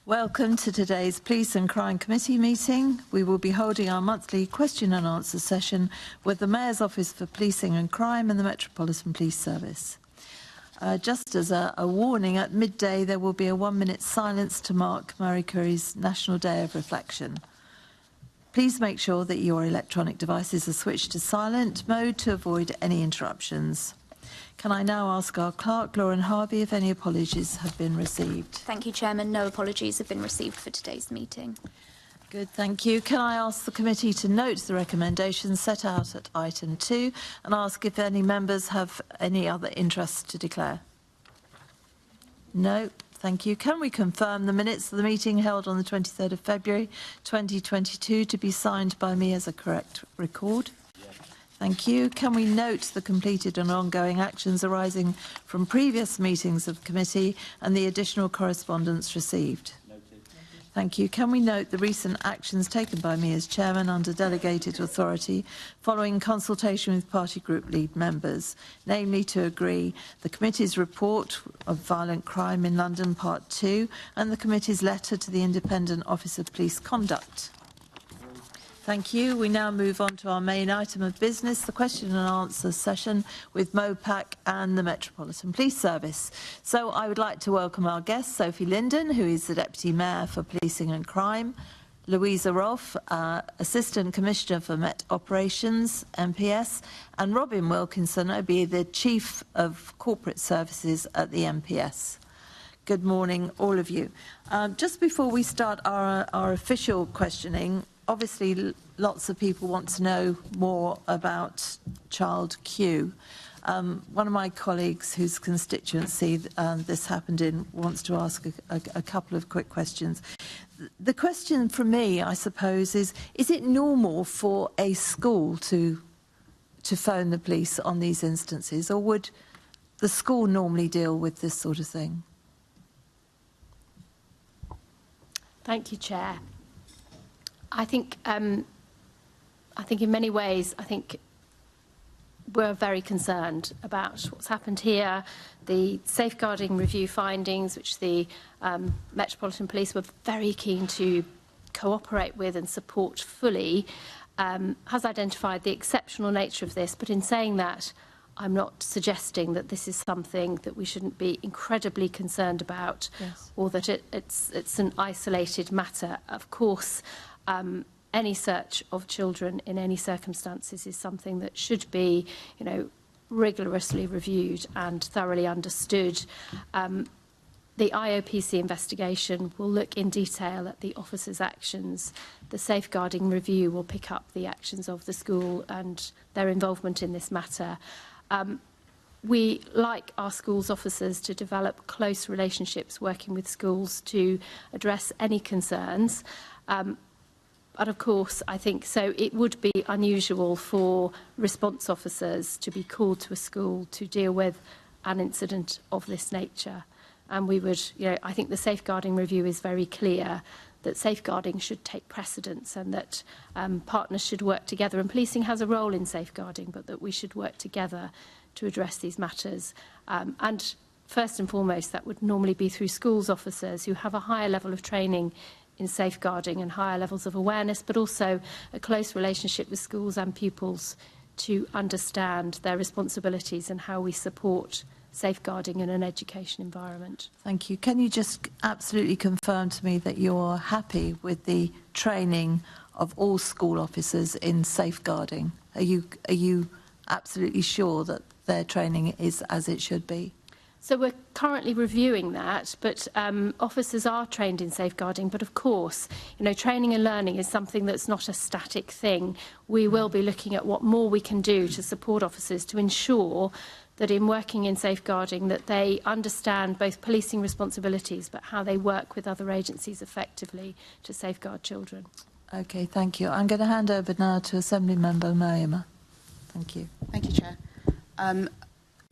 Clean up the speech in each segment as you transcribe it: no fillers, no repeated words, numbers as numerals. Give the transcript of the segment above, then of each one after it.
Welcome to today's Police and Crime Committee meeting. We will be holding our monthly question and answer session with the Mayor's Office for Policing and Crime and the Metropolitan Police Service. Just as a warning, at midday there will be a 1-minute silence to mark Marie Curie's National Day of Reflection. Please make sure that your electronic devices are switched to silent mode to avoid any interruptions. Can I now ask our clerk, Lauren Harvey, if any apologies have been received? Thank you, Chairman. No apologies have been received for today's meeting. Good, thank you. Can I ask the committee to note the recommendations set out at item 2 and ask if any members have any other interests to declare? No, thank you. Can we confirm the minutes of the meeting held on the 23rd of February 2022 to be signed by me as a correct record? Thank you. Can we note the completed and ongoing actions arising from previous meetings of committee and the additional correspondence received? Noted. Thank you. Can we note the recent actions taken by me as chairman under delegated authority following consultation with party group lead members, namely to agree the committee's report of violent crime in London Part 2 and the committee's letter to the Independent Office of Police Conduct? Thank you. We now move on to our main item of business, the question and answer session with MOPAC and the Metropolitan Police Service. So I would like to welcome our guests, Sophie Linden, who is the Deputy Mayor for Policing and Crime, Louisa Rolfe, Assistant Commissioner for Met Operations, MPS, and Robin Wilkinson, OB, the Chief of Corporate Services at the MPS. Good morning, all of you. Just before we start our official questioning, obviously, lots of people want to know more about Child Q. One of my colleagues whose constituency this happened in wants to ask a couple of quick questions. The question from me, I suppose, is it normal for a school to phone the police on these instances, or would the school normally deal with this sort of thing? Thank you, Chair. I think in many ways, we're very concerned about what's happened here. The safeguarding review findings, which the Metropolitan Police were very keen to cooperate with and support fully, has identified the exceptional nature of this. But in saying that, I'm not suggesting that this is something that we shouldn't be incredibly concerned about, yes, or that it's an isolated matter. Of course, any search of children in any circumstances is something that should be, rigorously reviewed and thoroughly understood. The IOPC investigation will look in detail at the officers' actions. The safeguarding review will pick up the actions of the school and their involvement in this matter. We like our schools officers to develop close relationships working with schools to address any concerns. But of course, I think so it would be unusual for response officers to be called to a school to deal with an incident of this nature. And we would, I think the safeguarding review is very clear that safeguarding should take precedence and that partners should work together. And policing has a role in safeguarding, but that we should work together to address these matters. And first and foremost, that would normally be through schools officers who have a higher level of training in safeguarding and higher levels of awareness, but also a close relationship with schools and pupils to understand their responsibilities and how we support safeguarding in an education environment. Thank you. Can you just absolutely confirm to me that you're happy with the training of all school officers in safeguarding? Are you absolutely sure that their training is as it should be? So we're currently reviewing that, but officers are trained in safeguarding. But of course, training and learning is something that's not a static thing. We will be looking at what more we can do to support officers to ensure that in working in safeguarding that they understand both policing responsibilities, but how they work with other agencies effectively to safeguard children. Okay, thank you. I'm going to hand over now to Assembly Member Maima. Thank you. Thank you, Chair.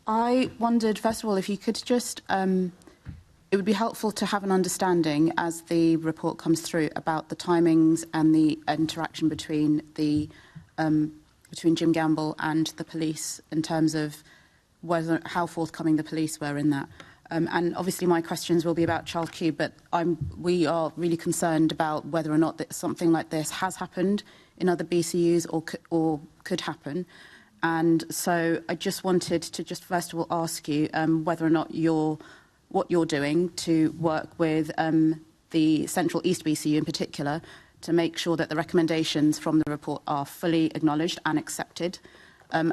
I wondered, first of all, if you could just, it would be helpful to have an understanding as the report comes through about the timings and the interaction between Jim Gamble and the police in terms of how forthcoming the police were in that. And obviously my questions will be about Child Q, but we are really concerned about whether or not that something like this has happened in other BCUs or could happen. And so I just wanted to just first of all ask you whether or not what you're doing to work with the Central East BCU in particular to make sure that the recommendations from the report are fully acknowledged and accepted. And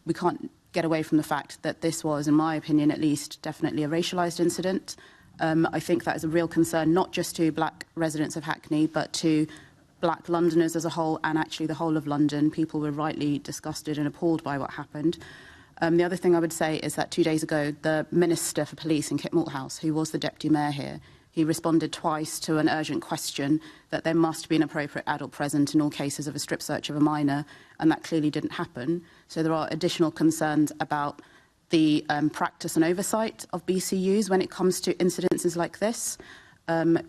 we can't get away from the fact that this was, in my opinion at least, definitely a racialised incident. I think that is a real concern, not just to black residents of Hackney, but to black Londoners as a whole, and actually the whole of London. People were rightly disgusted and appalled by what happened. The other thing I would say is that 2 days ago, the Minister for Police in Kit Malthouse, who was the Deputy Mayor here, he responded twice to an urgent question that there must be an appropriate adult present in all cases of a strip search of a minor, and that clearly didn't happen. So there are additional concerns about the practice and oversight of BCUs when it comes to incidences like this.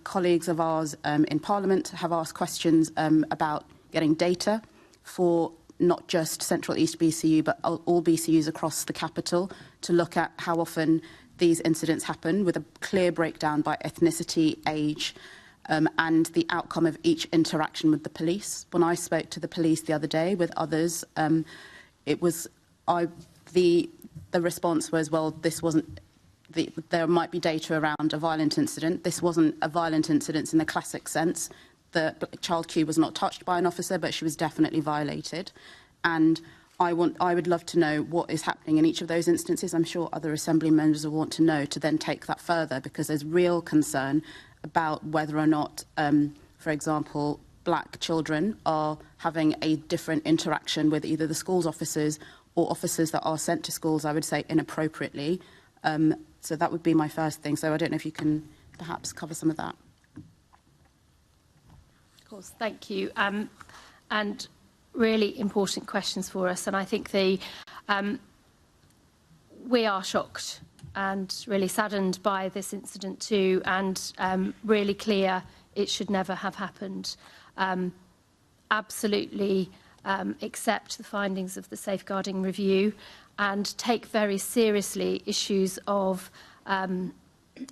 Colleagues of ours in Parliament have asked questions about getting data for not just Central East BCU, but all BCUs across the capital to look at how often these incidents happen, with a clear breakdown by ethnicity, age, and the outcome of each interaction with the police. When I spoke to the police the other day with others, the response was, well, this wasn't. There might be data around a violent incident. This wasn't a violent incident in the classic sense. The Child Q was not touched by an officer, but she was definitely violated. And I would love to know what is happening in each of those instances. I'm sure other Assembly members will want to know to then take that further, because there's real concern about whether or not, for example, black children are having a different interaction with either the schools officers or officers that are sent to schools, I would say, inappropriately. So that would be my first thing. So I don't know if you can perhaps cover some of that. Of course, thank you. And really important questions for us. And I think we are shocked and really saddened by this incident too, and really clear it should never have happened. Absolutely accept the findings of the safeguarding review and take very seriously issues of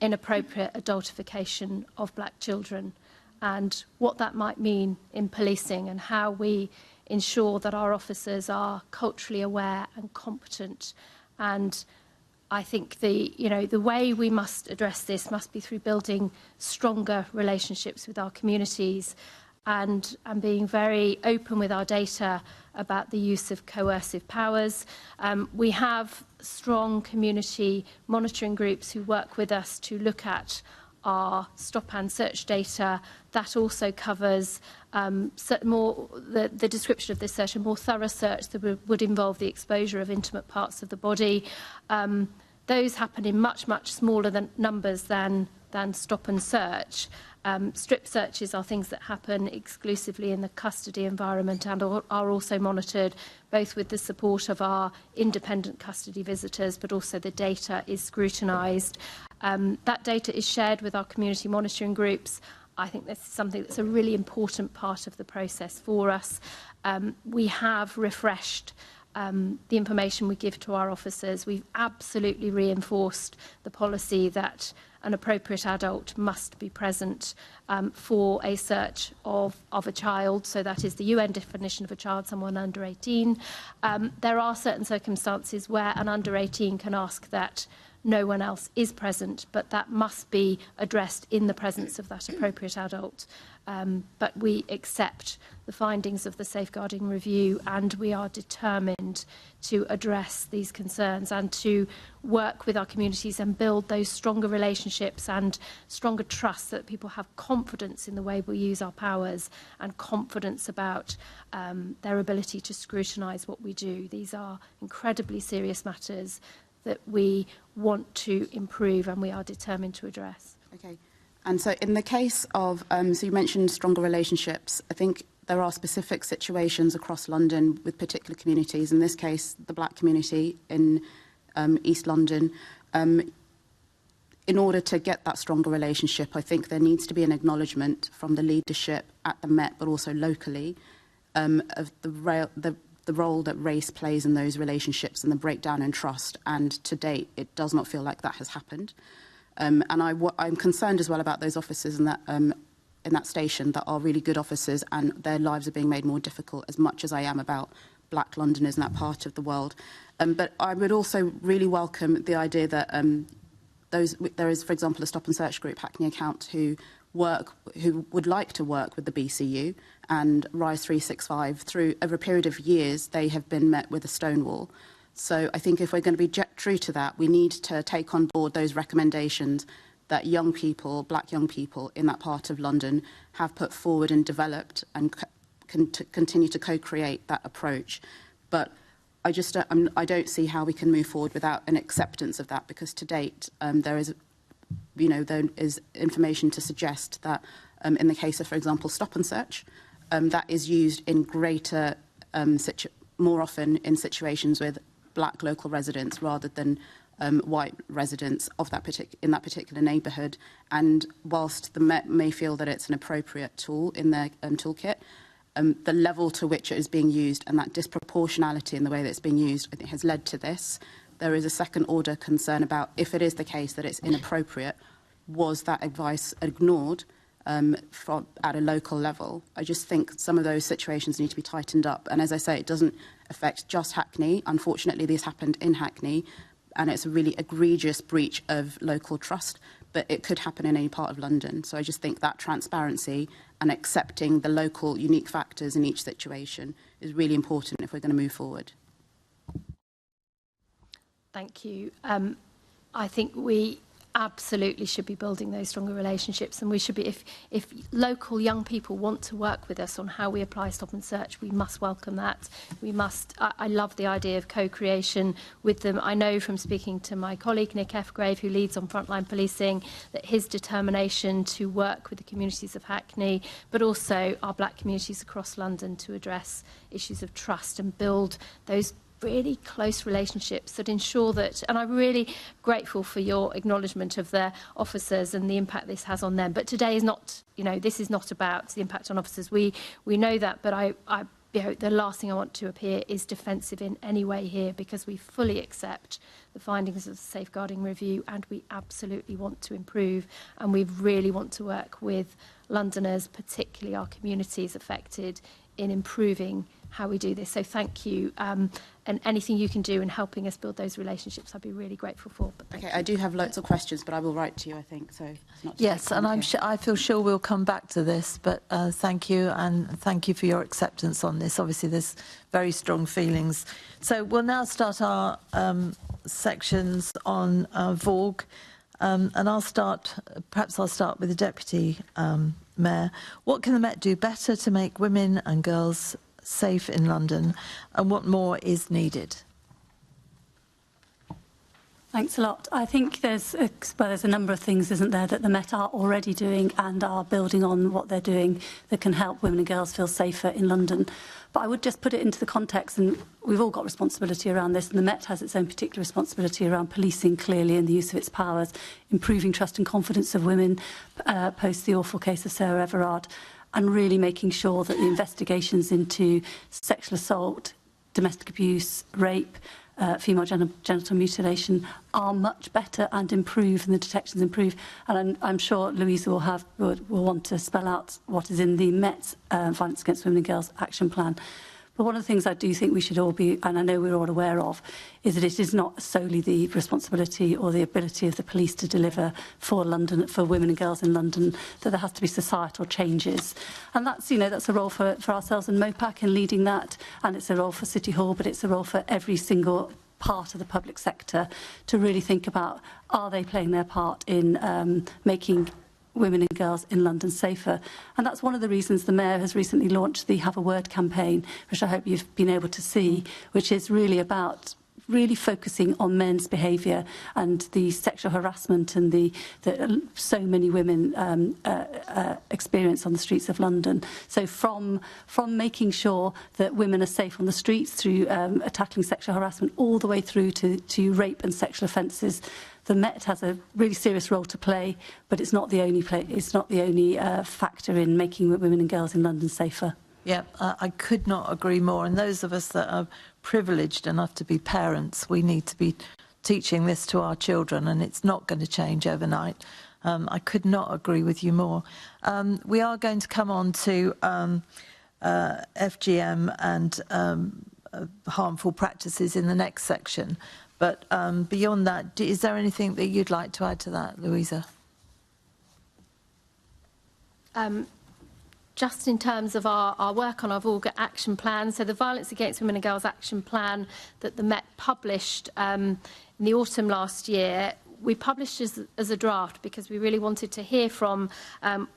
inappropriate adultification of black children and what that might mean in policing, and how we ensure that our officers are culturally aware and competent. And I think the way we must address this must be through building stronger relationships with our communities and being very open with our data about the use of coercive powers. We have strong community monitoring groups who work with us to look at our stop and search data. That also covers the description of this search, a more thorough search that would involve the exposure of intimate parts of the body. Those happen in much, much smaller numbers than stop and search. Strip searches are things that happen exclusively in the custody environment and are also monitored both with the support of our independent custody visitors, but also the data is scrutinised. That data is shared with our community monitoring groups. I think this is something that's a really important part of the process for us. We have refreshed the information we give to our officers. We've absolutely reinforced the policy that an appropriate adult must be present for a search of a child. So that is the UN definition of a child, someone under 18. There are certain circumstances where an under 18 can ask that no one else is present, but that must be addressed in the presence of that appropriate adult. But we accept the findings of the safeguarding review, and we are determined to address these concerns and to work with our communities and build those stronger relationships and stronger trust, so that people have confidence in the way we use our powers and confidence about their ability to scrutinise what we do. These are incredibly serious matters that we want to improve and we are determined to address. Okay. And so in the case of, so you mentioned stronger relationships, I think there are specific situations across London with particular communities, in this case, the black community in East London. In order to get that stronger relationship, I think there needs to be an acknowledgement from the leadership at the Met, but also locally, of the the role that race plays in those relationships and the breakdown in trust. And to date, it does not feel like that has happened. And I'm concerned as well about those officers in that station that are really good officers and their lives are being made more difficult, as much as I am about Black Londoners in that part of the world. But I would also really welcome the idea that there is, for example, a stop and search group, Hackney Account, who would like to work with the BCU, and Rise 365, through over a period of years, they have been met with a stonewall. So I think if we're going to be true to that, we need to take on board those recommendations that young people, Black young people in that part of London have put forward and developed, and continue to co-create that approach. But I don't see how we can move forward without an acceptance of that, because to date there is information to suggest that in the case of, for example, stop and search, that is used in more often in situations with Black local residents rather than white residents in that particular neighbourhood. And whilst the Met may feel that it's an appropriate tool in their toolkit, the level to which it is being used and that disproportionality in the way that it's being used, I think, has led to this. There is a second-order concern about, if it is the case that it's inappropriate, was that advice ignored at a local level? I just think some of those situations need to be tightened up. And as I say, it doesn't affect just Hackney. Unfortunately, this happened in Hackney, and it's a really egregious breach of local trust, but it could happen in any part of London. So I just think that transparency and accepting the local unique factors in each situation is really important if we're going to move forward. Thank you. I think we absolutely should be building those stronger relationships, and we should be, if local young people want to work with us on how we apply stop and search, we must welcome that. We must. I love the idea of co-creation with them. I know from speaking to my colleague Nick Fgrave, who leads on frontline policing, that his determination to work with the communities of Hackney, but also our Black communities across London, to address issues of trust and build those really close relationships that ensure that, and I'm really grateful for your acknowledgement of the officers and the impact this has on them. But today is not, this is not about the impact on officers. We know that, but I the last thing I want to appear is defensive in any way here, because we fully accept the findings of the safeguarding review and we absolutely want to improve, and we really want to work with Londoners, particularly our communities affected, in improving how we do this. So thank you, and anything you can do in helping us build those relationships, I'd be really grateful for. But okay, I do have lots of questions, but I will write to you, I think. So it's not yes, and I feel sure we'll come back to this. But thank you, and thank you for your acceptance on this. Obviously, there's very strong feelings. So we'll now start our sections on VORG, and perhaps I'll start with the Deputy Mayor. What can the Met do better to make women and girls safe in London, and what more is needed? Thanks a lot. I think there's a number of things, isn't there, that the Met are already doing and are building on what they're doing that can help women and girls feel safer in London. But I would just put it into the context, and we've all got responsibility around this, and the Met has its own particular responsibility around policing, clearly, and the use of its powers, improving trust and confidence of women post the awful case of Sarah Everard, and really making sure that the investigations into sexual assault, domestic abuse, rape, female genital mutilation are much better and improve, and the detections improve. And I'm sure Louisa will want to spell out what is in the Met's Violence Against Women and Girls Action Plan. But one of the things I do think we should all be, and I know we're all aware of, is that it is not solely the responsibility or the ability of the police to deliver for London, for women and girls in London, that there has to be societal changes. And that's, that's a role for ourselves in MOPAC in leading that, and it's a role for City Hall, but it's a role for every single part of the public sector to really think about, are they playing their part in making women and girls in London safer. And that's one of the reasons the Mayor has recently launched the Have a Word campaign, which I hope you've been able to see, which is really about really focusing on men's behaviour and the sexual harassment and the so many women experience on the streets of London. So from making sure that women are safe on the streets through tackling sexual harassment all the way through to rape and sexual offences, the Met has a really serious role to play, but it's not the only factor in making women and girls in London safer. Yeah, I could not agree more. And those of us that are privileged enough to be parents, we need to be teaching this to our children, and it's not going to change overnight. I could not agree with you more. We are going to come on to FGM and harmful practices in the next section. But beyond that, is there anything that you'd like to add to that, Louisa? Just in terms of our work on our Vulgar Action Plan, so the Violence Against Women and Girls Action Plan that the Met published in the autumn last year, we published as a draft because we really wanted to hear from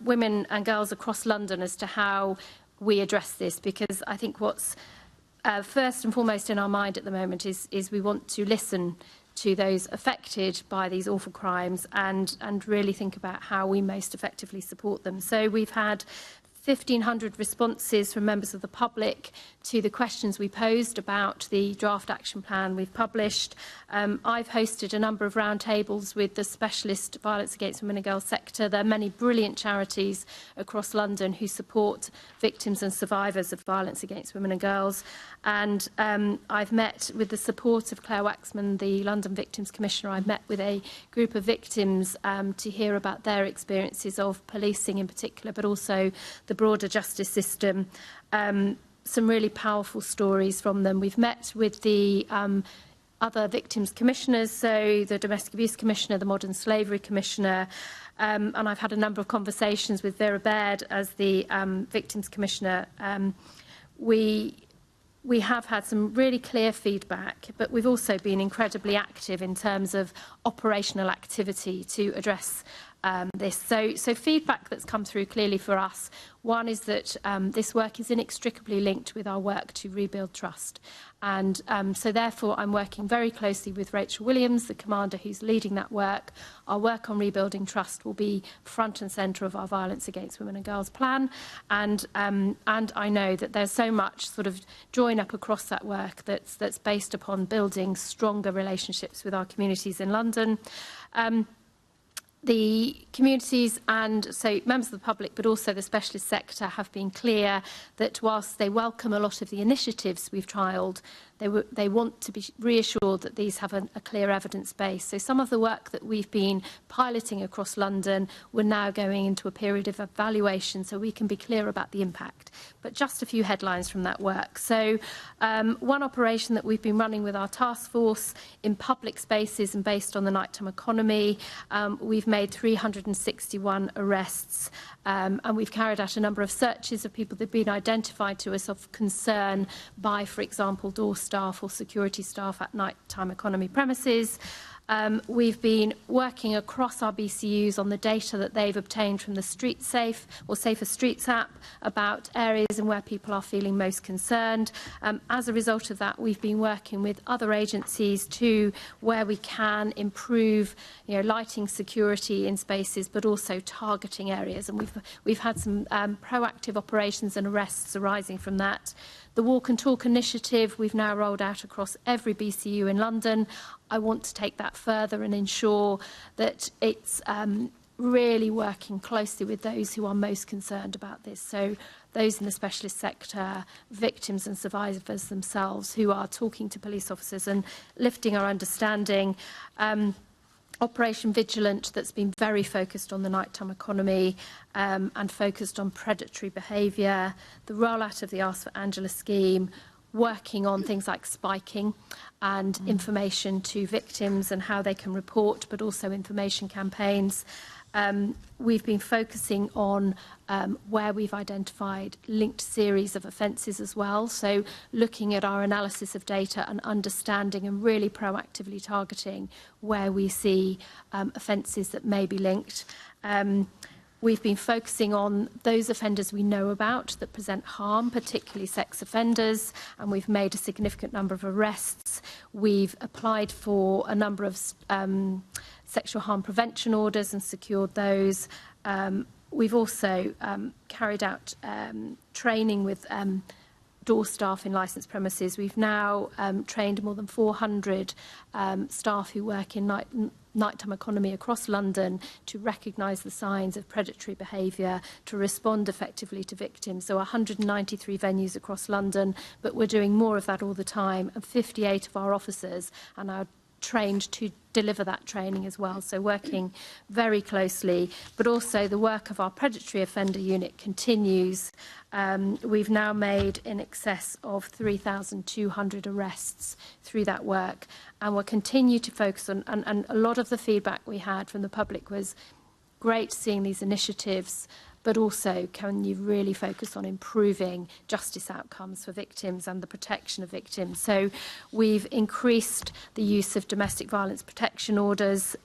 women and girls across London as to how we address this, because I think what's first and foremost in our mind at the moment is we want to listen to those affected by these awful crimes and really think about how we most effectively support them. So we've had 1,500 responses from members of the public to the questions we posed about the draft action plan we've published. I've hosted a number of roundtables with the specialist violence against women and girls sector. There are many brilliant charities across London who support victims and survivors of violence against women and girls. And I've met with the support of Claire Waxman, the London Victims Commissioner. I've met with a group of victims to hear about their experiences of policing in particular, but also the broader justice system. Some really powerful stories from them. We've met with the other victims commissioners, so the Domestic Abuse Commissioner, the Modern Slavery Commissioner, and I've had a number of conversations with Sarah Everard as the Victims Commissioner. We have had some really clear feedback, but we've also been incredibly active in terms of operational activity to address this. So feedback that's come through clearly for us, one is that this work is inextricably linked with our work to rebuild trust. And so therefore I'm working very closely with Rachel Williams, the commander who's leading that work. Our work on rebuilding trust will be front and centre of our Violence Against Women and Girls plan. And I know that there's so much sort of join up across that work that's based upon building stronger relationships with our communities in London. The communities and so members of the public, but also the specialist sector, have been clear that whilst they welcome a lot of the initiatives we've trialled, they want to be reassured that these have a clear evidence base. So some of the work that we've been piloting across London, we're now going into a period of evaluation so we can be clear about the impact. But just a few headlines from that work. So one operation that we've been running with our task force in public spaces and based on the nighttime economy, we've made 361 arrests and we've carried out a number of searches of people that have been identified to us of concern by, for example, door staff or security staff at nighttime economy premises. We've been working across our BCUs on the data that they've obtained from the Street Safe or Safer Streets app about areas and where people are feeling most concerned. As a result of that, we've been working with other agencies to where we can improve, lighting security in spaces, but also targeting areas. And we've had some proactive operations and arrests arising from that. The Walk and Talk initiative we've now rolled out across every BCU in London. I want to take that further and ensure that it's really working closely with those who are most concerned about this. So those in the specialist sector, victims and survivors themselves who are talking to police officers and lifting our understanding. Operation Vigilant, that's been very focused on the nighttime economy and focused on predatory behaviour. The rollout of the Ask for Angela scheme, working on things like spiking and information to victims and how they can report, but also information campaigns. We've been focusing on where we've identified linked series of offences as well. So looking at our analysis of data and understanding and really proactively targeting where we see offences that may be linked. We've been focusing on those offenders we know about that present harm, particularly sex offenders, and we've made a significant number of arrests. We've applied for a number of sexual harm prevention orders and secured those. We've also carried out training with door staff in licensed premises. We've now trained more than 400 staff who work in nighttime economy across London to recognise the signs of predatory behaviour, to respond effectively to victims. So 193 venues across London, but we're doing more of that all the time, and 58 of our officers are now trained to deliver that training as well, so working very closely. But also the work of our predatory offender unit continues. We've now made in excess of 3,200 arrests through that work, and we'll continue to focus on, and a lot of the feedback we had from the public was great seeing these initiatives, but also can you really focus on improving justice outcomes for victims and the protection of victims. So we've increased the use of domestic violence protection orders.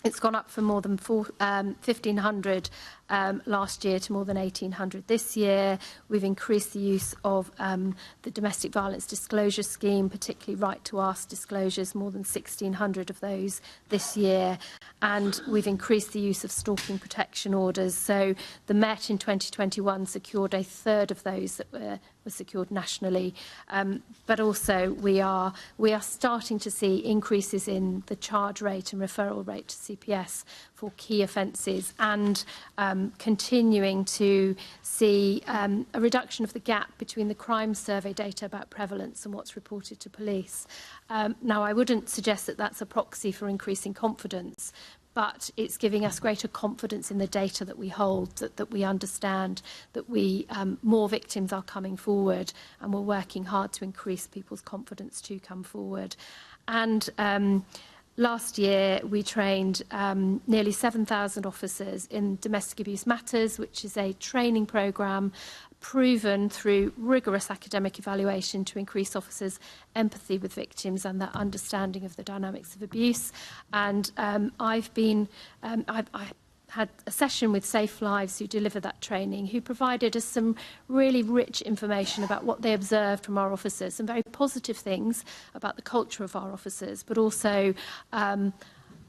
It's gone up from more than 1,500 last year to more than 1,800 this year. We've increased the use of the domestic violence disclosure scheme, particularly right to ask disclosures, more than 1,600 of those this year. And we've increased the use of stalking protection orders. So the Met in 2021 secured a third of those that were secured nationally. But also we are starting to see increases in the charge rate and referral rate to CPS for key offences, and continuing to see a reduction of the gap between the crime survey data about prevalence and what's reported to police. Now, I wouldn't suggest that that's a proxy for increasing confidence, but it's giving us greater confidence in the data that we hold, that we understand, that more victims are coming forward, and we're working hard to increase people's confidence to come forward. And last year, we trained nearly 7,000 officers in domestic abuse matters, which is a training programme proven through rigorous academic evaluation to increase officers' empathy with victims and their understanding of the dynamics of abuse. And I had a session with Safe Lives, who delivered that training, who provided us some really rich information about what they observed from our officers, some very positive things about the culture of our officers, but also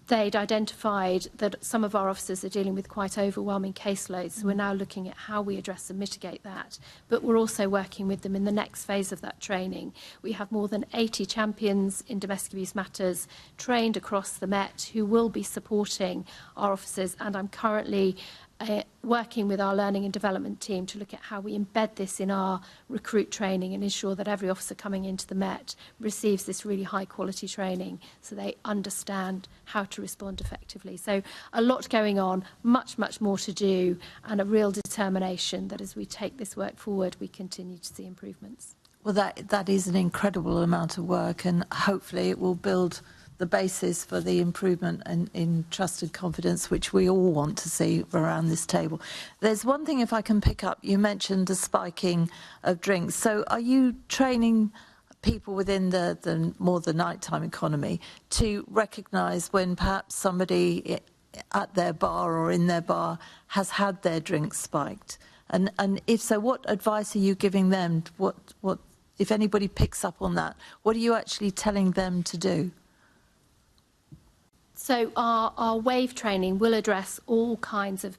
they'd identified that some of our officers are dealing with quite overwhelming caseloads, so we're now looking at how we address and mitigate that. But we're also working with them in the next phase of that training. We have more than 80 champions in domestic abuse matters trained across the Met who will be supporting our officers, and I'm currently working with our learning and development team to look at how we embed this in our recruit training and ensure that every officer coming into the Met receives this really high quality training so they understand how to respond effectively. So a lot going on, much more to do, and a real determination that as we take this work forward, we continue to see improvements. Well, that is an incredible amount of work, and hopefully it will build the basis for the improvement in trust and confidence, which we all want to see around this table. There's one thing, if I can pick up, you mentioned the spiking of drinks. So are you training people within the nighttime economy to recognise when perhaps somebody at their bar or in their bar has had their drinks spiked? And if so, what advice are you giving them? What if anybody picks up on that, what are you actually telling them to do? So our WAVE training will address all kinds of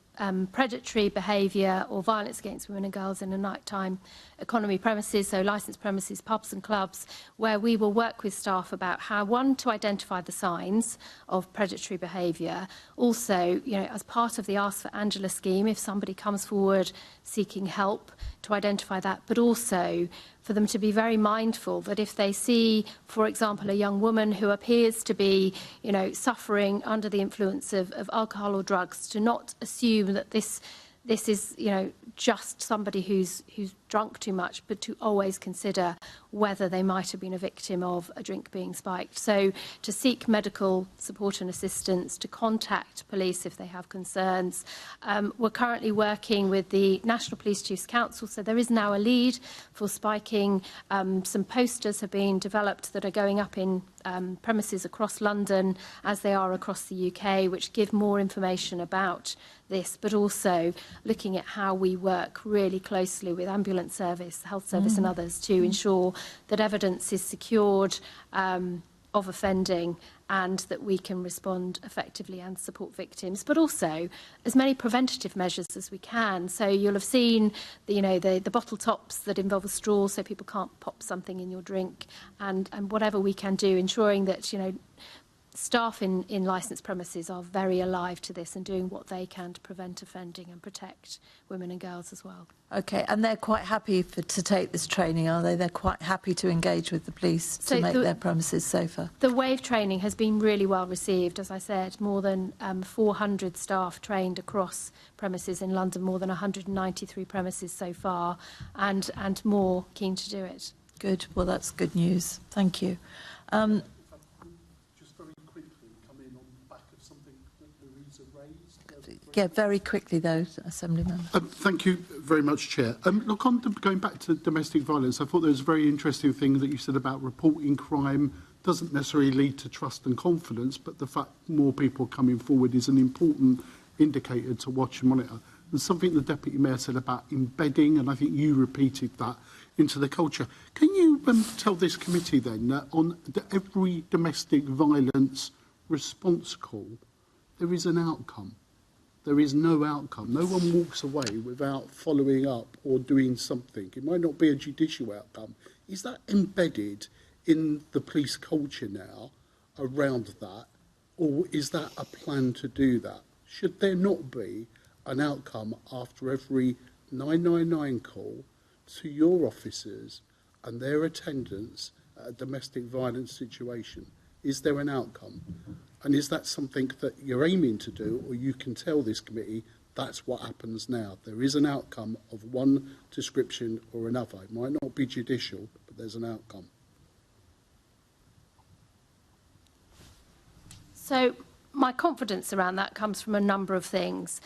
predatory behaviour or violence against women and girls in a nighttime economy premises, so licensed premises, pubs and clubs, where we will work with staff about how, one, to identify the signs of predatory behaviour. Also, as part of the Ask for Angela scheme, if somebody comes forward seeking help, to identify that, but also for them to be very mindful that if they see, for example, a young woman who appears to be, suffering under the influence of alcohol or drugs, to not assume that this is, just somebody who's drunk too much, but to always consider whether they might have been a victim of a drink being spiked. So to seek medical support and assistance, to contact police if they have concerns. We're currently working with the National Police Chiefs Council, so there is now a lead for spiking. Some posters have been developed that are going up in premises across London, as they are across the UK, which give more information about this, but also looking at how we work really closely with ambulance service, health service and others to ensure that evidence is secured of offending and that we can respond effectively and support victims, but also as many preventative measures as we can. So you'll have seen the bottle tops that involve a straw so people can't pop something in your drink, and whatever we can do, ensuring that staff in licensed premises are very alive to this and doing what they can to prevent offending and protect women and girls as well. Okay, and they're quite happy to take this training, are they? They're quite happy to engage with the police to make their premises safer. The WAVE training has been really well received. As I said, more than 400 staff trained across premises in London, more than 193 premises so far, and more keen to do it. Good. Well, that's good news. Thank you. Just very quickly come in on the back of something that Louisa raised. Yeah, very quickly though, Assemblyman. Thank you very much, Chair. Look, on going back to domestic violence, I thought there was a very interesting thing that you said about reporting crime doesn't necessarily lead to trust and confidence, but the fact more people coming forward is an important indicator to watch and monitor. And something the Deputy Mayor said about embedding, and I think you repeated that, into the culture. Can you tell this committee then that on every domestic violence response call, there is an outcome? There is no outcome. No one walks away without following up or doing something. It might not be a judicial outcome. Is that embedded in the police culture now around that, or is that a plan to do that? Should there not be an outcome after every 999 call to your officers and their attendants at a domestic violence situation? Is there an outcome? And is that something that you're aiming to do, or you can tell this committee that's what happens now? There is an outcome of one description or another. It might not be judicial, but there's an outcome. So my confidence around that comes from a number of things.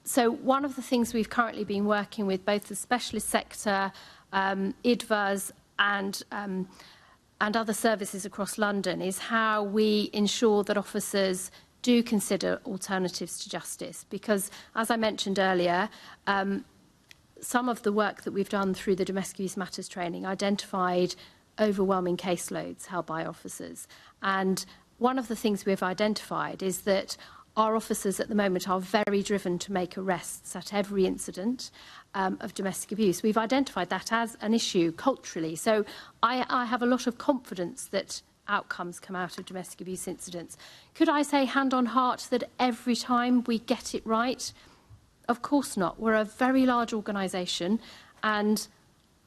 So one of the things we've currently been working with both the specialist sector, IDVAs and other services across London is how we ensure that officers do consider alternatives to justice. Because, as I mentioned earlier, some of the work that we've done through the Domestic Abuse Matters training identified overwhelming caseloads held by officers. And one of the things we've identified is that our officers at the moment are very driven to make arrests at every incident of domestic abuse. We've identified that as an issue culturally. So I have a lot of confidence that outcomes come out of domestic abuse incidents. Could I say hand on heart that every time we get it right? Of course not. We're a very large organisation and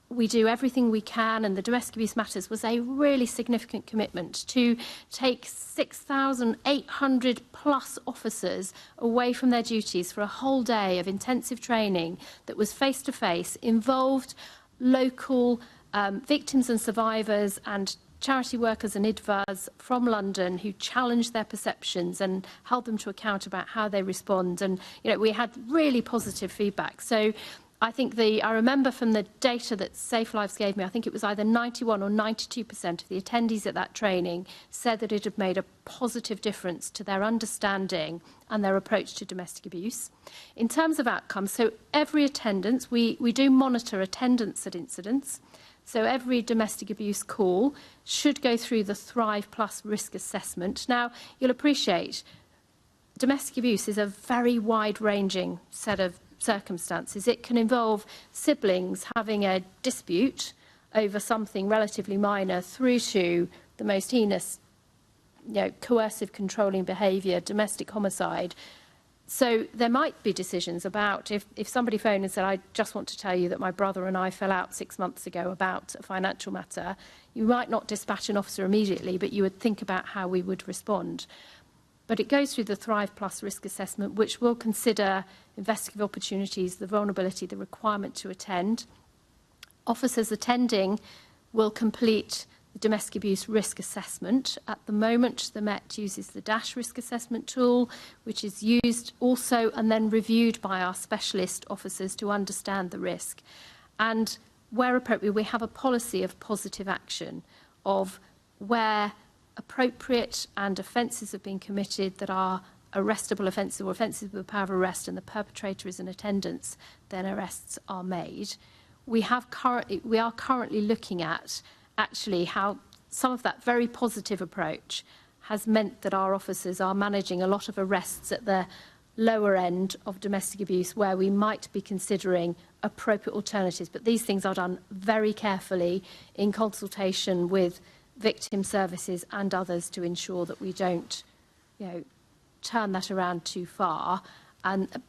we do everything we can, and the Domestic Abuse Matters was a really significant commitment to take 6,800 plus officers away from their duties for a whole day of intensive training that was face-to-face, involved local victims and survivors and charity workers and IDVAs from London who challenged their perceptions and held them to account about how they respond. And, you know, we had really positive feedback. So I think I remember from the data that Safe Lives gave me, I think it was either 91 or 92% of the attendees at that training said that it had made a positive difference to their understanding and their approach to domestic abuse. In terms of outcomes, so every attendance, we do monitor attendance at incidents. So every domestic abuse call should go through the Thrive Plus risk assessment. Now, you'll appreciate domestic abuse is a very wide-ranging set of circumstances. It can involve siblings having a dispute over something relatively minor through to the most heinous, coercive controlling behaviour, domestic homicide. So there might be decisions about if somebody phoned and said, I just want to tell you that my brother and I fell out 6 months ago about a financial matter, you might not dispatch an officer immediately, but you would think about how we would respond. But it goes through the Thrive Plus risk assessment, which will consider investigative opportunities, the vulnerability, the requirement to attend. Officers attending will complete the domestic abuse risk assessment. At the moment, the Met uses the DASH risk assessment tool, which is used also and then reviewed by our specialist officers to understand the risk. And where appropriate, we have a policy of positive action of where appropriate and offences have been committed that are arrestable offences or offences with the power of arrest and the perpetrator is in attendance, then arrests are made. We are currently looking at actually how some of that very positive approach has meant that our officers are managing a lot of arrests at the lower end of domestic abuse where we might be considering appropriate alternatives. But these things are done very carefully in consultation with victim services and others to ensure that we don't, turn that around too far,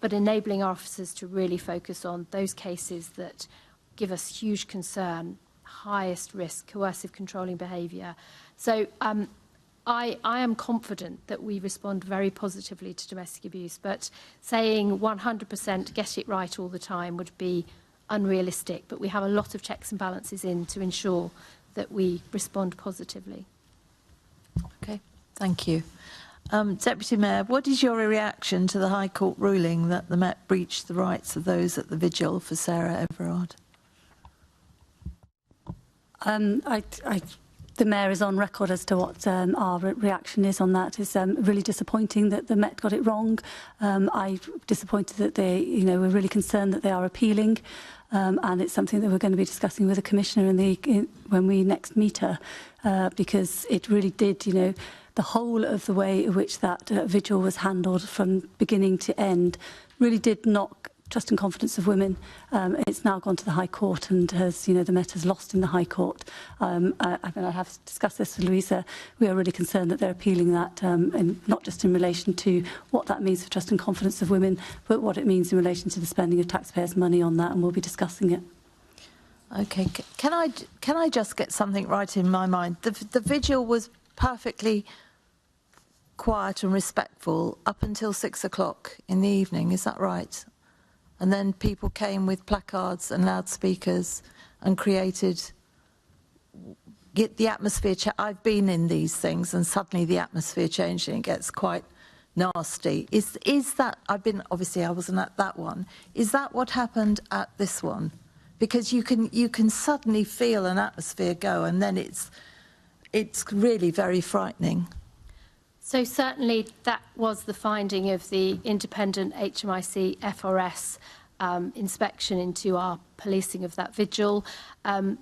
but enabling our officers to really focus on those cases that give us huge concern, highest risk, coercive controlling behaviour. So I am confident that we respond very positively to domestic abuse, but saying 100% get it right all the time would be unrealistic. But we have a lot of checks and balances in to ensure that we respond positively. Okay, thank you. Deputy Mayor, what is your reaction to the High Court ruling that the Met breached the rights of those at the Vigil for Sarah Everard? The Mayor is on record as to what our reaction is on that. It's really disappointing that the Met got it wrong. I'm disappointed that we're really concerned that they are appealing, and it's something that we're going to be discussing with the Commissioner when we next meet her, because it really did, the whole of the way in which that vigil was handled from beginning to end really did knock trust and confidence of women. It's now gone to the High Court, and the Met has lost in the High Court. I have discussed this with Louisa. We are really concerned that they're appealing that, and not just in relation to what that means for trust and confidence of women, but what it means in relation to the spending of taxpayers' money on that, and we'll be discussing it. Okay, can I just get something right in my mind? The vigil was perfectly quiet and respectful up until 6 o'clock in the evening, is that right? And then people came with placards and loudspeakers and created the atmosphere. I've been in these things, and suddenly the atmosphere changed and it gets quite nasty. Is that, obviously I wasn't at that one. Is that what happened at this one? Because you can suddenly feel an atmosphere go, and then it's really very frightening. So certainly that was the finding of the independent HMIC FRS inspection into our policing of that vigil.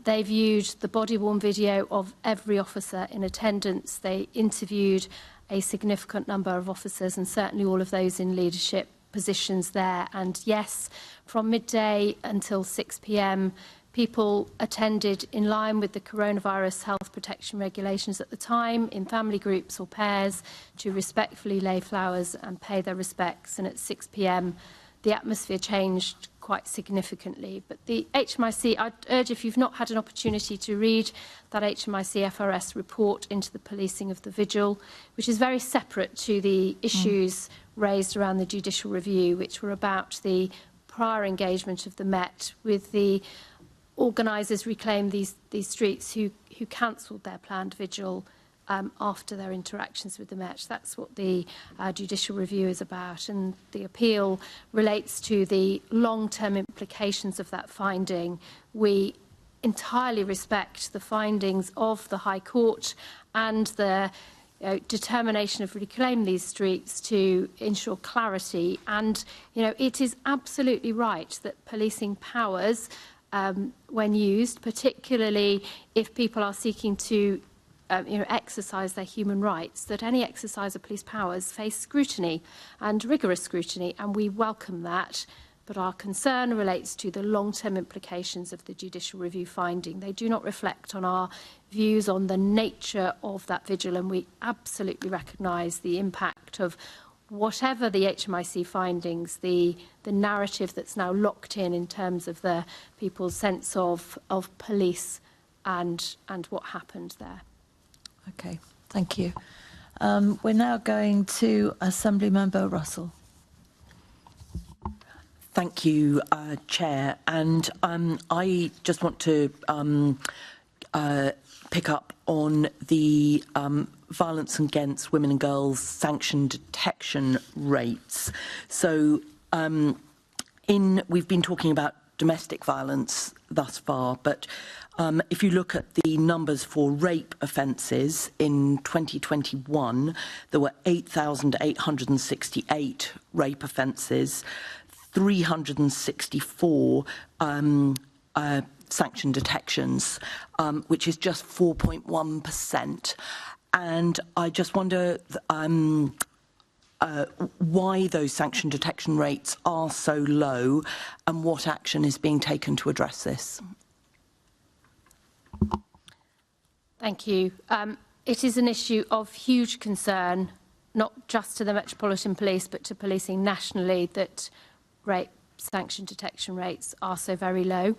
They viewed the body-worn video of every officer in attendance. They interviewed a significant number of officers, and certainly all of those in leadership positions there. And yes, from midday until 6 p.m, people attended in line with the coronavirus health protection regulations at the time, in family groups or pairs, to respectfully lay flowers and pay their respects. And at 6 p.m, the atmosphere changed quite significantly. But the HMIC, I'd urge, if you've not had an opportunity to read that HMIC FRS report into the policing of the vigil, which is very separate to the issues raised around the judicial review, which were about the prior engagement of the Met with the organisers reclaimed these streets who cancelled their planned vigil after their interactions with the Met. That's what the judicial review is about, and the appeal relates to the long-term implications of that finding. We entirely respect the findings of the High Court and the determination of reclaim these streets to ensure clarity. And it is absolutely right that policing powers, when used, particularly if people are seeking to exercise their human rights, that any exercise of police powers face scrutiny and rigorous scrutiny, and we welcome that. But our concern relates to the long-term implications of the judicial review finding. They do not reflect on our views on the nature of that vigil, and we absolutely recognise the impact of whatever the HMIC findings, the narrative that's now locked in terms of the people's sense of police and what happened there. Okay, thank you. We're now going to Assembly Member Russell. Thank you, Chair. And I just want to pick up on the violence against women and girls sanction detection rates. So we've been talking about domestic violence thus far, but if you look at the numbers for rape offences in 2021, there were 8,868 rape offences, 364 sanction detections, which is just 4.1%. And I just wonder why those sanction detection rates are so low and what action is being taken to address this. Thank you. It is an issue of huge concern, not just to the Metropolitan Police, but to policing nationally, that rape sanction detection rates are so very low.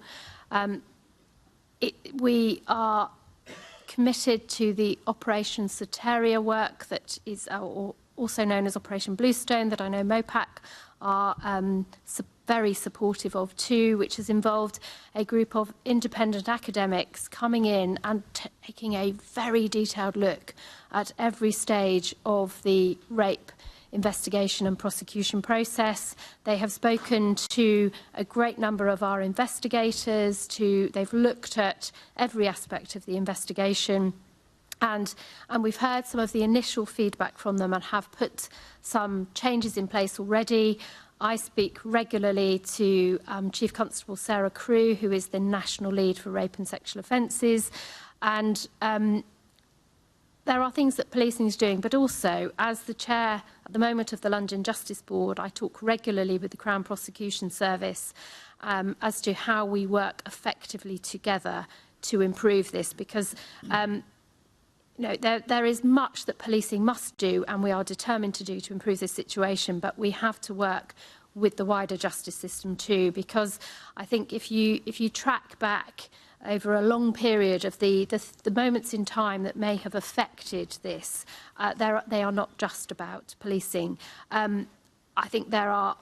We are committed to the Operation Soteria work that is also known as Operation Bluestone, that I know MOPAC are very supportive of too, which has involved a group of independent academics coming in and taking a very detailed look at every stage of the rape investigation and prosecution process. They have spoken to a great number of our investigators. They've looked at every aspect of the investigation. And we've heard some of the initial feedback from them and have put some changes in place already. I speak regularly to Chief Constable Sarah Crew, who is the national lead for rape and sexual offences. And there are things that policing is doing, but also, as the chair at the moment of the London Justice Board, I talk regularly with the Crown Prosecution Service as to how we work effectively together to improve this, because there is much that policing must do, and we are determined to do to improve this situation, but we have to work with the wider justice system too, because I think if you track back over a long period of the moments in time that may have affected this, they are not just about policing. I think there are.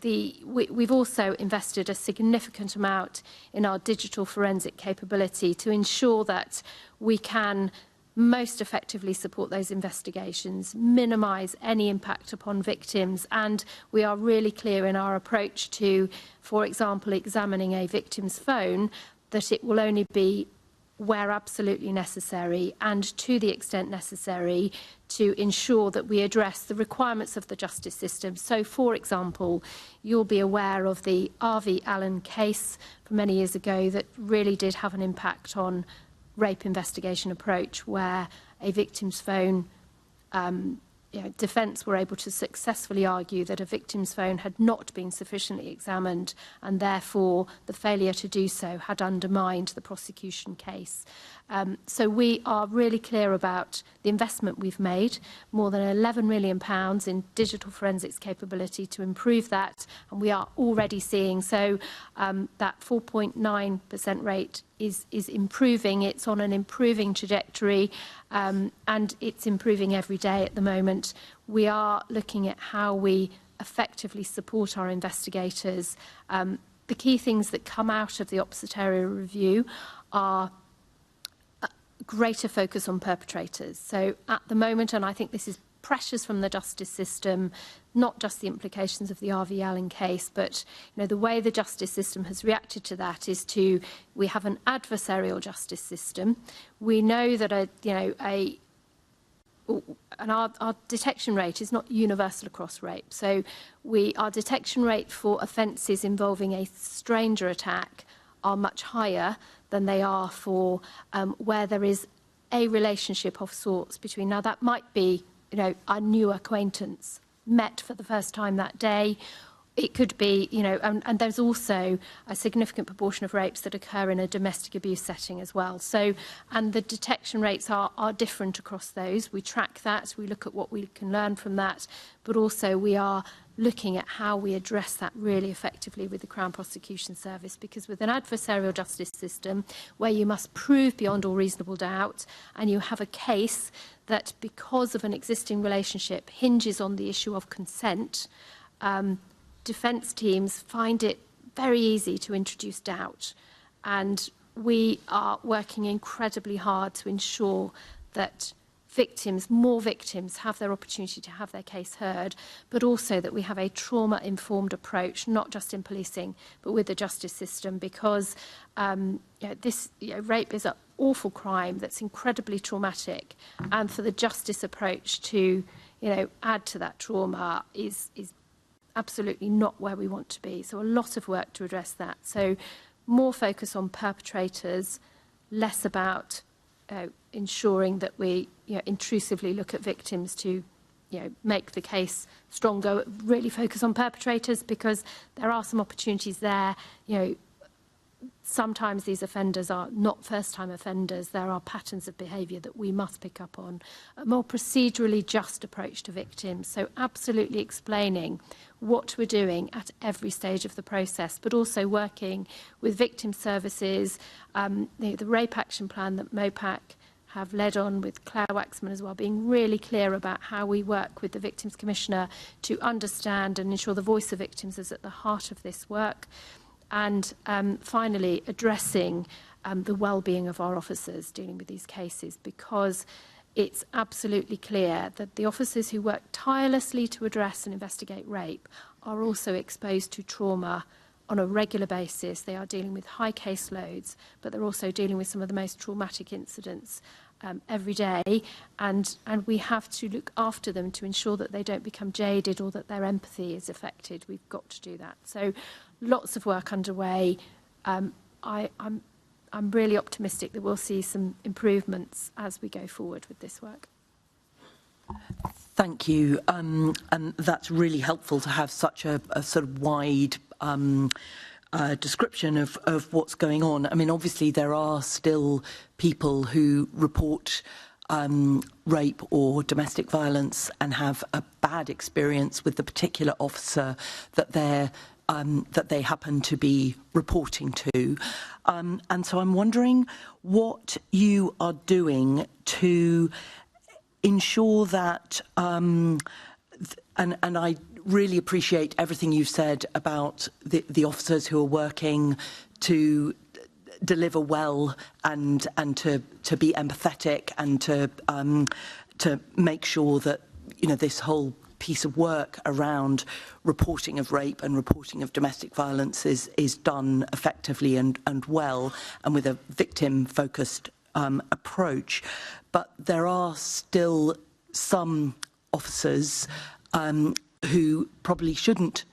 We've also invested a significant amount in our digital forensic capability to ensure that we can most effectively support those investigations, minimise any impact upon victims, and we are really clear in our approach to, for example, examining a victim's phone, that it will only be where absolutely necessary and to the extent necessary to ensure that we address the requirements of the justice system. So, for example, you'll be aware of the R.V. Allen case from many years ago that really did have an impact on rape investigation approach, where a victim's phone, defence were able to successfully argue that a victim's phone had not been sufficiently examined, and therefore the failure to do so had undermined the prosecution case. So we are really clear about the investment we've made, more than £11 million in digital forensics capability to improve that, and we are already seeing that 4.9% rate is improving. It's on an improving trajectory, and it's improving every day at the moment. We are looking at how we effectively support our investigators. The key things that come out of the Oversight review are greater focus on perpetrators. So at the moment, and I think this is pressures from the justice system, not just the implications of the R.V. Allen case, but the way the justice system has reacted to that is we have an adversarial justice system. We know that our detection rate is not universal across rape. So our detection rate for offences involving a stranger attack are much higher than they are for where there is a relationship of sorts between. Now, that might be, a new acquaintance met for the first time that day. It could be, and there's also a significant proportion of rapes that occur in a domestic abuse setting as well. So, and the detection rates are different across those. We track that, we look at what we can learn from that, but also we are looking at how we address that really effectively with the Crown Prosecution Service, because with an adversarial justice system where you must prove beyond all reasonable doubt, and you have a case that, because of an existing relationship, hinges on the issue of consent, defence teams find it very easy to introduce doubt. And we are working incredibly hard to ensure that more victims have their opportunity to have their case heard, but also that we have a trauma-informed approach, not just in policing, but with the justice system, because rape is an awful crime that's incredibly traumatic, and for the justice approach to, add to that trauma is absolutely not where we want to be. So a lot of work to address that. So more focus on perpetrators, less about ensuring that we intrusively look at victims to make the case stronger, really focus on perpetrators, because there are some opportunities there. sometimes these offenders are not first-time offenders. There are patterns of behaviour that we must pick up on. A more procedurally just approach to victims. So absolutely explaining what we're doing at every stage of the process, but also working with victim services, the rape action plan that MOPAC have led on with Claire Waxman as well, being really clear about how we work with the Victims Commissioner to understand and ensure the voice of victims is at the heart of this work. And finally, addressing the well-being of our officers dealing with these cases, because it's absolutely clear that the officers who work tirelessly to address and investigate rape are also exposed to trauma on a regular basis. They are dealing with high caseloads, but they're also dealing with some of the most traumatic incidents every day, and we have to look after them to ensure that they don't become jaded or that their empathy is affected. We've got to do that. So lots of work underway. I'm really optimistic that we'll see some improvements as we go forward with this work. Thank you. And that's really helpful to have such a sort of wide description of what's going on. I mean, obviously, there are still people who report rape or domestic violence and have a bad experience with the particular officer that they happen to be reporting to. And so I'm wondering what you are doing to ensure that, and I really appreciate everything you've said about the officers who are working to deliver well and to be empathetic and to make sure that, you know, this whole piece of work around reporting of rape and reporting of domestic violence is done effectively and well, and with a victim-focused approach. But there are still some officers who probably shouldn't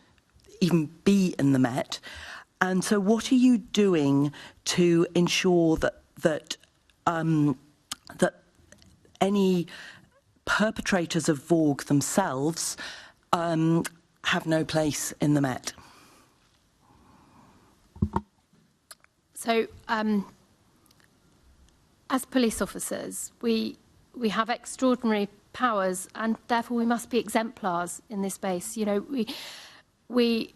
even be in the Met. And so what are you doing to ensure that any perpetrators of VAUG themselves have no place in the Met? So, as police officers, we have extraordinary powers, and therefore we must be exemplars in this space. You know, we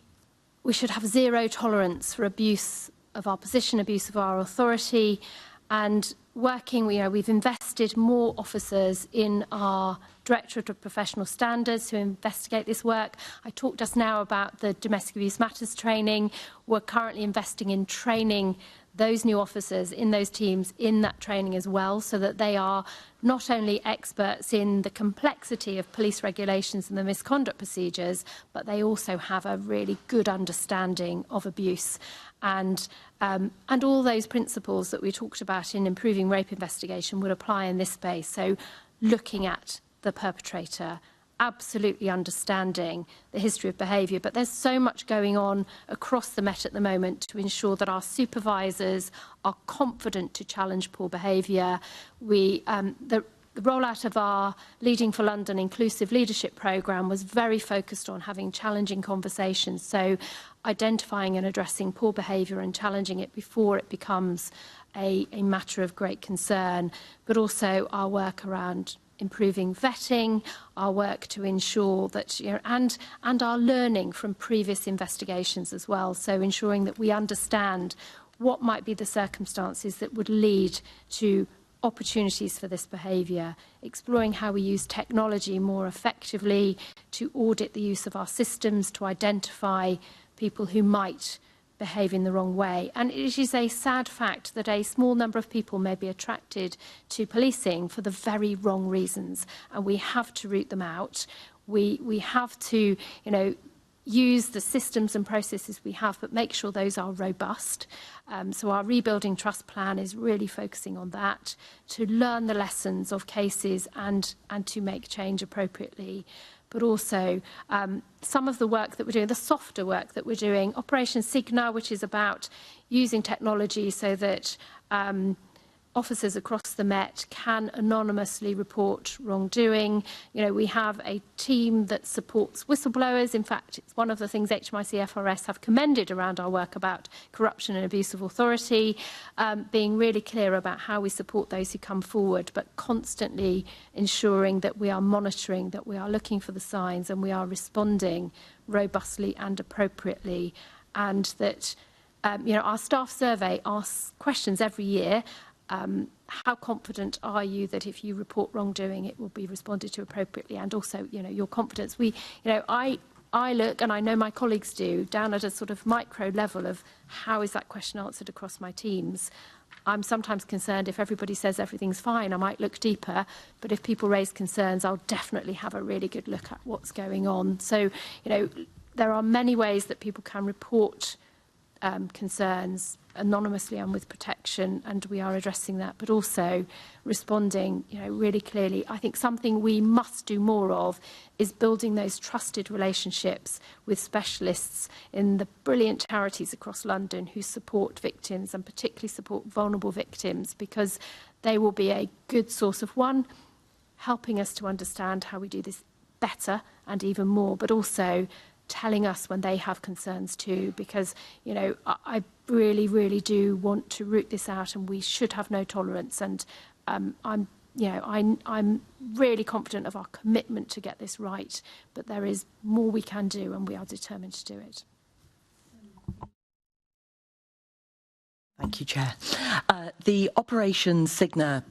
should have zero tolerance for abuse of our position, abuse of our authority, and working, we've invested more officers in our Directorate of Professional Standards to investigate this work. I talked just now about the Domestic Abuse Matters training. We're currently investing in training those new officers in those teams in that training as well, so that they are not only experts in the complexity of police regulations and the misconduct procedures, but they also have a really good understanding of abuse and all those principles that we talked about in improving rape investigation would apply in this space. So looking at the perpetrator, absolutely understanding the history of behaviour, but there's so much going on across the Met at the moment to ensure that our supervisors are confident to challenge poor behaviour. The rollout of our Leading for London Inclusive Leadership programme was very focused on having challenging conversations, so identifying and addressing poor behaviour and challenging it before it becomes a matter of great concern, but also our work around improving vetting, our work to ensure that, and our learning from previous investigations as well. So ensuring that we understand what might be the circumstances that would lead to opportunities for this behaviour, exploring how we use technology more effectively to audit the use of our systems, to identify people who might behave in the wrong way. And it is a sad fact that a small number of people may be attracted to policing for the very wrong reasons, and we have to root them out. We have to, use the systems and processes we have, but make sure those are robust. So our Rebuilding Trust plan is really focusing on that, to learn the lessons of cases and to make change appropriately. But also some of the work that we're doing, the softer work that we're doing, Operation Signa, which is about using technology so that officers across the Met can anonymously report wrongdoing. You know, we have a team that supports whistleblowers. In fact, it's one of the things HMIC FRS have commended around our work about corruption and abuse of authority, being really clear about how we support those who come forward, but constantly ensuring that we are monitoring, that we are looking for the signs and we are responding robustly and appropriately, and that you know, our staff survey asks questions every year. How confident are you that if you report wrongdoing, it will be responded to appropriately? And also, you know, your confidence. I look, and I know my colleagues do, down at a sort of micro level of how is that question answered across my teams. I'm sometimes concerned if everybody says everything's fine, I might look deeper. But if people raise concerns, I'll definitely have a really good look at what's going on. So, you know, there are many ways that people can report concerns anonymously and with protection, and we are addressing that, but also responding, you know, really clearly. I think something we must do more of is building those trusted relationships with specialists in the brilliant charities across London who support victims and particularly support vulnerable victims, because they will be a good source of, one, helping us to understand how we do this better and even more, but also telling us when they have concerns too, because, you know, I really, really do want to root this out, and we should have no tolerance. And I'm really confident of our commitment to get this right, but there is more we can do, and we are determined to do it. Thank you, Chair. The Operation Cigna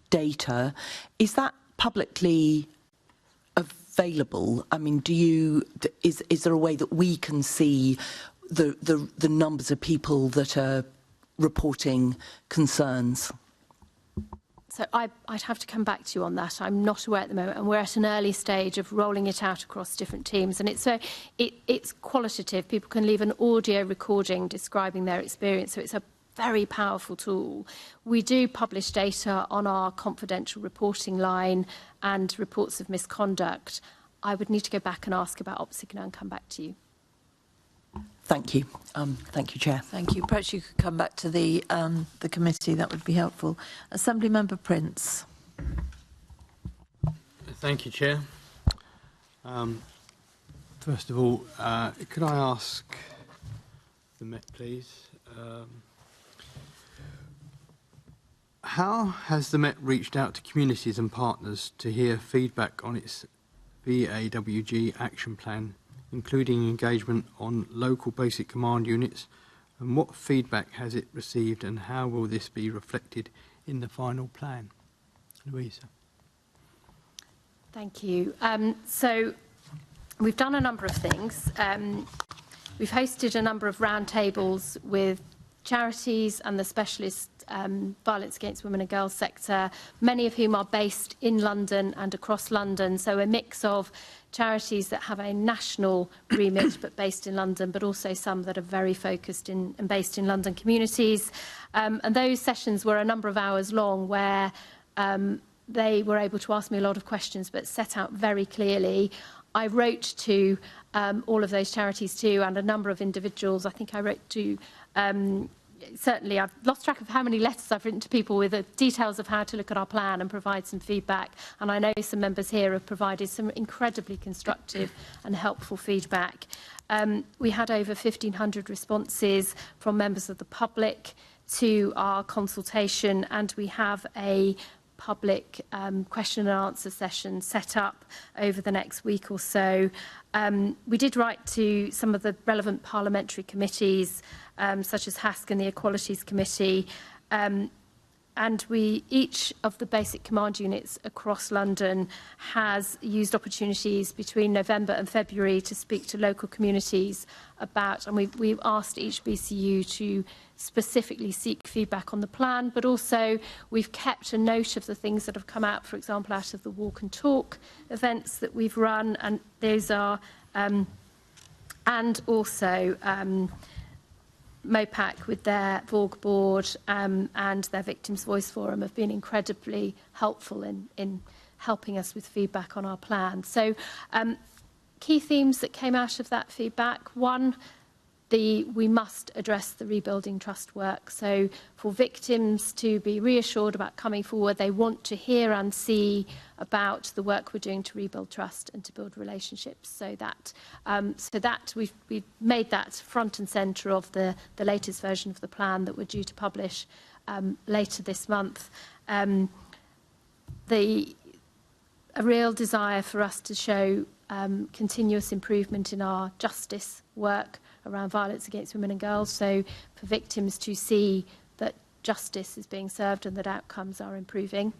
data, is that publicly available? I mean, is there a way that we can see the numbers of people that are reporting concerns? So I'd have to come back to you on that. I'm not aware at the moment, and we're at an early stage of rolling it out across different teams. And it's qualitative. People can leave an audio recording describing their experience, so it's a very powerful tool. We do publish data on our confidential reporting line and reports of misconduct. I would need to go back and ask about OpSigna and come back to you. Thank you. Thank you, Chair. Thank you. Perhaps you could come back to the committee. That would be helpful. Assembly Member Prince. Thank you, Chair. First of all, could I ask the Met, please? How has the Met reached out to communities and partners to hear feedback on its VAWG action plan, including engagement on local basic command units, and what feedback has it received, and how will this be reflected in the final plan? Louisa. Thank you. So we've done a number of things. We've hosted a number of roundtables with charities and the specialist violence against women and girls sector, many of whom are based in London and across London. So a mix of charities that have a national remit but based in London, but also some that are very focused in and based in London communities. And those sessions were a number of hours long, where they were able to ask me a lot of questions, but set out very clearly. I wrote to all of those charities too, and a number of individuals. I think I wrote to certainly, I've lost track of how many letters I've written to people with the details of how to look at our plan and provide some feedback. And I know some members here have provided some incredibly constructive and helpful feedback. We had over 1,500 responses from members of the public to our consultation, and we have a public question and answer session set up over the next week or so. We did write to some of the relevant parliamentary committees, such as HASC and the Equalities Committee, and each of the basic command units across London has used opportunities between November and February to speak to local communities about, and we've asked each BCU to specifically seek feedback on the plan, but also we've kept a note of the things that have come out, for example, out of the walk and talk events that we've run, and those are, and also MOPAC with their VORG board and their Victims' Voice Forum have been incredibly helpful in helping us with feedback on our plan. So key themes that came out of that feedback: one, we must address the rebuilding trust work. So for victims to be reassured about coming forward, they want to hear and see about the work we're doing to rebuild trust and to build relationships. So that we've made that front and centre of the latest version of the plan that we're due to publish later this month. A real desire for us to show continuous improvement in our justice work around violence against women and girls, so for victims to see that justice is being served and that outcomes are improving.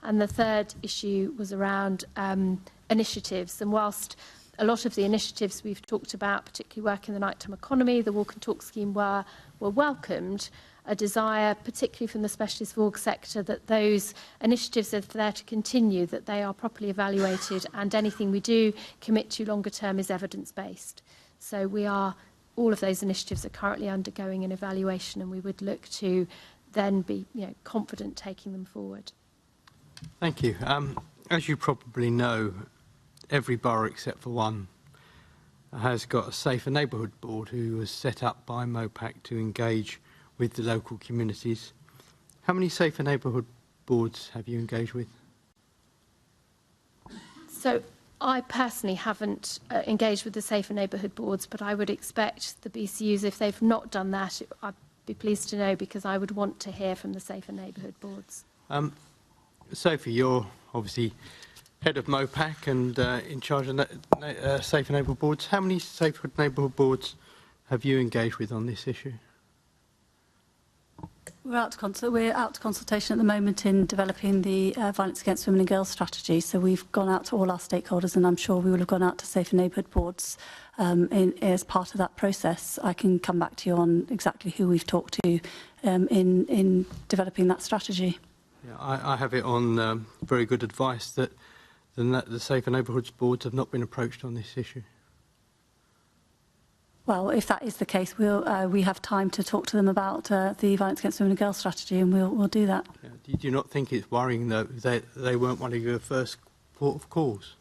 And the third issue was around initiatives, and whilst a lot of the initiatives we've talked about, particularly work in the nighttime economy, the walk and talk scheme, were welcomed, a desire, particularly from the specialist VORG sector, that those initiatives are there to continue, that they are properly evaluated, and anything we do commit to longer term is evidence-based. So all of those initiatives are currently undergoing an evaluation, and we would look to then be confident taking them forward. Thank you. As you probably know, every borough except for one has got a Safer Neighbourhood Board who was set up by MOPAC to engage with the local communities. How many Safer Neighbourhood Boards have you engaged with? So I personally haven't engaged with the Safer Neighbourhood Boards, but I would expect the BCUs, if they've not done that, I'd be pleased to know, because I would want to hear from the Safer Neighbourhood Boards. Sophie, you're obviously head of MOPAC and in charge of Safer Neighbourhood Boards. How many Safer Neighbourhood Boards have you engaged with on this issue? We're out to consultation at the moment in developing the violence against women and girls strategy. So we've gone out to all our stakeholders, and I'm sure we will have gone out to Safer Neighbourhood Boards as part of that process. I can come back to you on exactly who we've talked to in developing that strategy. Yeah, I have it on very good advice that the Safer Neighbourhoods Boards have not been approached on this issue. Well, if that is the case, we have time to talk to them about the violence against women and girls strategy, and we'll do that. Yeah. Do you not think it's worrying that they weren't one of your first port of calls?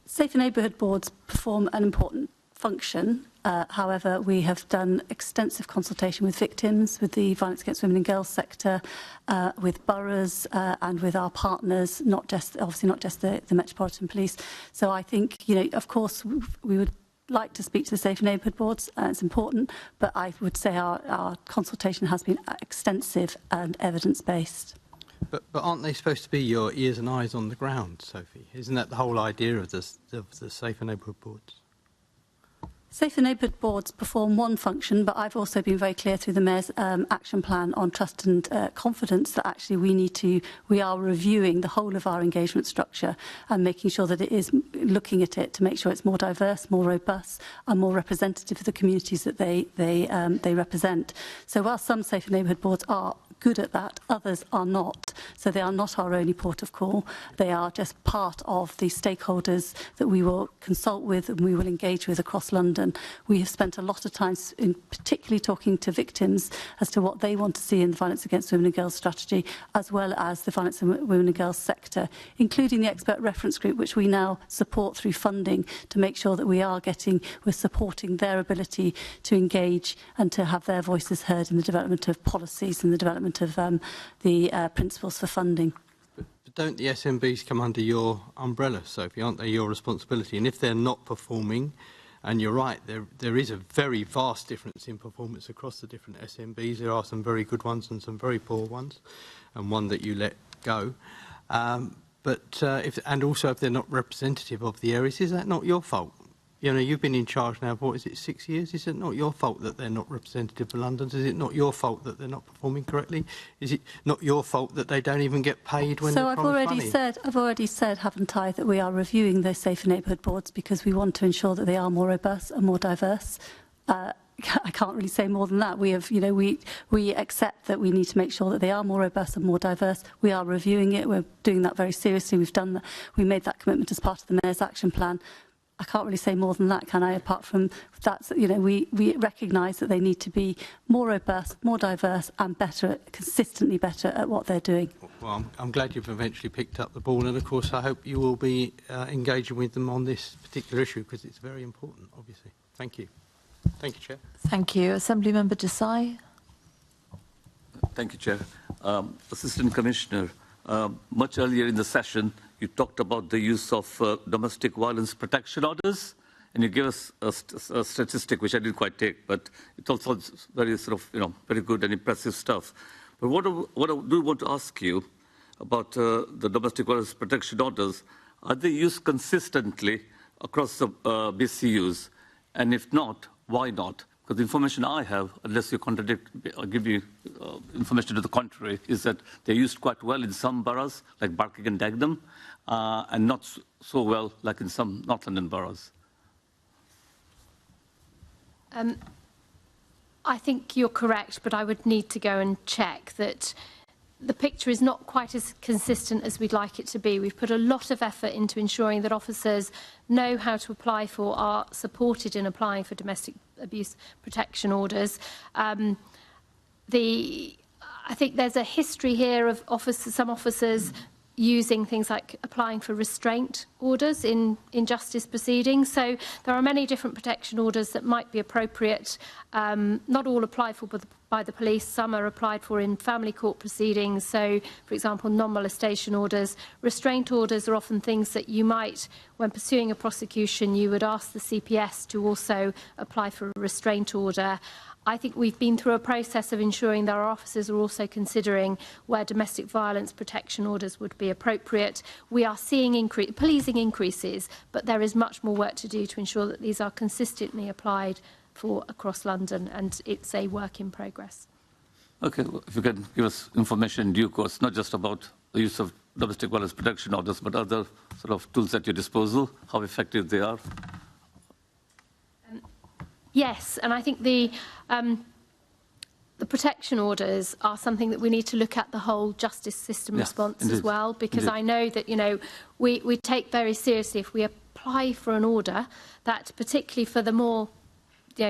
Safer Neighbourhood Boards perform an important function. However, we have done extensive consultation with victims, with the violence against women and girls sector, with boroughs and with our partners, obviously not just the Metropolitan Police. So I think, of course, we would like to speak to the Safer Neighbourhood Boards. It's important, but I would say our consultation has been extensive and evidence-based. But aren't they supposed to be your ears and eyes on the ground, Sophie? Isn't that the whole idea of the Safer Neighbourhood Boards? Safer Neighbourhood Boards perform one function, but I've also been very clear through the Mayor's action plan on trust and confidence that actually we are reviewing the whole of our engagement structure and making sure that it is looking at it to make sure it's more diverse, more robust and more representative of the communities that they represent. So while some Safer Neighbourhood Boards are good at that, others are not. So they are not our only port of call. They are just part of the stakeholders that we will consult with and we will engage with across London. We have spent a lot of time in particularly talking to victims as to what they want to see in the violence against women and girls strategy, as well as the violence against women and girls sector, including the expert reference group, which we now support through funding to make sure that we're supporting their ability to engage and to have their voices heard in the development of policies and the development of the principles for funding. But don't the SNBs come under your umbrella, Sophie? Aren't they your responsibility? And if they're not performing, and you're right, there is a very vast difference in performance across the different SNBs. There are some very good ones and some very poor ones, and one that you let go. And also if they're not representative of the areas, is that not your fault? You've been in charge now for, 6 years? Is it not your fault that they're not representative of London? Is it not your fault that they're not performing correctly? Is it not your fault that they don't even get paid when they're promised money? So I've already said, haven't I, that we are reviewing those Safer Neighbourhood Boards because we want to ensure that they are more robust and more diverse. I can't really say more than that. We have, we accept that we need to make sure that they are more robust and more diverse. We are reviewing it. We're doing that very seriously. We've done that. We made that commitment as part of the Mayor's action plan. I can't really say more than that, can I? Apart from that, we recognise that they need to be more robust, more diverse, and consistently better at what they're doing. Well, I'm glad you've eventually picked up the ball, and of course, I hope you will be engaging with them on this particular issue because it's very important, obviously. Thank you. Thank you, Chair. Thank you. Assemblymember Desai. Thank you, Chair. Assistant Commissioner, much earlier in the session, you talked about the use of domestic violence protection orders, and you gave us a statistic which I didn't quite take, but it's also very sort of, very good and impressive stuff. But what I do want to ask you about the domestic violence protection orders, are they used consistently across the BCUs? And if not, why not? Because the information I have, unless you contradict or give me information to the contrary, is that they're used quite well in some boroughs, like Barking and Dagenham, and not so well like in some North London boroughs. I think you're correct, but I would need to go and check that the picture is not quite as consistent as we'd like it to be. We've put a lot of effort into ensuring that officers know how to apply for, are supported in applying for domestic abuse protection orders. I think there's a history here of some officers using things like applying for restraint orders in justice proceedings. So there are many different protection orders that might be appropriate. Not all applied for by the police. Some are applied for in family court proceedings. So, for example, non-molestation orders. Restraint orders are often things that you might, when pursuing a prosecution, you would ask the CPS to also apply for a restraint order. I think we've been through a process of ensuring that our officers are also considering where domestic violence protection orders would be appropriate. We are seeing pleasing increases, but there is much more work to do to ensure that these are consistently applied for across London, and it's a work in progress. Okay, well, if you can give us information in due course, not just about the use of domestic violence protection orders, but other sort of tools at your disposal, how effective they are. Yes, and I think the protection orders are something that we need to look at the whole justice system response indeed. as well, because Indeed. I know that, we take very seriously if we apply for an order, that particularly for the more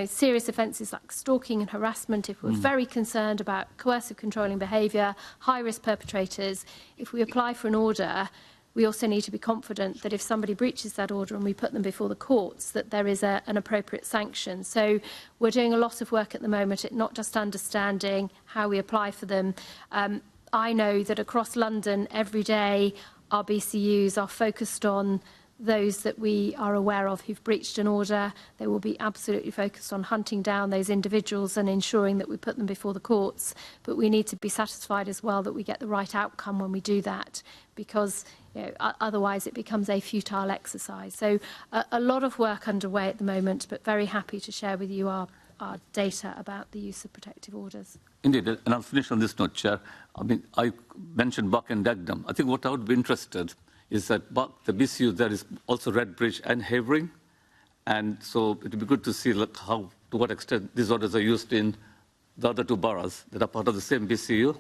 serious offences like stalking and harassment, if we're very concerned about coercive controlling behaviour, high-risk perpetrators, if we apply for an order, we also need to be confident that if somebody breaches that order and we put them before the courts, that there is an appropriate sanction. So we're doing a lot of work at the moment at not just understanding how we apply for them. I know that across London, every day, our BCUs are focused on those that we are aware of who've breached an order. They will be absolutely focused on hunting down those individuals and ensuring that we put them before the courts. But we need to be satisfied as well that we get the right outcome when we do that, because otherwise it becomes a futile exercise. So a lot of work underway at the moment, but very happy to share with you our data about the use of protective orders. Indeed, and I'll finish on this note, Chair. I mentioned Buck and Dagenham. I think what I would be interested is that Buck, the BCU, there is also Redbridge and Havering, and so it would be good to see to what extent these orders are used in the other two boroughs that are part of the same BCU.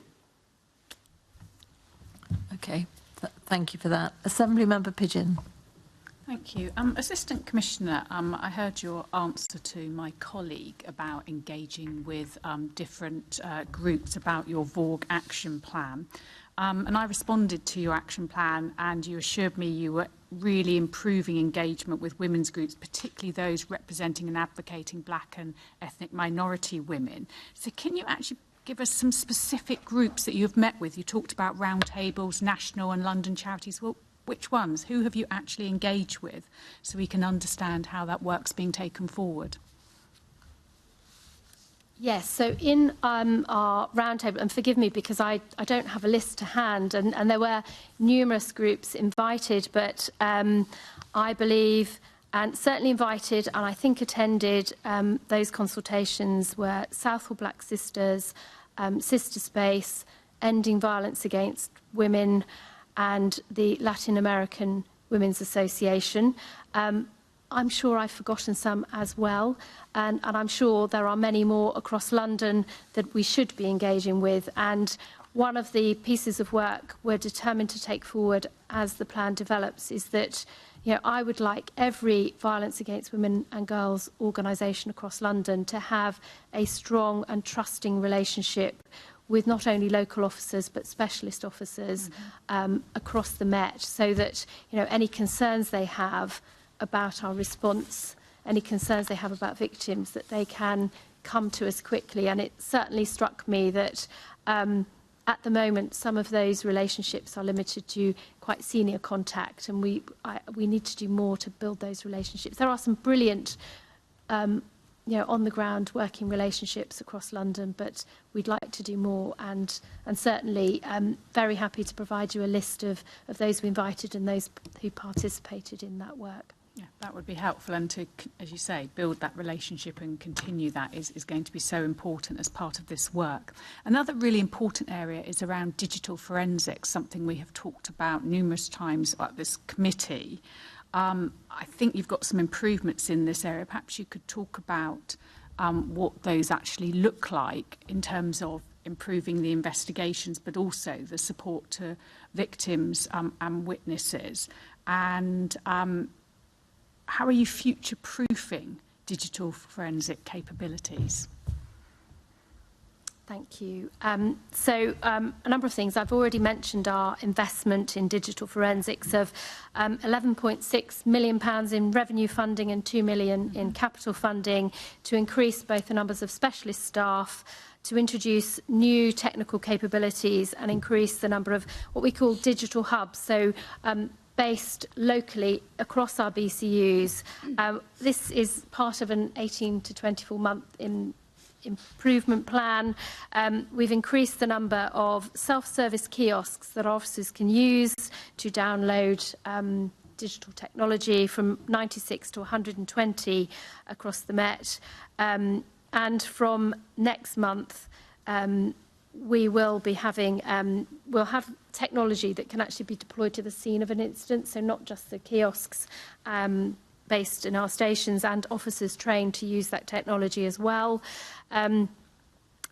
Okay, thank you for that. Assemblymember Pigeon. Thank you. Assistant Commissioner, I heard your answer to my colleague about engaging with different groups about your VORG action plan. And I responded to your action plan, and you assured me you were really improving engagement with women's groups, particularly those representing and advocating black and ethnic minority women. So can you actually give us some specific groups that you've met with? You talked about roundtables, national and London charities. Well, which ones? Who have you actually engaged with, so we can understand how that work's being taken forward? Yes, so in our roundtable, and forgive me because I don't have a list to hand, and there were numerous groups invited, but I believe, and certainly invited, and I think attended those consultations were Southall Black Sisters, Sister Space, Ending Violence Against Women, and the Latin American Women's Association. I'm sure I've forgotten some as well, and I'm sure there are many more across London that we should be engaging with. And one of the pieces of work we're determined to take forward as the plan develops is that, I would like every violence against women and girls organisation across London to have a strong and trusting relationship with not only local officers but specialist officers across the Met, so that any concerns they have about our response any concerns they have about victims, that they can come to us quickly. And it certainly struck me that at the moment, some of those relationships are limited to quite senior contact, and we need to do more to build those relationships. There are some brilliant, on the ground working relationships across London, but we'd like to do more, and certainly very happy to provide you a list of those we invited and those who participated in that work. Yeah, that would be helpful, and to, as you say, build that relationship and continue that is going to be so important as part of this work. Another really important area is around digital forensics, something we have talked about numerous times at this committee. I think you've got some improvements in this area. Perhaps you could talk about what those actually look like in terms of improving the investigations, but also the support to victims and witnesses. And how are you future-proofing digital forensic capabilities? Thank you. So a number of things. I've already mentioned our investment in digital forensics of £11.6 million in revenue funding and £2 million in capital funding to increase both the numbers of specialist staff, to introduce new technical capabilities and increase the number of what we call digital hubs. So based locally across our BCUs. This is part of an 18 to 24 month improvement plan. We've increased the number of self-service kiosks that officers can use to download digital technology from 96 to 120 across the Met. And from next month, we will be having, we'll have technology that can actually be deployed to the scene of an incident, so not just the kiosks based in our stations, and officers trained to use that technology as well.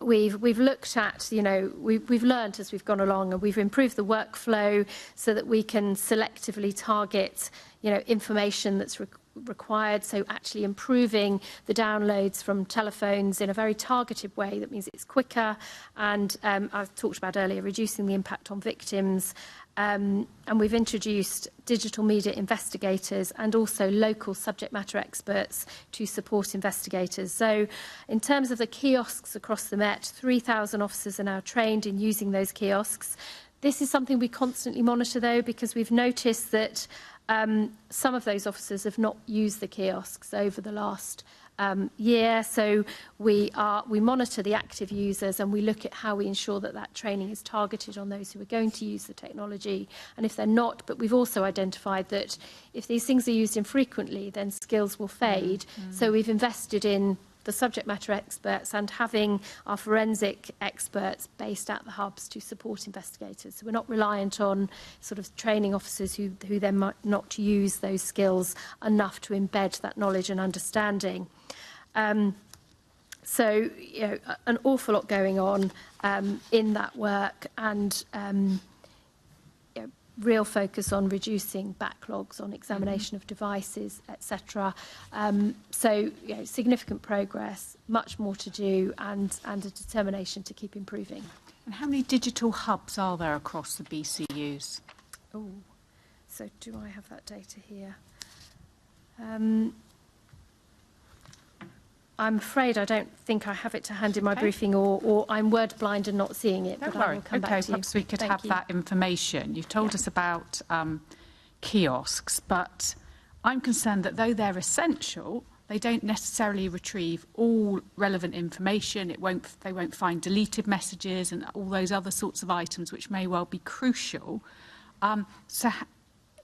We've looked at, we've learned as we've gone along, and we've improved the workflow so that we can selectively target, information that's required, so actually improving the downloads from telephones in a very targeted way. That means it's quicker, and I've talked about earlier reducing the impact on victims, and we've introduced digital media investigators and also local subject matter experts to support investigators. So in terms of the kiosks across the Met, 3,000 officers are now trained in using those kiosks. This is something we constantly monitor, though, because we've noticed that some of those officers have not used the kiosks over the last year. So we monitor the active users, and we look at how we ensure that that training is targeted on those who are going to use the technology. And if they're not, but we've also identified that if these things are used infrequently, then skills will fade. So we've invested in the subject matter experts and having our forensic experts based at the hubs to support investigators. So we're not reliant on sort of training officers who then might not use those skills enough to embed that knowledge and understanding. So, an awful lot going on in that work, and real focus on reducing backlogs on examination of devices, etc. So, significant progress, much more to do, and a determination to keep improving. And how many digital hubs are there across the BCUs? Oh, so do I have that data here? I'm afraid I don't think I have it to hand in my briefing, or I'm word blind and not seeing it. Don't but worry. I will come back to you. Perhaps we could have that information. You've told us about kiosks, but I'm concerned that though they're essential, they don't necessarily retrieve all relevant information. They won't find deleted messages and all those other sorts of items which may well be crucial.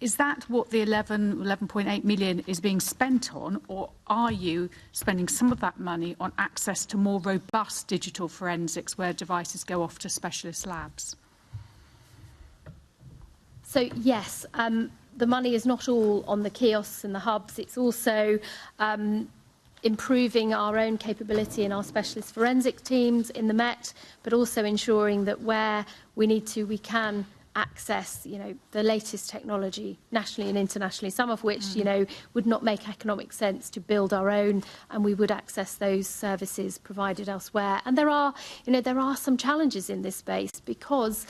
Is that what the 11.8 million is being spent on, or are you spending some of that money on access to more robust digital forensics where devices go off to specialist labs? So, yes, the money is not all on the kiosks and the hubs. It's also improving our own capability in our specialist forensic teams in the Met, but also ensuring that where we need to, we can access, the latest technology nationally and internationally, some of which, would not make economic sense to build our own, and we would access those services provided elsewhere. And there are some challenges in this space because,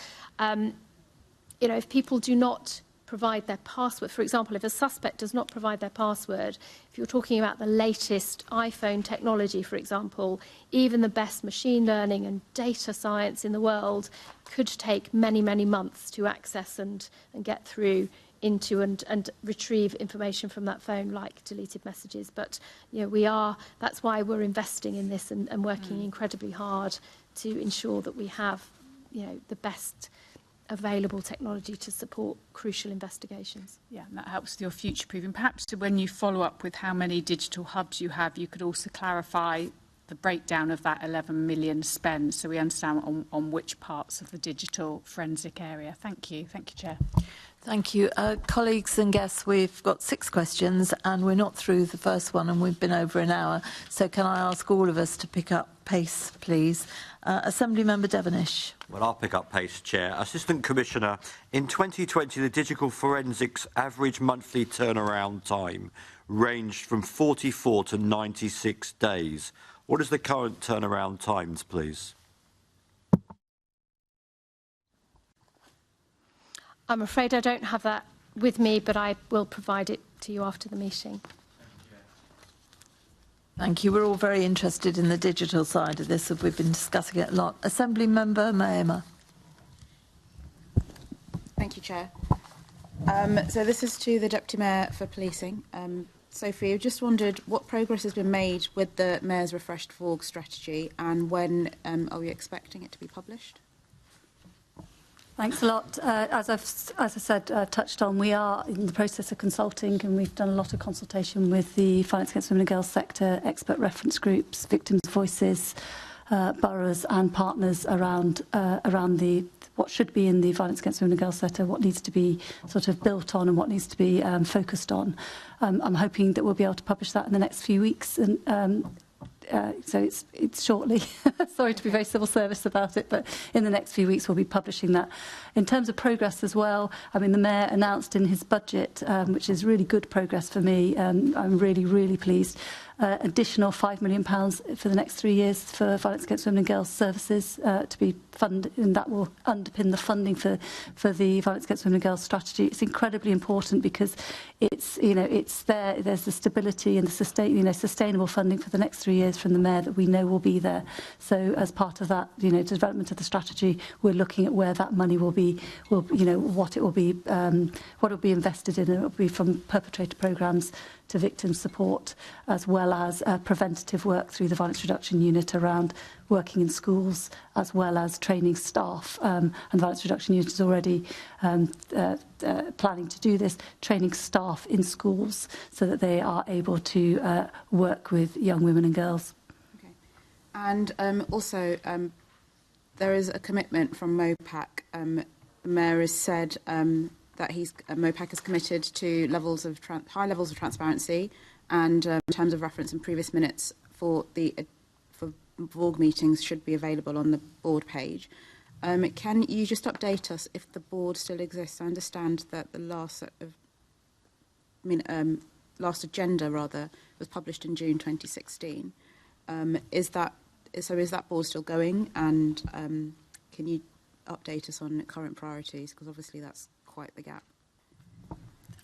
if people do not provide their password. For example, if a suspect does not provide their password, if you're talking about the latest iPhone technology, for example, even the best machine learning and data science in the world could take many, many months to access and get through into and retrieve information from that phone, like deleted messages. But that's why we're investing in this and working incredibly hard to ensure that we have the best available technology to support crucial investigations. Yeah, and that helps with your future proofing. Perhaps when you follow up with how many digital hubs you have, you could also clarify the breakdown of that 11 million spend, so we understand on which parts of the digital forensic area. Thank you. Thank you, Chair. Thank you. Colleagues and guests, we've got 6 questions and we're not through the first one and we've been over an hour. So can I ask all of us to pick up pace, please? Assemblymember Devonish. Well, I'll pick up pace, Chair. Assistant Commissioner, in 2020, the digital forensics average monthly turnaround time ranged from 44 to 96 days. What is the current turnaround times, please? I'm afraid I don't have that with me, but I will provide it to you after the meeting. Thank you. We're all very interested in the digital side of this, as we've been discussing it a lot. Assemblymember Mahema. Thank you, Chair. So this is to the Deputy Mayor for Policing. Sophie, I just wondered what progress has been made with the Mayor's refreshed VORG strategy, and when are we expecting it to be published? Thanks a lot. As I said, touched on, we are in the process of consulting, and we've done a lot of consultation with the Violence Against Women and Girls sector, expert reference groups, victims' voices, boroughs and partners around what should be in the Violence Against Women and Girls sector, what needs to be sort of built on and what needs to be focused on. I'm hoping that we'll be able to publish that in the next few weeks, and so it's shortly. Sorry to be very civil service about it, but in the next few weeks we'll be publishing that. In terms of progress as well, I mean, the Mayor announced in his budget, which is really good progress for me, I'm really, really pleased, additional £5 million for the next 3 years for Violence Against Women and Girls services to be funded, and that will underpin the funding for the Violence Against Women and Girls strategy. It's incredibly important because it's there's the stability and the sustainable funding for the next 3 years from the Mayor that we know will be there. So as part of that, development of the strategy, we're looking at where that money will be, what it will be invested in. It will be from perpetrator programmes to victim support, as well as preventative work through the Violence Reduction Unit around working in schools, as well as training staff. And the Violence Reduction Unit is already planning to do this, training staff in schools so that they are able to work with young women and girls. Okay. And also, there is a commitment from MOPAC. The Mayor has said that MOPAC is committed to high levels of transparency and terms of reference in previous minutes for VORG meetings should be available on the board page. Can you just update us if the board still exists? I understand that the last agenda was published in June 2016. Is that board still going? And can you update us on current priorities? Because obviously that's quite the gap.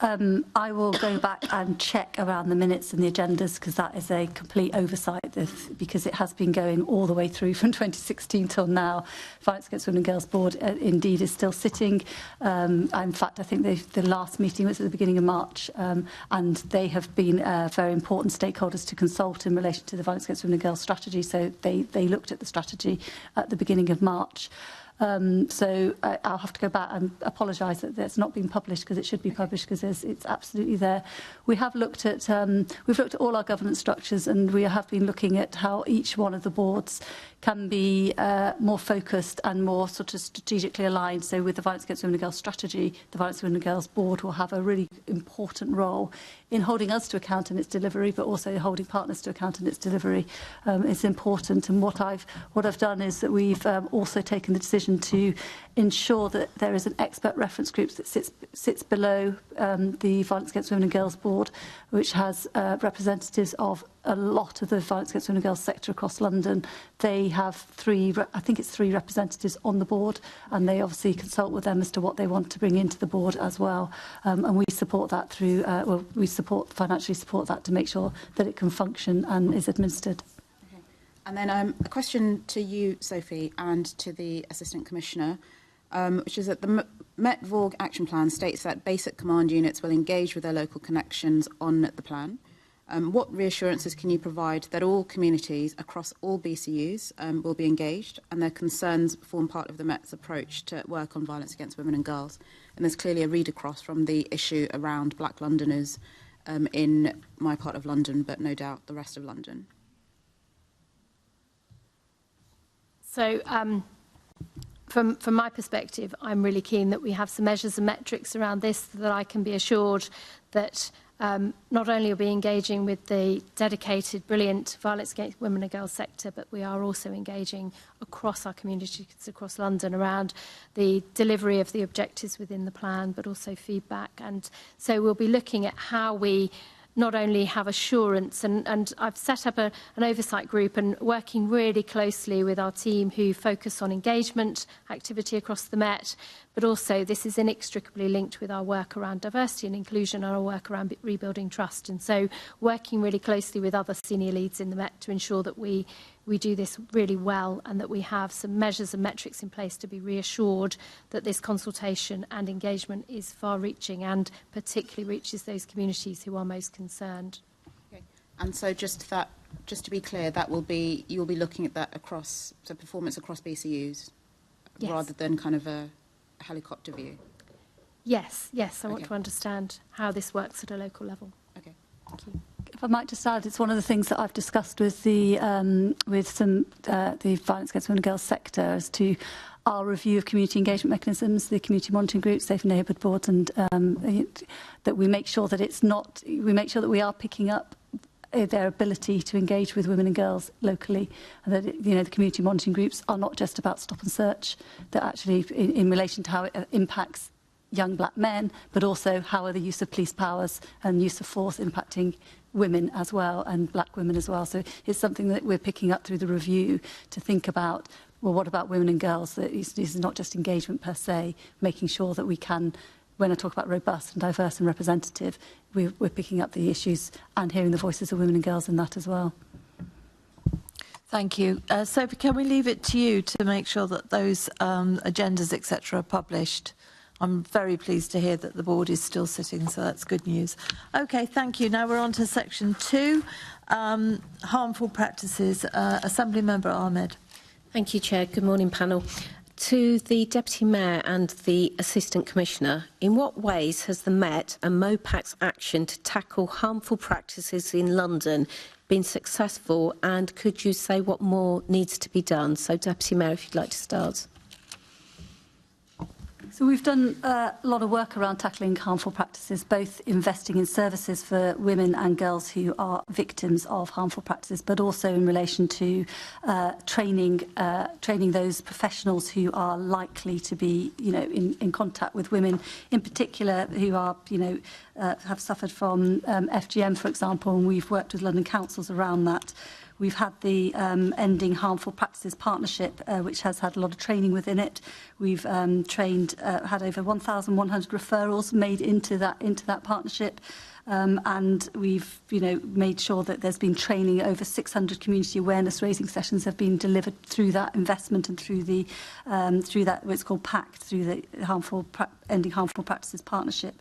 I will go back and check around the minutes and the agendas, because that is a complete oversight, because it has been going all the way through from 2016 till now. Violence Against Women and Girls Board indeed is still sitting. In fact, I think the last meeting was at the beginning of March, and they have been very important stakeholders to consult in relation to the Violence Against Women and Girls strategy. So they looked at the strategy at the beginning of March. So I'll have to go back and apologise that it's not been published, because it should be published, because it's absolutely there. We have looked at all our governance structures, and we have been looking at how each one of the boards can be more focused and more sort of strategically aligned. So with the Violence Against Women and Girls strategy, the Violence Against Women and Girls Board will have a really important role in holding us to account in its delivery, but also holding partners to account in its delivery. It's important, and what I've done is that we've also taken the decision provision to ensure that there is an expert reference group that sits below the Violence Against Women and Girls Board, which has representatives of a lot of the Violence Against Women and Girls sector across London. They have three representatives on the board, and they obviously consult with them as to what they want to bring into the board as well. And we support that through, financially support that to make sure that it can function and is administered. Okay. And then a question to you, Sophie, and to the Assistant Commissioner, which is that the Met Vorg Action Plan states that basic command units will engage with their local connections on the plan. What reassurances can you provide that all communities across all BCUs will be engaged and their concerns form part of the Met's approach to work on violence against women and girls? And there's clearly a read across from the issue around Black Londoners in my part of London, but no doubt the rest of London. So from my perspective, I'm really keen that we have some measures and metrics around this so that I can be assured that not only are we engaging with the dedicated, brilliant violence against women and girls sector, but we are also engaging across our communities across London around the delivery of the objectives within the plan, but also feedback. And so we'll be looking at how we not only have assurance, and I've set up an oversight group and working really closely with our team who focus on engagement activity across the Met, but also this is inextricably linked with our work around diversity and inclusion and our work around rebuilding trust. And so working really closely with other senior leads in the Met to ensure that we do this really well and that we have some measures and metrics in place to be reassured that this consultation and engagement is far-reaching and particularly reaches those communities who are most concerned. Okay. And so just to be clear, you'll be looking at that across, so performance across BCUs, yes, rather than kind of a helicopter view? Yes, I want to understand how this works at a local level. Okay. Thank you. If I might just add, it's one of the things that I've discussed with the violence against women and girls sector as to our review of community engagement mechanisms, the community monitoring groups, safe neighbourhood boards, and that we make sure that we are picking up their ability to engage with women and girls locally, and that the community monitoring groups are not just about stop and search, that actually in relation to how it impacts young black men, but also how are the use of police powers and use of force impacting women as well, and black women as well. So it's something that we're picking up through the review to think about, well, what about women and girls? That this is not just engagement per se, making sure that we can, when I talk about robust and diverse and representative, we're picking up the issues and hearing the voices of women and girls in that as well. Thank you. Sophie, can we leave it to you to make sure that those agendas, etc., are published? I'm very pleased to hear that the board is still sitting, so that's good news. Okay, thank you. Now we're on to section 2, harmful practices. Assembly Member Ahmed. Thank you, Chair. Good morning, panel. To the Deputy Mayor and the Assistant Commissioner, in what ways has the Met and MOPAC's action to tackle harmful practices in London been successful, and could you say what more needs to be done? So, Deputy Mayor, if you'd like to start. So we've done a lot of work around tackling harmful practices, both investing in services for women and girls who are victims of harmful practices, but also in relation to training those professionals who are likely to be, in contact with women, in particular, who are, have suffered from FGM, for example, and we've worked with London councils around that. We've had the Ending Harmful Practices Partnership, which has had a lot of training within it. We've had over 1,100 referrals made into that partnership, and we've made sure that there's been training. Over 600 community awareness raising sessions have been delivered through that investment and through that what's called PACT, through the Ending Harmful Practices Partnership.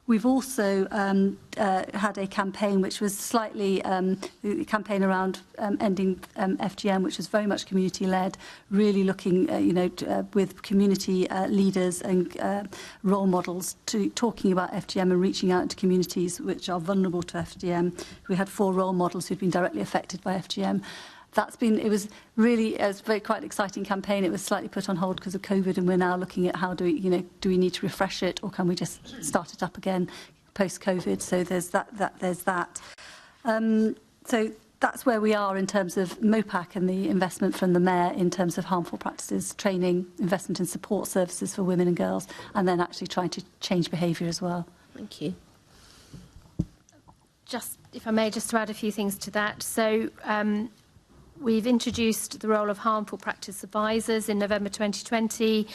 We've also had a campaign which was slightly the campaign around ending FGM, which was very much community-led, really looking, with community leaders and role models to talking about FGM and reaching out to communities which are vulnerable to FGM. We had 4 role models who'd been directly affected by FGM. It was quite an exciting campaign. It was slightly put on hold because of COVID, and we're now looking at how do we need to refresh it, or can we just start it up again post-COVID? So there's that. So that's where we are in terms of MOPAC and the investment from the Mayor in terms of harmful practices, training, investment in support services for women and girls, and then actually trying to change behaviour as well. Thank you. Just, if I may, just to add a few things to that. So we've introduced the role of harmful practice advisors in November 2020.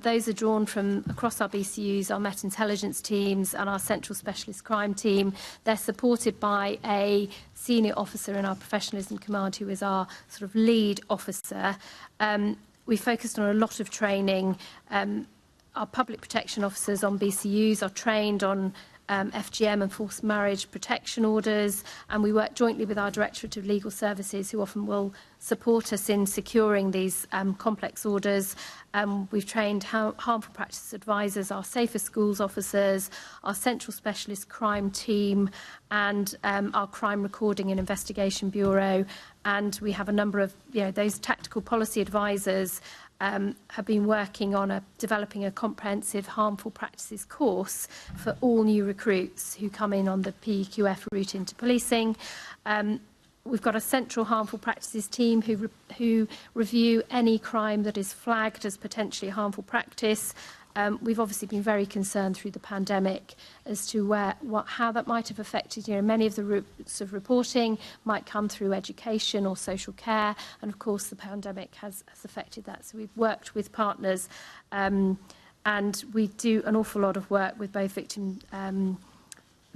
Those are drawn from across our BCUs, our Met Intelligence teams and our Central Specialist Crime team. They're supported by a senior officer in our Professionalism Command who is our sort of lead officer. We focused on a lot of training. Our public protection officers on BCUs are trained on FGM and forced marriage protection orders, and we work jointly with our Directorate of Legal Services, who often will support us in securing these complex orders. We've trained harmful practice advisors, our Safer Schools officers, our Central Specialist Crime team, and our Crime Recording and Investigation Bureau. And we have a number of, those tactical policy advisors have been working on developing a comprehensive harmful practices course for all new recruits who come in on the PEQF route into policing. We've got a central harmful practices team who review any crime that is flagged as potentially harmful practice. We've obviously been very concerned through the pandemic as to how that might have affected, many of the routes of reporting might come through education or social care, and of course the pandemic has affected that. So we've worked with partners, and we do an awful lot of work with both victim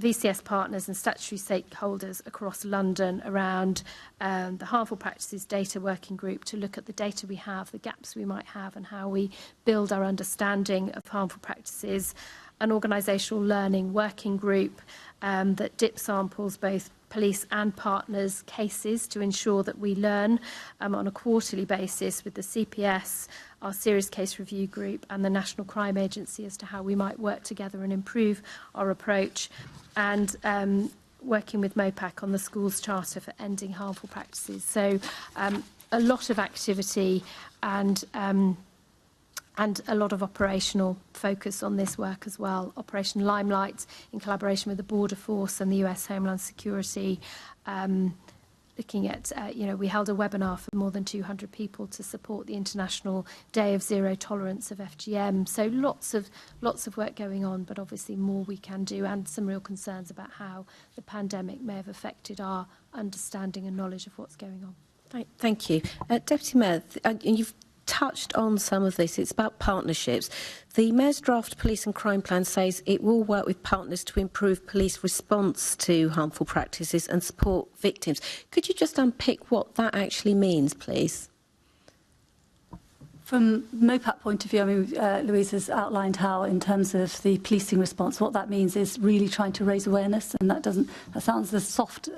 VCS partners and statutory stakeholders across London around the Harmful Practices Data Working Group to look at the data we have, the gaps we might have, and how we build our understanding of harmful practices. An organisational learning working group that dip samples both police and partners' cases to ensure that we learn on a quarterly basis with the CPS, our Serious Case Review Group and the National Crime Agency as to how we might work together and improve our approach. And working with MOPAC on the schools charter for ending harmful practices. So a lot of activity and a lot of operational focus on this work as well. Operation Limelight in collaboration with the Border Force and the US Homeland Security. Looking at, we held a webinar for more than 200 people to support the International Day of Zero Tolerance of FGM. So lots of work going on, but obviously more we can do, and some real concerns about how the pandemic may have affected our understanding and knowledge of what's going on. Thank you. Deputy Mayor, you've touched on some of this. It's about partnerships. The Mayor's draft police and crime plan says it will work with partners to improve police response to harmful practices and support victims. Could you just unpick what that actually means, please? From MOPAC point of view, Louisa's outlined how, in terms of the policing response, what that means is really trying to raise awareness, and that sounds the soft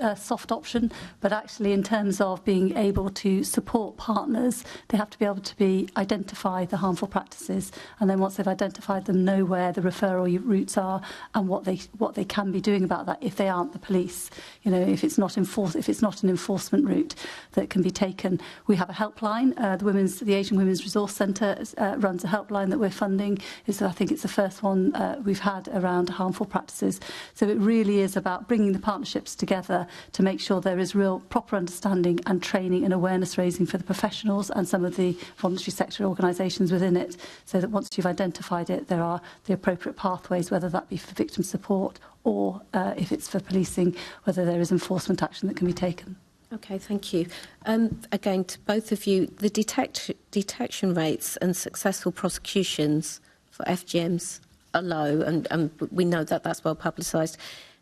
option, but actually in terms of being able to support partners, they have to be able to identify the harmful practices, and then once they've identified them, know where the referral routes are and what they can be doing about that if they aren't the police. If it's not an enforcement route that can be taken. We have a helpline. The Asian Women's Resource Centre runs a helpline that we're funding. I think it's the first one we've had around harmful practices. So it really is about bringing the partnerships together to make sure there is real proper understanding and training and awareness raising for the professionals and some of the voluntary sector organisations within it, so that once you've identified it, there are the appropriate pathways, whether that be for victim support or if it's for policing, whether there is enforcement action that can be taken. Okay, thank you. Again, to both of you, the detection rates and successful prosecutions for FGMs are low, and we know that that's well publicised.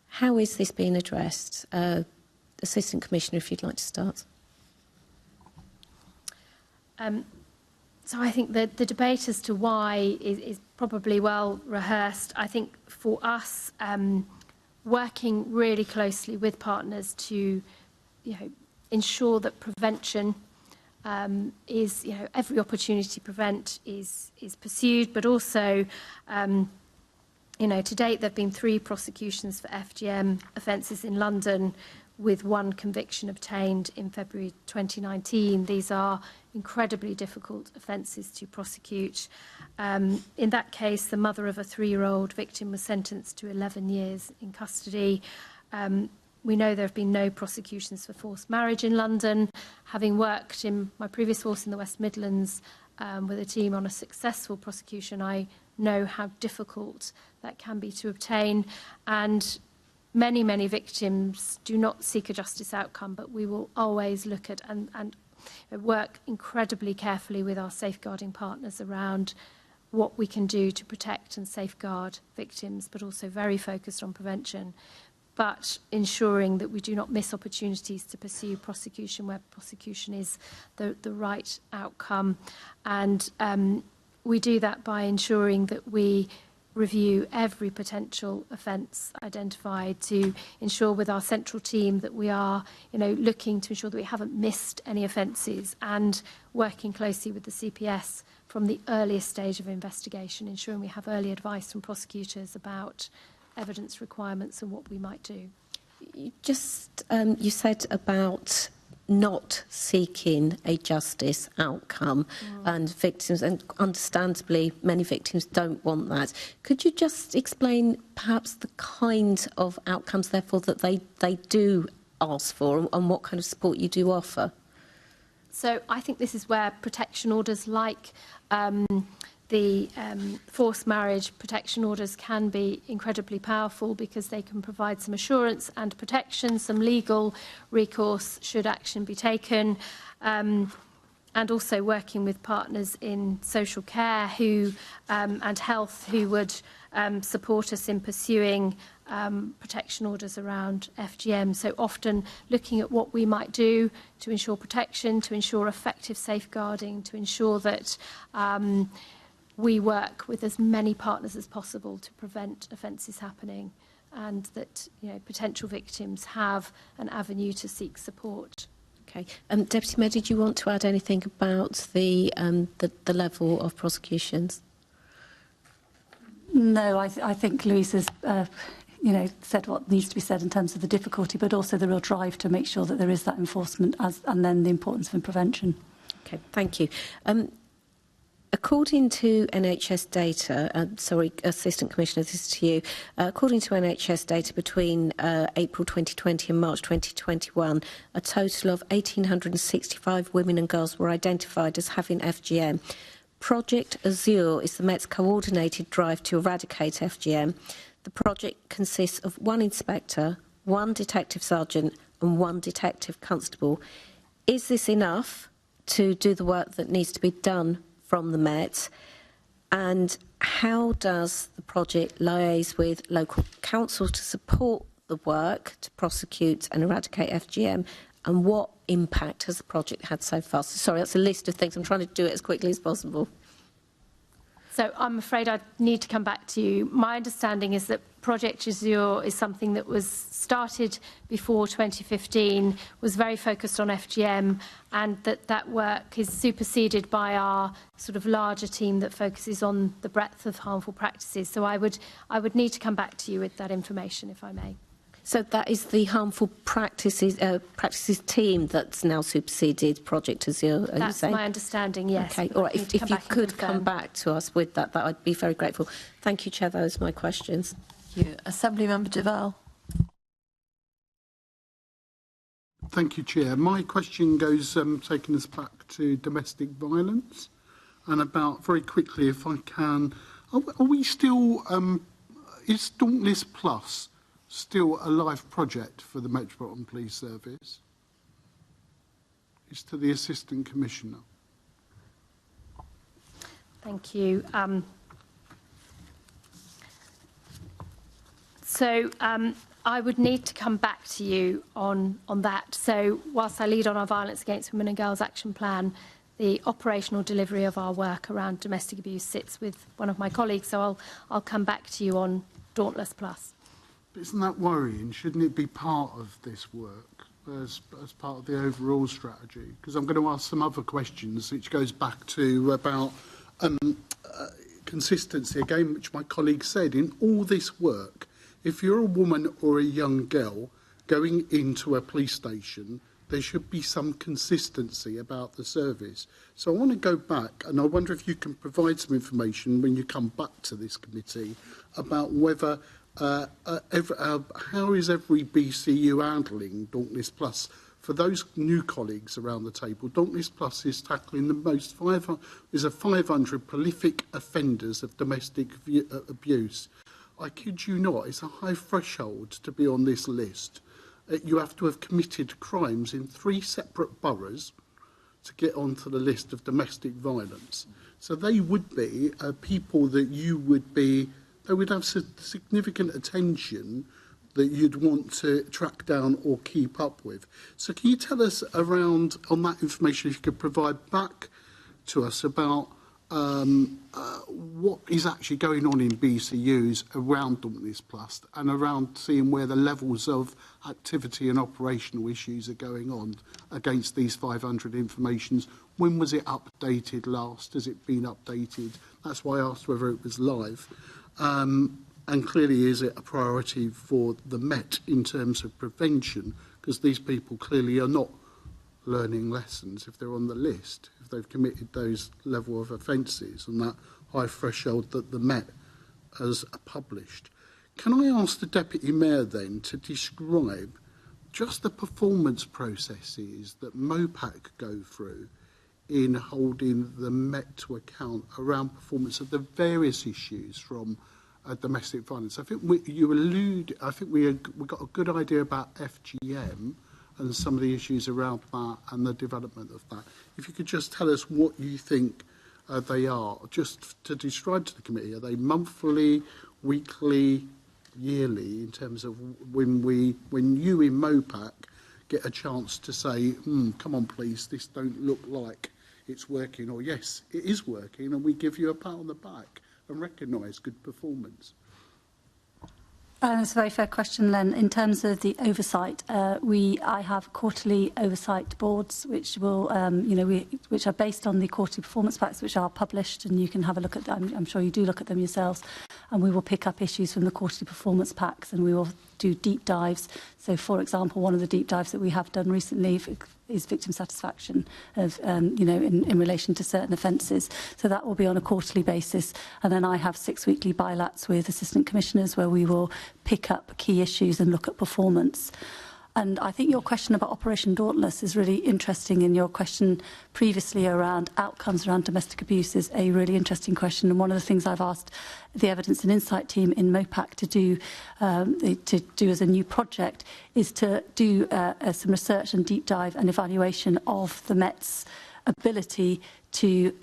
How is this being addressed? Assistant Commissioner, if you'd like to start. So I think that the debate as to why is probably well rehearsed. I think for us, working really closely with partners to ensure that prevention is, every opportunity to prevent is pursued, but also, to date there have been 3 prosecutions for FGM offences in London, with 1 conviction obtained in February 2019. These are incredibly difficult offences to prosecute. In that case, the mother of a 3-year-old victim was sentenced to 11 years in custody. We know there have been no prosecutions for forced marriage in London. Having worked in my previous force in the West Midlands with a team on a successful prosecution, I know how difficult that can be to obtain. And many victims do not seek a justice outcome, but we will always look at and work incredibly carefully with our safeguarding partners around what we can do to protect and safeguard victims, but also very focused on prevention, but ensuring that we do not miss opportunities to pursue prosecution where prosecution is the right outcome. And we do that by ensuring that we review every potential offence identified, to ensure with our central team that we are, looking to ensure that we haven't missed any offences, and working closely with the CPS from the earliest stage of investigation, ensuring we have early advice from prosecutors about evidence requirements and what we might do. You said about not seeking a justice outcome and victims, and understandably many victims don't want that. Could you just explain perhaps the kind of outcomes therefore that they do ask for, and what kind of support you do offer? So I think this is where protection orders like the forced marriage protection orders can be incredibly powerful, because they can provide some assurance and protection, some legal recourse should action be taken, and also working with partners in social care who and health who would support us in pursuing protection orders around FGM. So often looking at what we might do to ensure protection, to ensure effective safeguarding, to ensure that we work with as many partners as possible to prevent offences happening, and that potential victims have an avenue to seek support. Okay, Deputy Mayor, did you want to add anything about the level of prosecutions? No, I think Louisa's said what needs to be said in terms of the difficulty, but also the real drive to make sure that there is that enforcement, and then the importance of prevention. Okay, thank you. According to NHS data, Assistant Commissioner, this is to you. According to NHS data, between April 2020 and March 2021, a total of 1,865 women and girls were identified as having FGM. Project Azure is the Met's coordinated drive to eradicate FGM. The project consists of 1 inspector, 1 detective sergeant and 1 detective constable. Is this enough to do the work that needs to be done from the Met? And how does the project liaise with local councils to support the work to prosecute and eradicate FGM? And what impact has the project had so far? So, sorry, that's a list of things. I'm trying to do it as quickly as possible. So I'm afraid I need to come back to you. My understanding is that Project Azure is something that was started before 2015, was very focused on FGM, and that work is superseded by our sort of larger team that focuses on the breadth of harmful practices. So I would need to come back to you with that information, if I may. So that is the harmful practices team that's now superseded Project Azure, are you saying? That's my understanding, yes. Okay, all right. If you could come back to us with that, I'd be very grateful. Thank you, Chair. Those are my questions. Thank you. Assembly Member Duval. Thank you, Chair. My question goes, taking us back to domestic violence, and about, very quickly, if I can, are we still, is Dauntless Plus still a live project for the Metropolitan Police Service? It's to the Assistant Commissioner. Thank you. I would need to come back to you on that. So whilst I lead on our Violence Against Women and Girls Action Plan, the operational delivery of our work around domestic abuse sits with one of my colleagues. So I'll come back to you on Dauntless Plus. But isn't that worrying? Shouldn't it be part of this work as part of the overall strategy? Because I'm going to ask some other questions, which goes back to about consistency, again, which my colleague said. In all this work, if you're a woman or a young girl going into a police station, there should be some consistency about the service. So I want to go back, and I wonder if you can provide some information when you come back to this committee about whether how is every BCU handling Dauntless Plus? For those new colleagues around the table, Dauntless Plus is tackling the most 500 prolific offenders of domestic abuse. I kid you not, it's a high threshold to be on this list. You have to have committed crimes in 3 separate boroughs to get onto the list of domestic violence. So they would be people that you would be, they would have significant attention that you'd want to track down or keep up with. So can you tell us around, on that information, if you could provide back to us about what is actually going on in BCUs around Dauntless Plus and around seeing where the levels of activity and operational issues are going on against these 500 informations? When was it updated last? Has it been updated? That's why I asked whether it was live. And clearly, is it a priority for the Met in terms of prevention? Because these people clearly are not learning lessons if they're on the list, if they've committed those level of offences and that high threshold that the Met has published. Can I ask the Deputy Mayor then to describe just the performance processes that MOPAC go through in holding the Met to account around performance of the various issues from domestic violence? I think we got a good idea about FGM and some of the issues around that and the development of that. If you could just tell us what you think they are, just to describe to the committee. Are they monthly, weekly, yearly, in terms of when you in MOPAC get a chance to say, come on please, this don't look like it's working, or yes, it is working, and we give you a pat on the back and recognise good performance? That's a very fair question, Len. In terms of the oversight, I have quarterly oversight boards, which will, which are based on the quarterly performance packs, which are published, and you can have a look at them. I'm sure you do look at them yourselves. And we will pick up issues from the quarterly performance packs, and we will do deep dives. So, for example, one of the deep dives that we have done recently is victim satisfaction of, in relation to certain offences. So that will be on a quarterly basis. And then I have 6 weekly bilats with assistant commissioners where we will pick up key issues and look at performance. And I think your question about Operation Dauntless is really interesting, and your question previously around outcomes around domestic abuse is a really interesting question. And one of the things I've asked the Evidence and Insight team in MOPAC to do as a new project is to do some research and deep dive and evaluation of the Met's ability to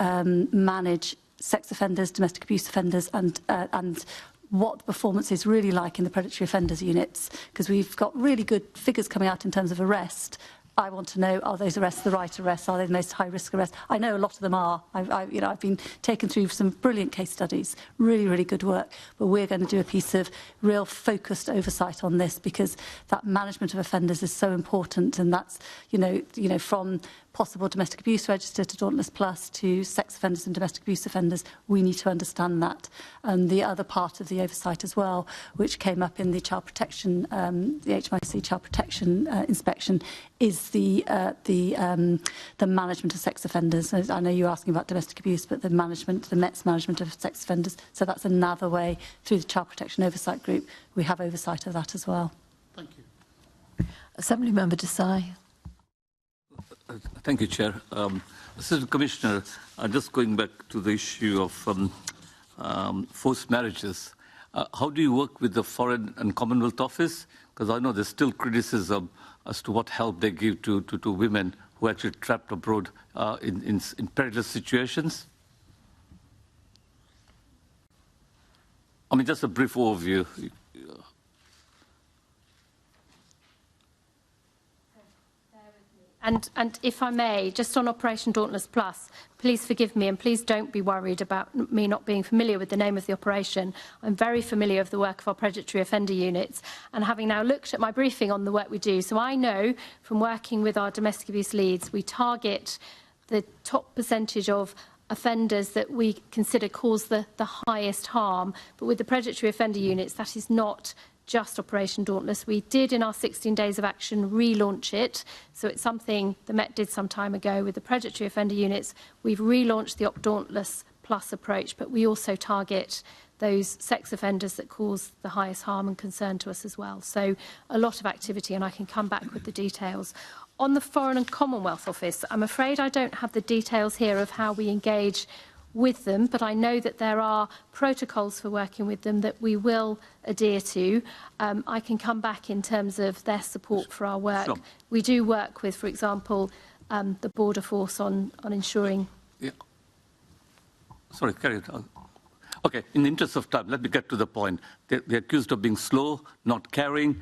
manage sex offenders, domestic abuse offenders, and what the performance is really like in the predatory offenders units, because we've got really good figures coming out in terms of arrest. I want to know, are those arrests the right arrests? Are they the most high-risk arrests? I know a lot of them are. I've been taken through some brilliant case studies, really, really good work. But we're going to do a piece of real focused oversight on this, because that management of offenders is so important, and that's, from possible domestic abuse register to Dauntless Plus to sex offenders and domestic abuse offenders, we need to understand that. And the other part of the oversight as well, which came up in the child protection, the HMIC child protection inspection, is the management of sex offenders. I know you're asking about domestic abuse, but the Met's management of sex offenders. So that's another way through the child protection oversight group. We have oversight of that as well. Thank you. Assembly Member Desai. Thank you, Chair. Assistant Commissioner, just going back to the issue of forced marriages, how do you work with the Foreign and Commonwealth Office? Because I know there's still criticism as to what help they give to women who are actually trapped abroad in perilous situations. I mean, just a brief overview. And if I may, just on Operation Dauntless Plus, please forgive me and please don't be worried about me not being familiar with the name of the operation. I'm very familiar with the work of our predatory offender units, and having now looked at my briefing on the work we do, so I know from working with our domestic abuse leads, we target the top percentage of offenders that we consider cause the highest harm. But with the predatory offender units, that is not just Operation Dauntless. We did, in our 16 days of action, relaunch it. So it's something the Met did some time ago with the predatory offender units. We've relaunched the Op Dauntless plus approach, but we also target those sex offenders that cause the highest harm and concern to us as well. So a lot of activity, and I can come back with the details. On the Foreign and Commonwealth Office, I'm afraid I don't have the details here of how we engage with them, but I know that there are protocols for working with them that we will adhere to. I can come back in terms of their support for our work. Sure. We do work with, for example, the Border Force on ensuring... Yeah. Sorry, carry it on. Okay, in the interest of time, let me get to the point. They're accused of being slow, not caring.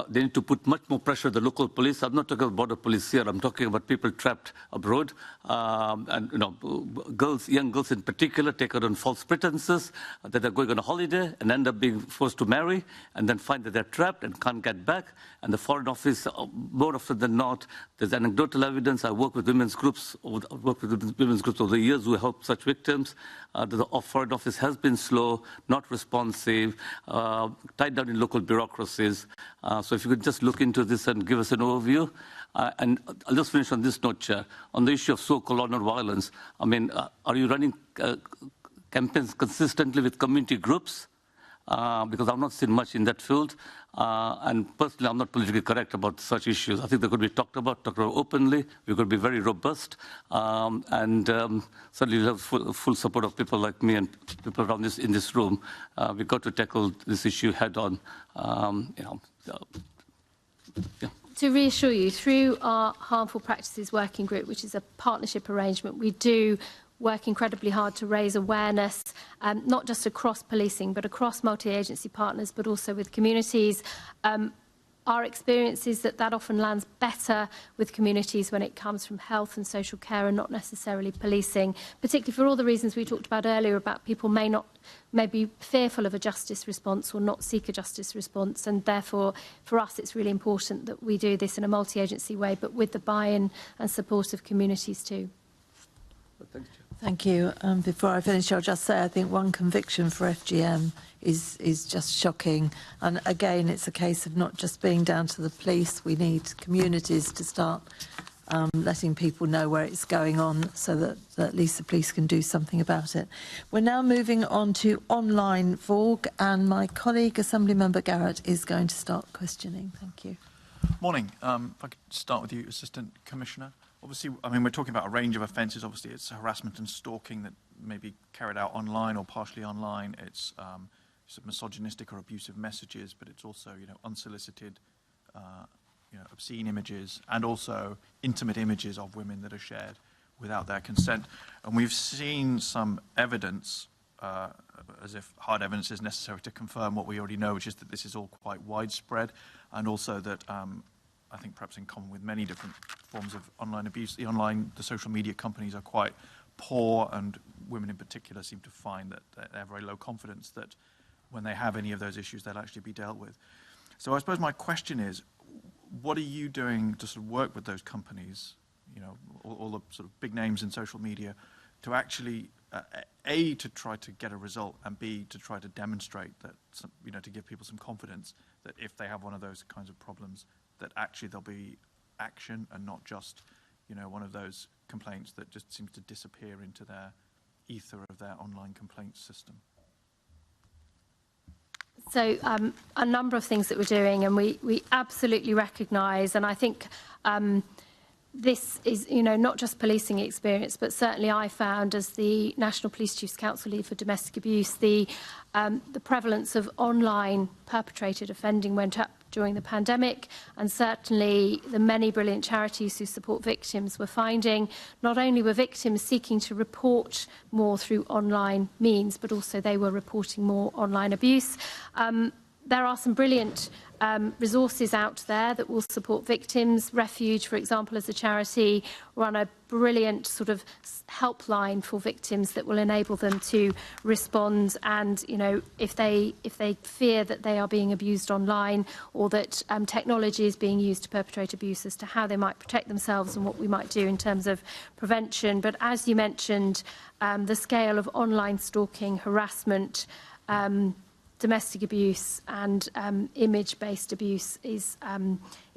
They need to put much more pressure on the local police. I'm not talking about border police here. I'm talking about people trapped abroad. And, you know, girls, young girls in particular, taken on false pretenses that they're going on a holiday and end up being forced to marry and then find that they're trapped and can't get back. And the Foreign Office, more often than not, there's anecdotal evidence. I work with women's groups over the years who help such victims. The Foreign Office has been slow, not responsive, tied down in local bureaucracies. So if you could just look into this and give us an overview. And I'll just finish on this note, Chair. On the issue of so-called honor violence, I mean, are you running campaigns consistently with community groups? Because I've not seen much in that field. And personally, I'm not politically correct about such issues. I think they could be talked about openly. We could be very robust. Certainly we have full support of people like me and people around in this room. We've got to tackle this issue head on. Yeah. To reassure you, through our Harmful Practices Working Group, which is a partnership arrangement, we do work incredibly hard to raise awareness, not just across policing, but across multi-agency partners, but also with communities. Our experience is that often lands better with communities when it comes from health and social care and not necessarily policing, particularly for all the reasons we talked about earlier about people may be fearful of a justice response or not seek a justice response, and therefore for us it's really important that we do this in a multi-agency way, but with the buy-in and support of communities too. Thank you. Before I finish, I'll just say I think one conviction for FGM is just shocking. And again, it's a case of not just being down to the police. We need communities to start letting people know where it's going on so that at least the police can do something about it. We're now moving on to online VOG, and my colleague, Assemblymember Garrett, is going to start questioning. Thank you. Morning. If I could start with you, Assistant Commissioner. Obviously, I mean, we're talking about a range of offences. Obviously, it's harassment and stalking that may be carried out online or partially online. It's misogynistic or abusive messages, but it's also, unsolicited, obscene images, and also intimate images of women that are shared without their consent. And we've seen some evidence, as if hard evidence is necessary to confirm what we already know, which is that this is all quite widespread, and also that I think perhaps in common with many different forms of online abuse, the social media companies are quite poor, and women in particular seem to find that they have very low confidence that when they have any of those issues, they'll actually be dealt with. So I suppose my question is, what are you doing to sort of work with those companies, all the sort of big names in social media, to actually, A, to try to get a result, and B, to try to demonstrate that, to give people some confidence that if they have one of those kinds of problems, that actually there'll be action and not just, one of those complaints that just seems to disappear into their ether of their online complaints system? So a number of things that we're doing, and we absolutely recognise, and I think this is, not just policing experience, but certainly I found as the National Police Chiefs Council lead for domestic abuse, the prevalence of online perpetrated offending went up during the pandemic, and certainly the many brilliant charities who support victims were finding not only were victims seeking to report more through online means, but also they were reporting more online abuse. There are some brilliant resources out there that will support victims. Refuge, for example, as a charity, run a brilliant sort of helpline for victims that will enable them to respond. And, if they fear that they are being abused online, or that technology is being used to perpetrate abuse, as to how they might protect themselves and what we might do in terms of prevention. But as you mentioned, the scale of online stalking, harassment, domestic abuse and image-based abuse is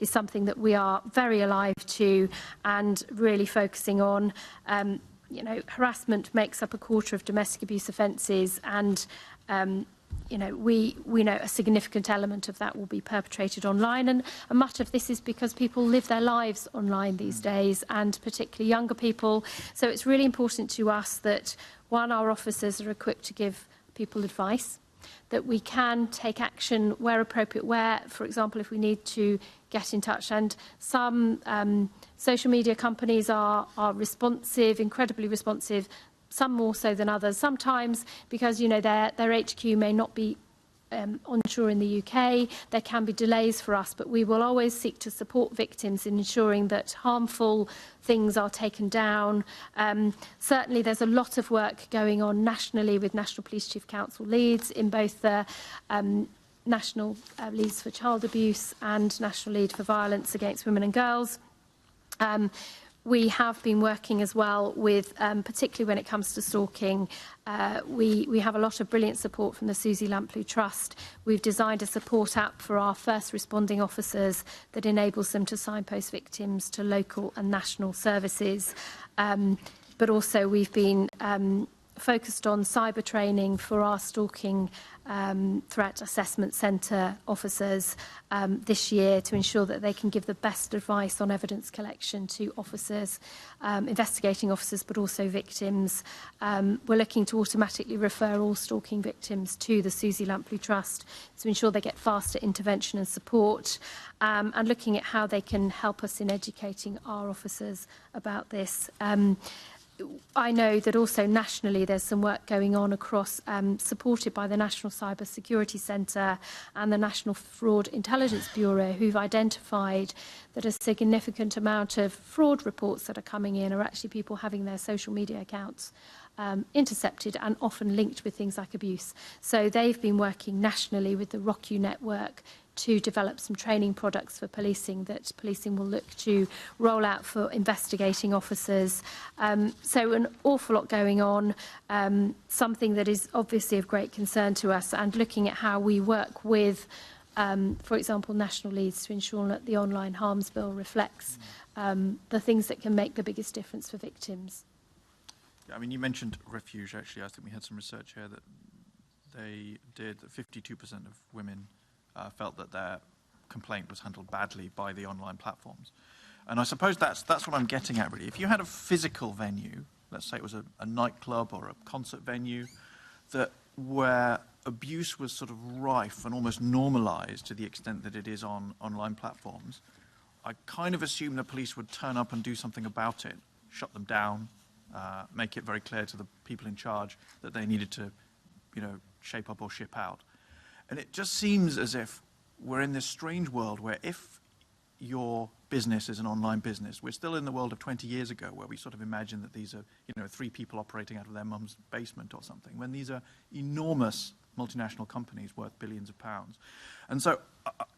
something that we are very alive to and really focusing on. you know, harassment makes up a quarter of domestic abuse offences, and you know, we know a significant element of that will be perpetrated online, and much of this is because people live their lives online these days, and particularly younger people. So it's really important to us that, one, our officers are equipped to give people advice, that we can take action where appropriate, where, for example, if we need to get in touch. And some social media companies are responsive, incredibly responsive, some more so than others. Sometimes because, you know, their HQ may not be onshore in the UK, there can be delays for us, but we will always seek to support victims in ensuring that harmful things are taken down. Certainly there's a lot of work going on nationally with National Police Chief Council leads in both the National Leads for Child Abuse and National Lead for Violence Against Women and Girls. We have been working as well with, particularly when it comes to stalking, we have a lot of brilliant support from the Susie Lamplugh Trust. We've designed a support app for our first responding officers that enables them to signpost victims to local and national services. But also we've been focused on cyber training for our stalking threat assessment centre officers this year to ensure that they can give the best advice on evidence collection to officers, investigating officers, but also victims. We're looking to automatically refer all stalking victims to the Susie Lamplugh Trust to ensure they get faster intervention and support, and looking at how they can help us in educating our officers about this. I know that also nationally there's some work going on across, supported by the National Cyber Security Centre and the National Fraud Intelligence Bureau, who've identified that a significant amount of fraud reports that are coming in are actually people having their social media accounts intercepted and often linked with things like abuse. So they've been working nationally with the ROCU network to develop some training products for policing that policing will look to roll out for investigating officers. So an awful lot going on, something that is obviously of great concern to us, and looking at how we work with, for example, national leads to ensure that the online harms bill reflects the things that can make the biggest difference for victims. Yeah, I mean, you mentioned refuge, actually. I think we had some research here that they did, 52% of women felt that their complaint was handled badly by the online platforms. And I suppose that's what I'm getting at, really. If you had a physical venue, let's say it was a nightclub or a concert venue, where abuse was sort of rife and almost normalised to the extent that it is on online platforms, I kind of assume the police would turn up and do something about it, shut them down, make it very clear to the people in charge that they needed to, you know, shape up or ship out. And it just seems as if we're in this strange world where if your business is an online business, we're still in the world of 20 years ago where we sort of imagine that these are, you know, 3 people operating out of their mum's basement or something, when these are enormous multinational companies worth billions of pounds. And so,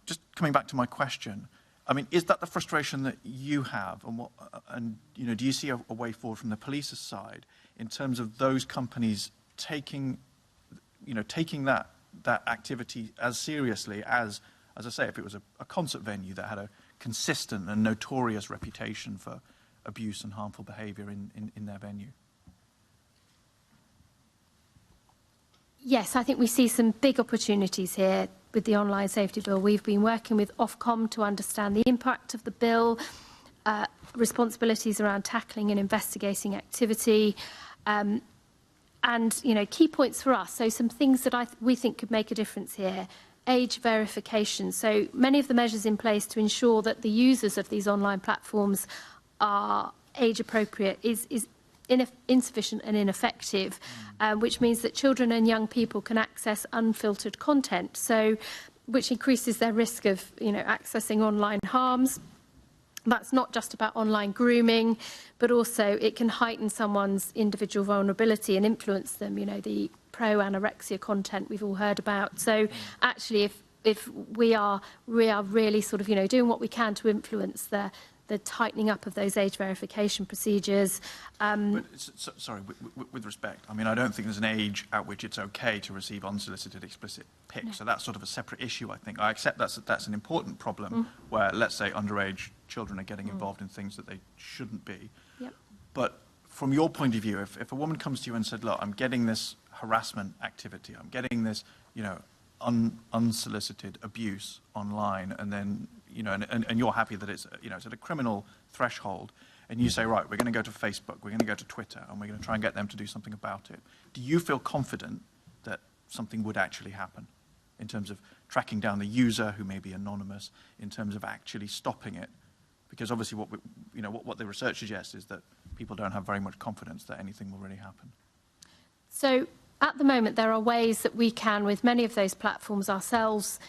just coming back to my question, I mean, is that the frustration that you have, and you know, do you see a way forward from the police's side in terms of those companies taking that activity as seriously as I say, if it was a concert venue that had a consistent and notorious reputation for abuse and harmful behaviour in their venue? Yes, I think we see some big opportunities here with the online safety bill. We've been working with Ofcom to understand the impact of the bill, responsibilities around tackling and investigating activity, and, you know, key points for us. So some things that we think could make a difference here. Age verification. So many of the measures in place to ensure that the users of these online platforms are age appropriate is insufficient and ineffective, which means that children and young people can access unfiltered content, so which increases their risk of, you know, accessing online harms. That's not just about online grooming, but also it can heighten someone's individual vulnerability and influence them, you know, the pro-anorexia content we've all heard about. So actually, if we are really sort of, you know, doing what we can to influence the tightening up of those age verification procedures. Sorry, with respect, I mean, I don't think there's an age at which it's okay to receive unsolicited explicit pics. No. So that's sort of a separate issue, I think. I accept that's an important problem where, let's say, underage children are getting involved in things that they shouldn't be. Yep. But from your point of view, if a woman comes to you and said, look, I'm getting this harassment activity, I'm getting this, you know, unsolicited abuse online, and then, you know, and you're happy that it's, you know, it's at a criminal threshold, and you say, right, we're going to go to Facebook, we're going to go to Twitter, and we're going to try and get them to do something about it. Do you feel confident that something would actually happen in terms of tracking down the user who may be anonymous, in terms of actually stopping it? Because obviously what the research suggests is that people don't have very much confidence that anything will really happen. So at the moment, there are ways that we can, with many of those platforms ourselves,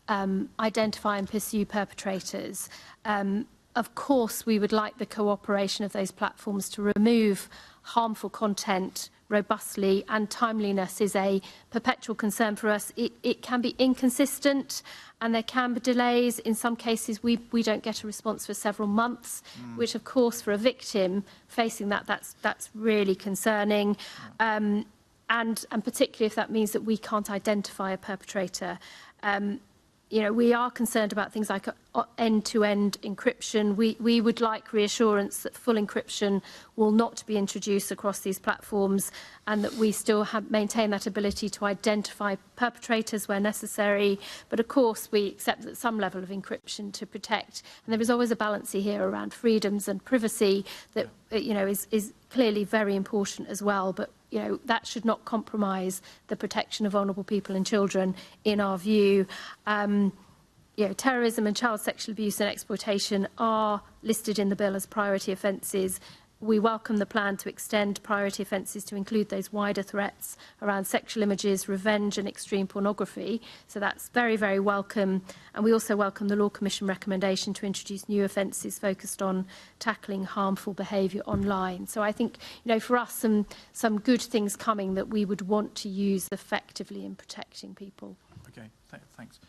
identify and pursue perpetrators. Of course, we would like the cooperation of those platforms to remove harmful content robustly, and timeliness is a perpetual concern for us. It can be inconsistent and there can be delays. In some cases, we don't get a response for several months, which of course for a victim facing that's really concerning. And particularly if that means that we can't identify a perpetrator. You know, we are concerned about things like end-to-end encryption. We would like reassurance that full encryption will not be introduced across these platforms, and that we still maintain that ability to identify perpetrators where necessary. But of course, we accept that some level of encryption to protect. And there is always a balance here around freedoms and privacy that, you know, is clearly very important as well. But you know, that should not compromise the protection of vulnerable people and children, in our view. You know, terrorism and child sexual abuse and exploitation are listed in the bill as priority offences. We welcome the plan to extend priority offences to include those wider threats around sexual images, revenge and extreme pornography. So that's very, very welcome. And we also welcome the Law Commission recommendation to introduce new offences focused on tackling harmful behaviour online. So I think, you know, for us, some good things coming that we would want to use effectively in protecting people. Okay, thanks.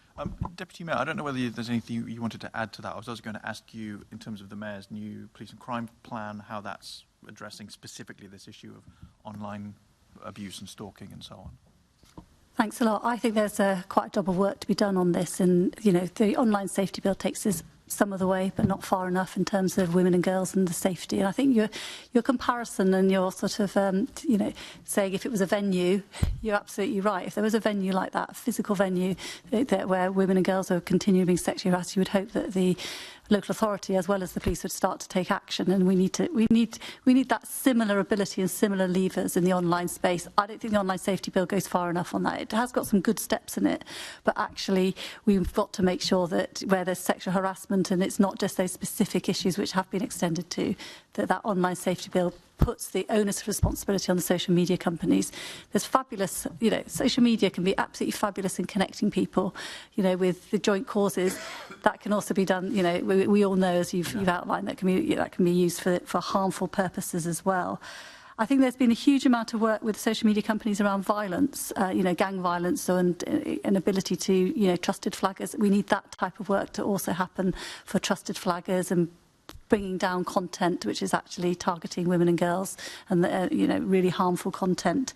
Deputy Mayor, I don't know whether there's anything you wanted to add to that. I was also going to ask you, in terms of the Mayor's new police and crime plan, how that's addressing specifically this issue of online abuse and stalking and so on. Thanks a lot. I think there's quite a job of work to be done on this, and you know, the online safety bill takes us some of the way, but not far enough in terms of women and girls and the safety. And I think your comparison and your sort of, you know, saying if it was a venue, you're absolutely right. If there was a venue like that, a physical venue where women and girls are continuing being sexually harassed, you would hope that the local authority as well as the police would start to take action, and we need that similar ability and similar levers in the online space. I don't think the online safety bill goes far enough on that. It has got some good steps in it, but actually we've got to make sure that where there's sexual harassment, and it's not just those specific issues which have been extended to, that online safety bill puts the onus of responsibility on the social media companies. There's fabulous, you know, social media can be absolutely fabulous in connecting people, you know, with the joint causes. That can also be done, you know, we all know, as you've outlined, that can be used for harmful purposes as well. I think there's been a huge amount of work with social media companies around violence, you know, gang violence, and an ability to, you know, trusted flaggers. We need that type of work to also happen for trusted flaggers and bringing down content which is actually targeting women and girls and, you know, really harmful content.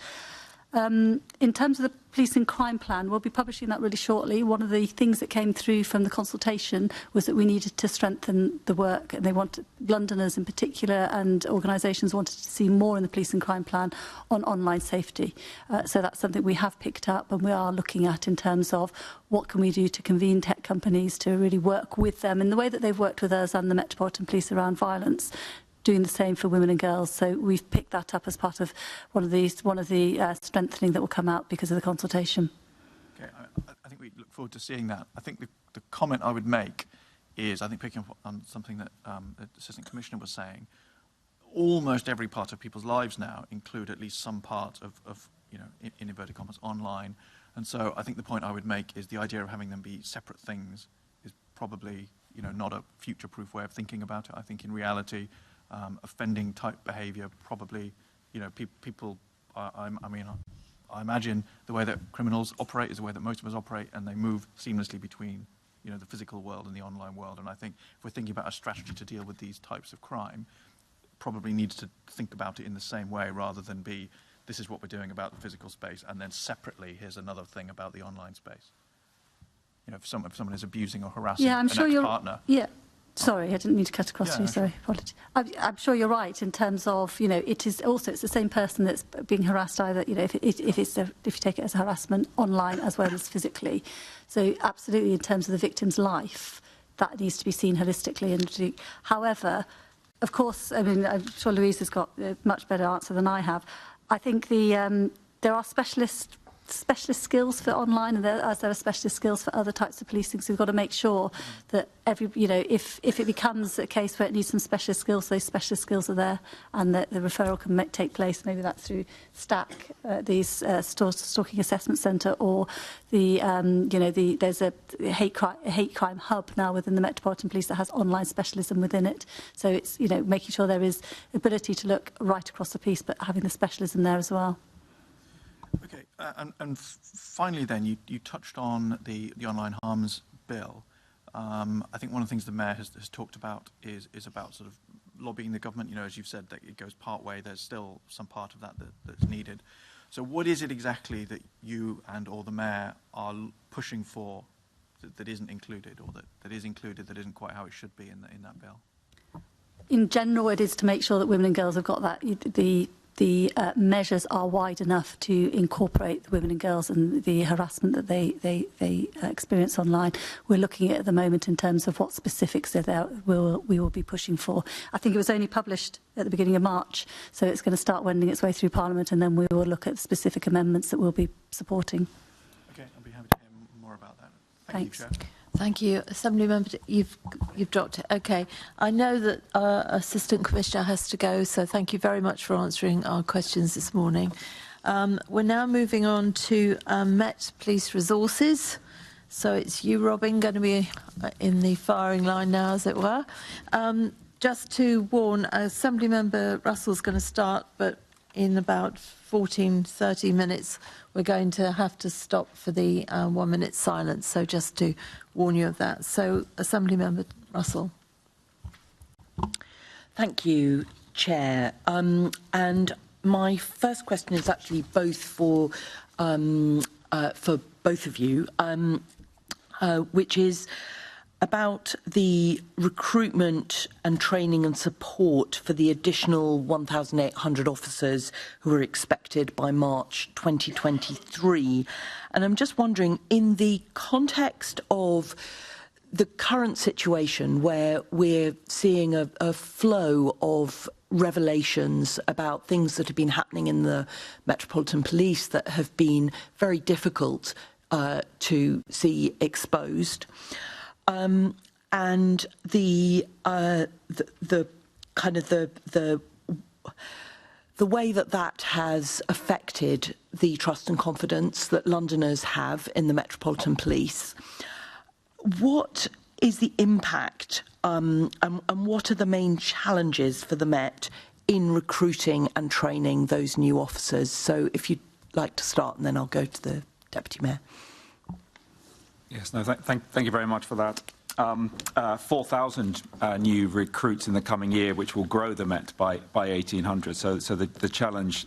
In terms of the police and crime plan, we'll be publishing that really shortly. One of the things that came through from the consultation was that we needed to strengthen the work, and they wanted, Londoners in particular and organisations wanted to see more in the police and crime plan on online safety. So that's something we have picked up and we are looking at in terms of what can we do to convene tech companies to really work with them in the way that they've worked with us and the Metropolitan Police around violence, doing the same for women and girls. So we've picked that up as part of one of the strengthening that will come out because of the consultation. Okay, I think we look forward to seeing that. I think the comment I would make is, I think picking up on something that the Assistant Commissioner was saying, almost every part of people's lives now include at least some part of you know, in inverted commas, online. And so I think the point I would make is the idea of having them be separate things is probably, you know, not a future-proof way of thinking about it. I think in reality, offending type behaviour probably, you know, people, I mean, I imagine the way that criminals operate is the way that most of us operate, and they move seamlessly between, you know, the physical world and the online world. And I think if we're thinking about a strategy to deal with these types of crime, probably needs to think about it in the same way rather than be, this is what we're doing about the physical space, and then separately, here's another thing about the online space. You know, if someone is abusing or harassing an ex-partner. Yeah. Sorry, I didn't mean to cut across you. Sorry, apologies. I'm sure you're right in terms of, it is also, it's the same person that's being harassed either, if you take it as harassment online as well as physically. So absolutely, in terms of the victim's life, that needs to be seen holistically. And however, of course, I mean, I'm sure Louisa's got a much better answer than I have. I think there are specialist skills for online, and as there are specialist skills for other types of policing. So we've got to make sure that if it becomes a case where it needs some specialist skills, those specialist skills are there, and that the referral can take place. Maybe that's through STAC, Stalking Assessment Centre, or there's a hate crime hub now within the Metropolitan Police that has online specialism within it. So it's making sure there is ability to look right across the piece, but having the specialism there as well. Okay, and finally then, you touched on the online harms bill. I think one of the things the Mayor has talked about is about sort of lobbying the government. As you've said, that it goes part way. There's still some part of that's needed. So what is it exactly that you and or the Mayor are pushing for that isn't included, or that is included that isn't quite how it should be in that bill? In general, it is to make sure that women and girls have got that the measures are wide enough to incorporate the women and girls and the harassment that they experience online. We're looking at the moment in terms of what specifics we will be pushing for. I think it was only published at the beginning of March, so it's going to start wending its way through Parliament, and then we will look at specific amendments that we'll be supporting. Okay, I'll be happy to hear more about that. Thanks. You, Chair. Thank you. Assembly Member, you've dropped it. Okay. I know that our Assistant Commissioner has to go, so thank you very much for answering our questions this morning. We're now moving on to Met Police Resources. So it's you, Robin, going to be in the firing line now, as it were. Just to warn, Assembly Member Russell's going to start, but in about 30 minutes, we're going to have to stop for the 1 minute silence. So just to warn you of that. So, Assembly Member Russell. Thank you, Chair. And my first question is actually both for both of you, which is about the recruitment and training and support for the additional 1,800 officers who are expected by March 2023. And I'm just wondering, in the context of the current situation where we're seeing a flow of revelations about things that have been happening in the Metropolitan Police that have been very difficult to see exposed, and the way that has affected the trust and confidence that Londoners have in the Metropolitan Police. What is the impact and what are the main challenges for the Met in recruiting and training those new officers? So if you'd like to start, and then I'll go to the Deputy Mayor. Yes, no, thank you very much for that. 4,000 new recruits in the coming year, which will grow the Met by 1,800. So the challenge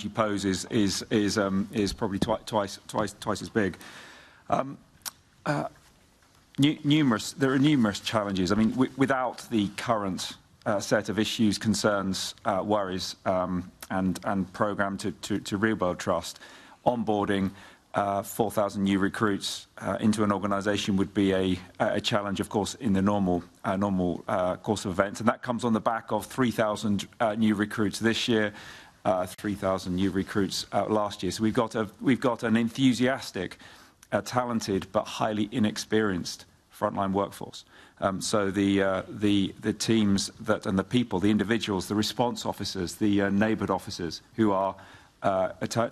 you pose is probably twice as big. There are numerous challenges. I mean, without the current set of issues, concerns, worries, and programme to rebuild trust, onboarding 4,000 new recruits into an organisation would be a challenge, of course, in the normal course of events, and that comes on the back of 3,000 new recruits this year, 3,000 new recruits last year. So we've got an enthusiastic, talented but highly inexperienced frontline workforce. So the teams and the people, the individuals, the response officers, the neighbourhood officers who are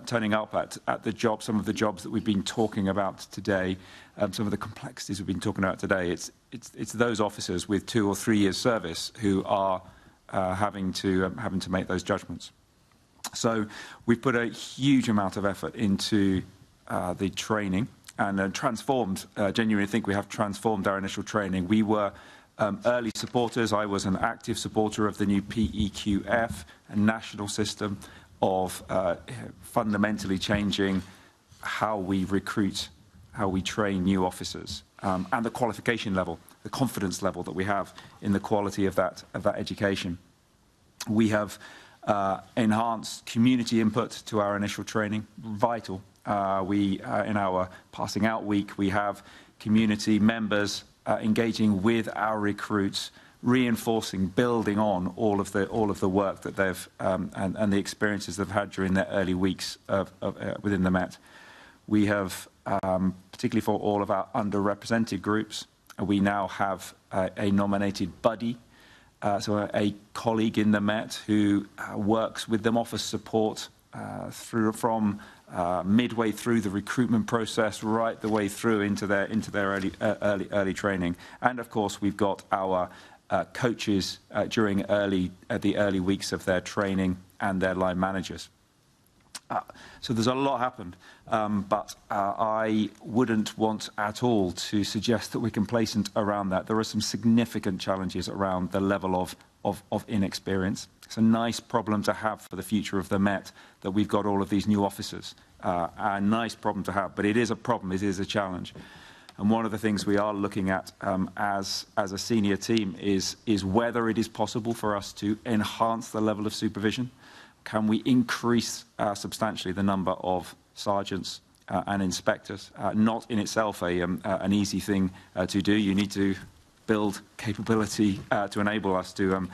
turning up at the job, some of the jobs that we've been talking about today, some of the complexities we've been talking about today. It's those officers with 2 or 3 years service who are having to make those judgments. So we've put a huge amount of effort into the training and genuinely think we have transformed our initial training. We were early supporters. I was an active supporter of the new PEQF, a national system of fundamentally changing how we recruit, how we train new officers, and the qualification level the confidence level that we have in the quality of that education. We have enhanced community input to our initial training, vital. In our passing out week, we have community members engaging with our recruits, reinforcing, building on all of the work that they've and the experiences they've had during their early weeks within the Met. We have, particularly for all of our underrepresented groups, we now have a nominated buddy, so a colleague in the Met who works with them, offers support from midway through the recruitment process, right the way through into their early training. And of course, we've got our coaches during the early weeks of their training and their line managers. So there's a lot happened, but I wouldn't want at all to suggest that we're complacent around that. There are some significant challenges around the level of inexperience. It's a nice problem to have for the future of the Met that we've got all of these new officers. A nice problem to have, but it is a problem, it is a challenge. And one of the things we are looking at as a senior team is whether it is possible for us to enhance the level of supervision. Can we increase substantially the number of sergeants and inspectors? Not in itself an easy thing to do. You need to build capability to enable us to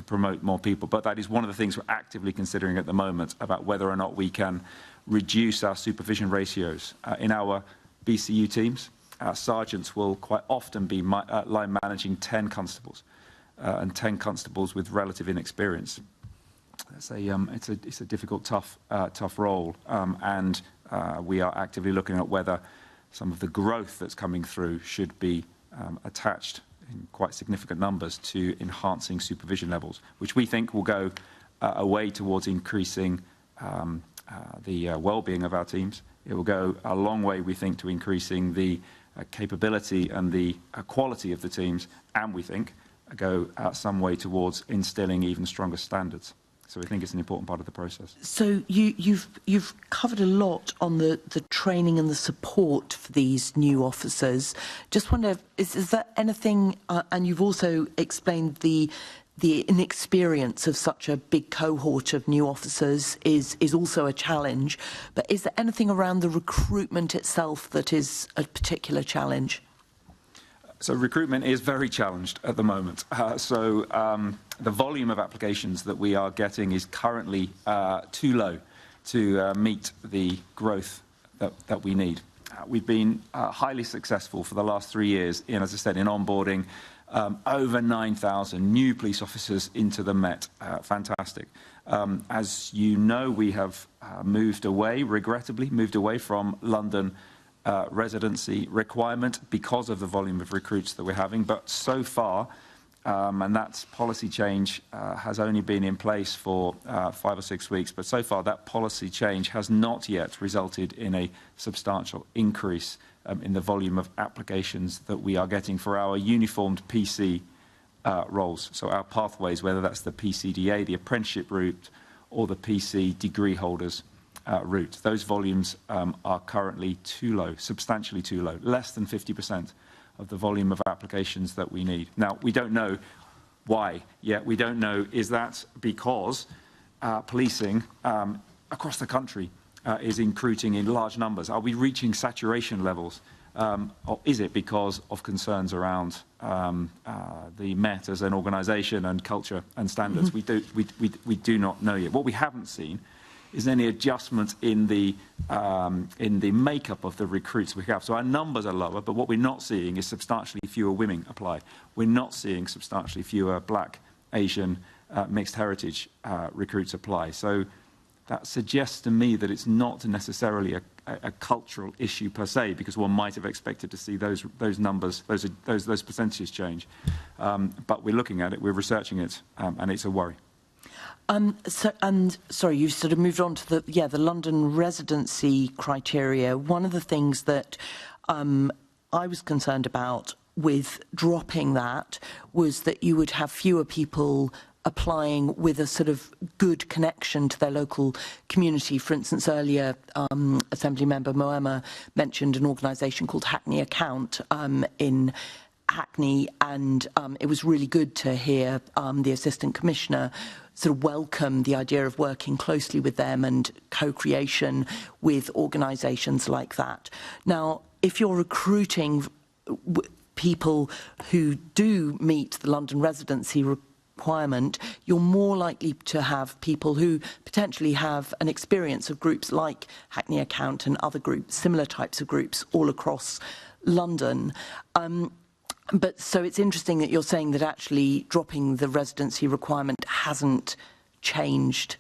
promote more people. But that is one of the things we're actively considering at the moment about whether or not we can reduce our supervision ratios. In our BCU teams, sergeants will quite often be line managing 10 constables and 10 constables with relative inexperience. It's a difficult, tough role, and we are actively looking at whether some of the growth that's coming through should be attached in quite significant numbers to enhancing supervision levels, which we think will go a way towards increasing the well-being of our teams. It will go a long way, we think, to increasing the capability and the quality of the teams, and we think go some way towards instilling even stronger standards. So we think it's an important part of the process. So you've covered a lot on the training and the support for these new officers. Just wonder, is there anything, and you've also explained the inexperience of such a big cohort of new officers is also a challenge, but is there anything around the recruitment itself that is a particular challenge? So recruitment is very challenged at the moment. The volume of applications that we are getting is currently too low to meet the growth that we need. We've been highly successful for the last 3 years in, as I said, in onboarding over 9,000 new police officers into the Met. Fantastic. As you know, we have regrettably moved away from London residency requirement because of the volume of recruits that we're having. But so far, and that policy change has only been in place for 5 or 6 weeks, but so far that policy change has not yet resulted in a substantial increase in the volume of applications that we are getting for our uniformed PC roles. So our pathways, whether that's the PCDA, the apprenticeship route, or the PC degree holders route. Those volumes are currently too low, substantially too low, less than 50% of the volume of applications that we need. Now, we don't know why yet. We don't know, is that because policing across the country is recruiting in large numbers? Are we reaching saturation levels? Or is it because of concerns around the Met as an organisation and culture and standards? Mm-hmm. We do not know yet. What we haven't seen is any adjustment in the makeup of the recruits we have. So our numbers are lower, but what we're not seeing is substantially fewer women apply. We're not seeing substantially fewer Black, Asian, mixed heritage recruits apply. So that suggests to me that it's not necessarily a cultural issue per se, because one might have expected to see those numbers, those percentages change. But we're looking at it, we're researching it, and it's a worry. Sorry, you sort of moved on to the London residency criteria. One of the things that I was concerned about with dropping that was that you would have fewer people applying with a sort of good connection to their local community. For instance, earlier, Assembly Member Moema mentioned an organisation called Hackney Account in Hackney, and it was really good to hear the Assistant Commissioner sort of welcome the idea of working closely with them and co-creation with organisations like that. Now, if you're recruiting people who do meet the London residency requirement, you're more likely to have people who potentially have an experience of groups like Hackney Account and other groups, similar types of groups all across London. But so it's interesting that you're saying that actually dropping the residency requirement hasn't changed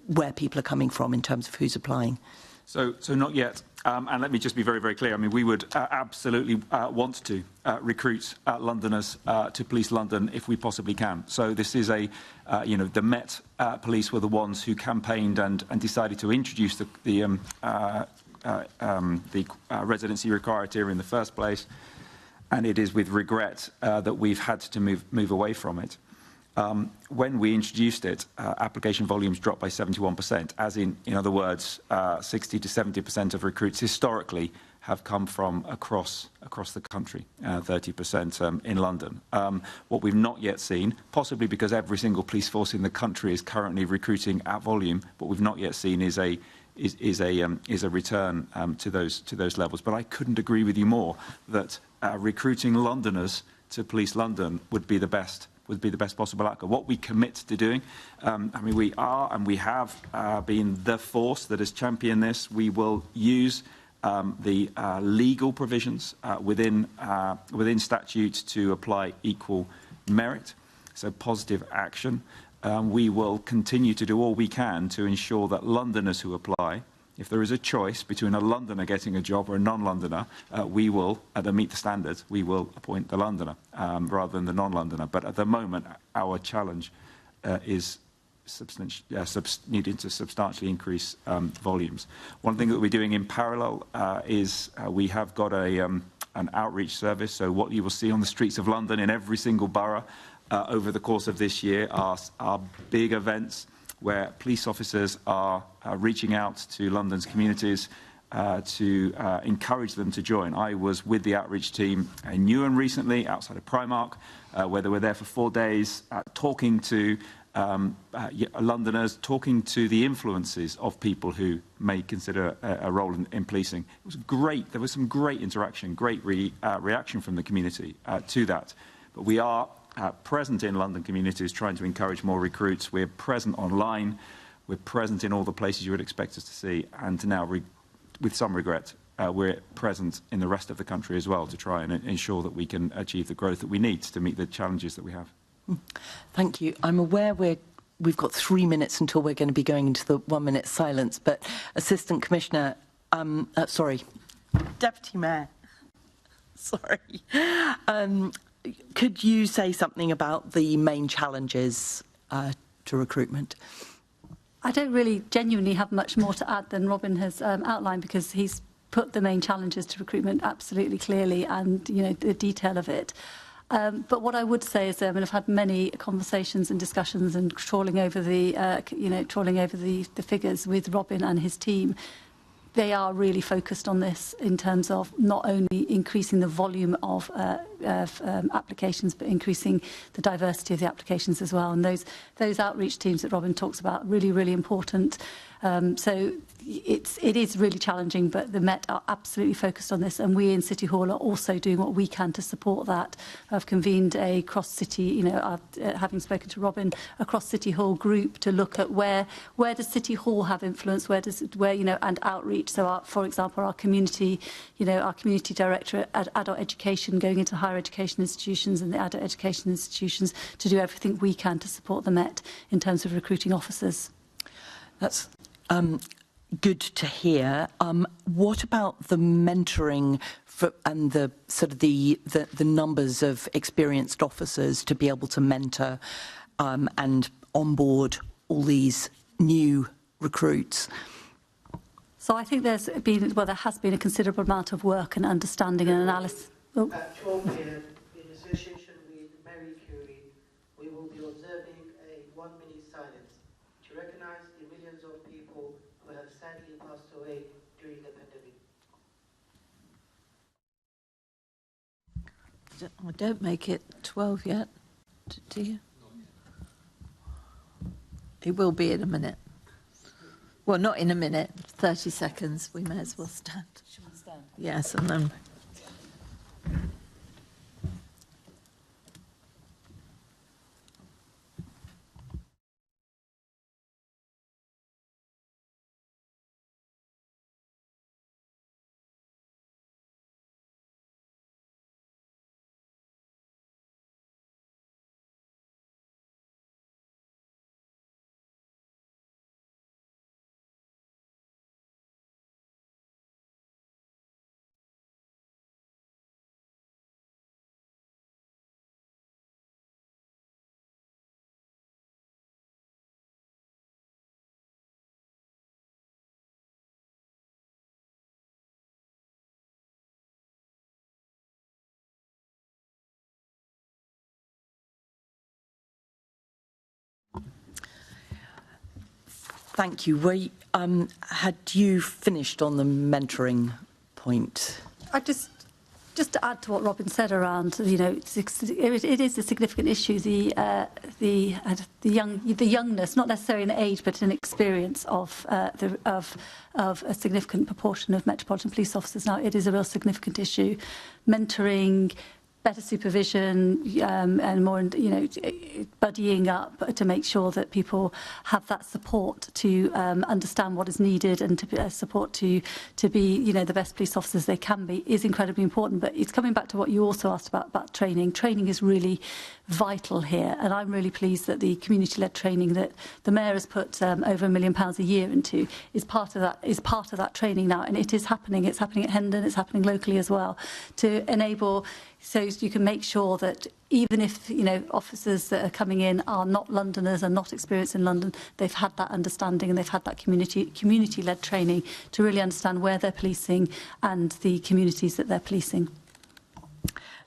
where people are coming from in terms of who's applying. So not yet. And let me just be very, very clear. I mean, we would absolutely want to recruit Londoners to Police London if we possibly can. So this is the Met Police were the ones who campaigned and decided to introduce the residency criteria in the first place. And it is with regret that we've had to move away from it. When we introduced it, application volumes dropped by 71%, as in other words, 60 to 70% of recruits historically have come from across the country, 30% in London. What we've not yet seen, possibly because every single police force in the country is currently recruiting at volume, what we've not yet seen is a return to those levels. But I couldn't agree with you more that recruiting Londoners to Police London would be the best possible outcome. What we commit to doing, I mean, we are and we have been the force that has championed this. We will use the legal provisions within statute to apply equal merit, so positive action. We will continue to do all we can to ensure that Londoners who apply, if there is a choice between a Londoner getting a job or a non-Londoner, we will, to meet the standards, we will appoint the Londoner rather than the non-Londoner. But at the moment, our challenge is needing to substantially increase volumes. One thing that we're doing in parallel is we have got an outreach service. So what you will see on the streets of London in every single borough over the course of this year are big events where police officers are reaching out to London's communities to encourage them to join. I was with the outreach team in Newham recently, outside of Primark, where they were there for 4 days, talking to Londoners, talking to the influences of people who may consider a role in policing. It was great. There was some great interaction, great reaction from the community to that. But we are present in London communities, trying to encourage more recruits. We're present online. We're present in all the places you would expect us to see. And now, with some regret, we're present in the rest of the country as well to try and ensure that we can achieve the growth that we need to meet the challenges that we have. Thank you. I'm aware we've got 3 minutes until we're going to be going into the 1 minute silence, but Assistant Commissioner, Deputy Mayor, could you say something about the main challenges to recruitment? I don't really genuinely have much more to add than Robin has outlined, because he's put the main challenges to recruitment absolutely clearly, and the detail of it. But what I would say is, I've had many conversations and discussions and trawling over the figures with Robin and his team. They are really focused on this in terms of not only increasing the volume of applications, but increasing the diversity of the applications as well. And those outreach teams that Robin talks about, really, really important. So it is really challenging, but the Met are absolutely focused on this, and we in City Hall are also doing what we can to support that. I've convened a cross-city, having spoken to Robin, a cross-City Hall group to look at where does City Hall have influence, and outreach. So, for example, our community director at adult education, going into higher education institutions and the adult education institutions to do everything we can to support the Met in terms of recruiting officers. That's good to hear. What about the mentoring and the sort of the numbers of experienced officers to be able to mentor and onboard all these new recruits? So I think there has been a considerable amount of work and understanding and analysis. In association with Mary Curie, we will be observing a 1 minute silence to recognise the millions of people who have sadly passed away during the pandemic. I don't make it 12 yet, do you? It will be in a minute. Well, not in a minute, 30 seconds. We may as well stand. Should we stand? Yes, and then... Thank you. Had you finished on the mentoring point? I just to add to what Robin said around, you know, it is a significant issue. The youngness, not necessarily in age, but in experience of a significant proportion of Metropolitan Police officers. Now, it is a real significant issue. Mentoring, better supervision, and more, you know, buddying up to make sure that people have that support to understand what is needed and to support to be, you know, the best police officers they can be is incredibly important. But it's coming back to what you also asked about training. Training is really vital here, and I'm really pleased that the community-led training that the Mayor has put over £1 million a year into is part of that training now, and it is happening. It's happening at Hendon, it's happening locally as well, to enable so you can make sure that even if, you know, officers that are coming in are not Londoners and not experienced in London, they've had that understanding and they've had that community-led training to really understand where they're policing and the communities that they're policing.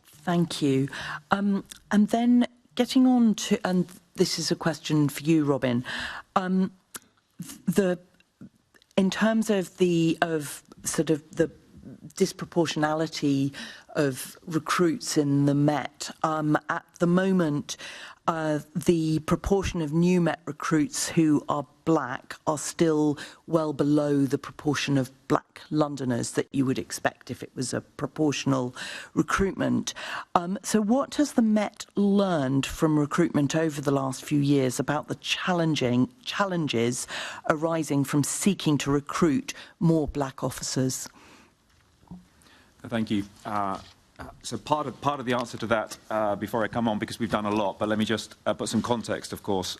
Thank you. And then getting on to, and this is a question for you, Robin, in terms of the disproportionality of recruits in the Met, at the moment, the proportion of new Met recruits who are black are still well below the proportion of black Londoners that you would expect if it was a proportional recruitment. So what has the Met learned from recruitment over the last few years about the challenges arising from seeking to recruit more black officers? Thank you. So part of the answer to that, before I come on, because we've done a lot, but let me just put some context, of course.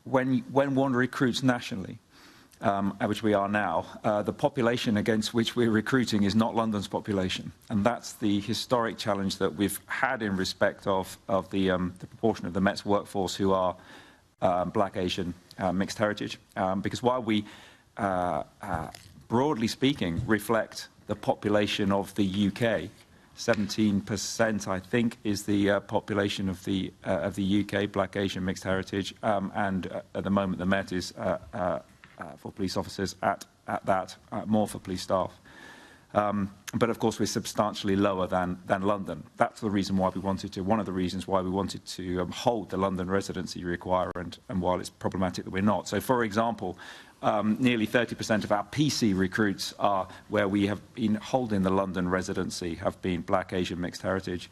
When one recruits nationally, which we are now, the population against which we're recruiting is not London's population. And that's the historic challenge that we've had in respect of the proportion of the Met's workforce who are black, Asian, mixed heritage. Because while we, broadly speaking, reflect the population of the UK, 17%, I think, is the population of the UK, black, Asian, mixed heritage, and at the moment the Met is for police officers at that, more for police staff. But of course we're substantially lower than London. That's the reason why we wanted to, one of the reasons why we wanted to hold the London residency requirement, and while it's problematic that we're not. So for example, nearly 30% of our PC recruits are where we have been holding the London residency have been black, Asian, mixed heritage.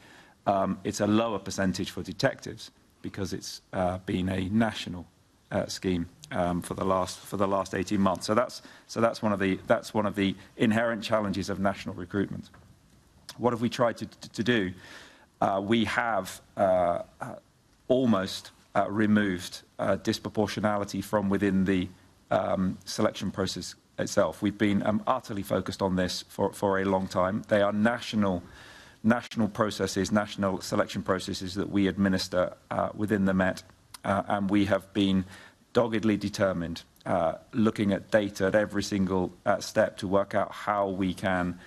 It's a lower percentage for detectives because it's been a national scheme for the last 18 months. So that's one of the inherent challenges of national recruitment. What have we tried to do? We have almost removed disproportionality from within the selection process itself. We've been utterly focused on this for a long time. They are national processes, national selection processes that we administer within the Met, and we have been doggedly determined, looking at data at every single step to work out how we can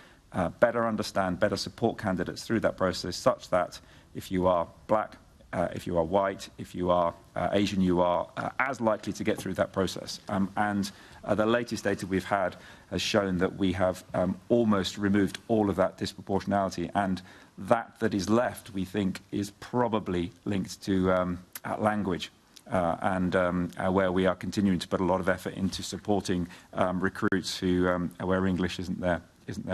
better understand, better support candidates through that process, such that if you are black, if you are white, if you are Asian, you are as likely to get through that process. And The latest data we've had has shown that we have almost removed all of that disproportionality, and that is left, we think, is probably linked to language. Where we are continuing to put a lot of effort into supporting recruits who where English isn't their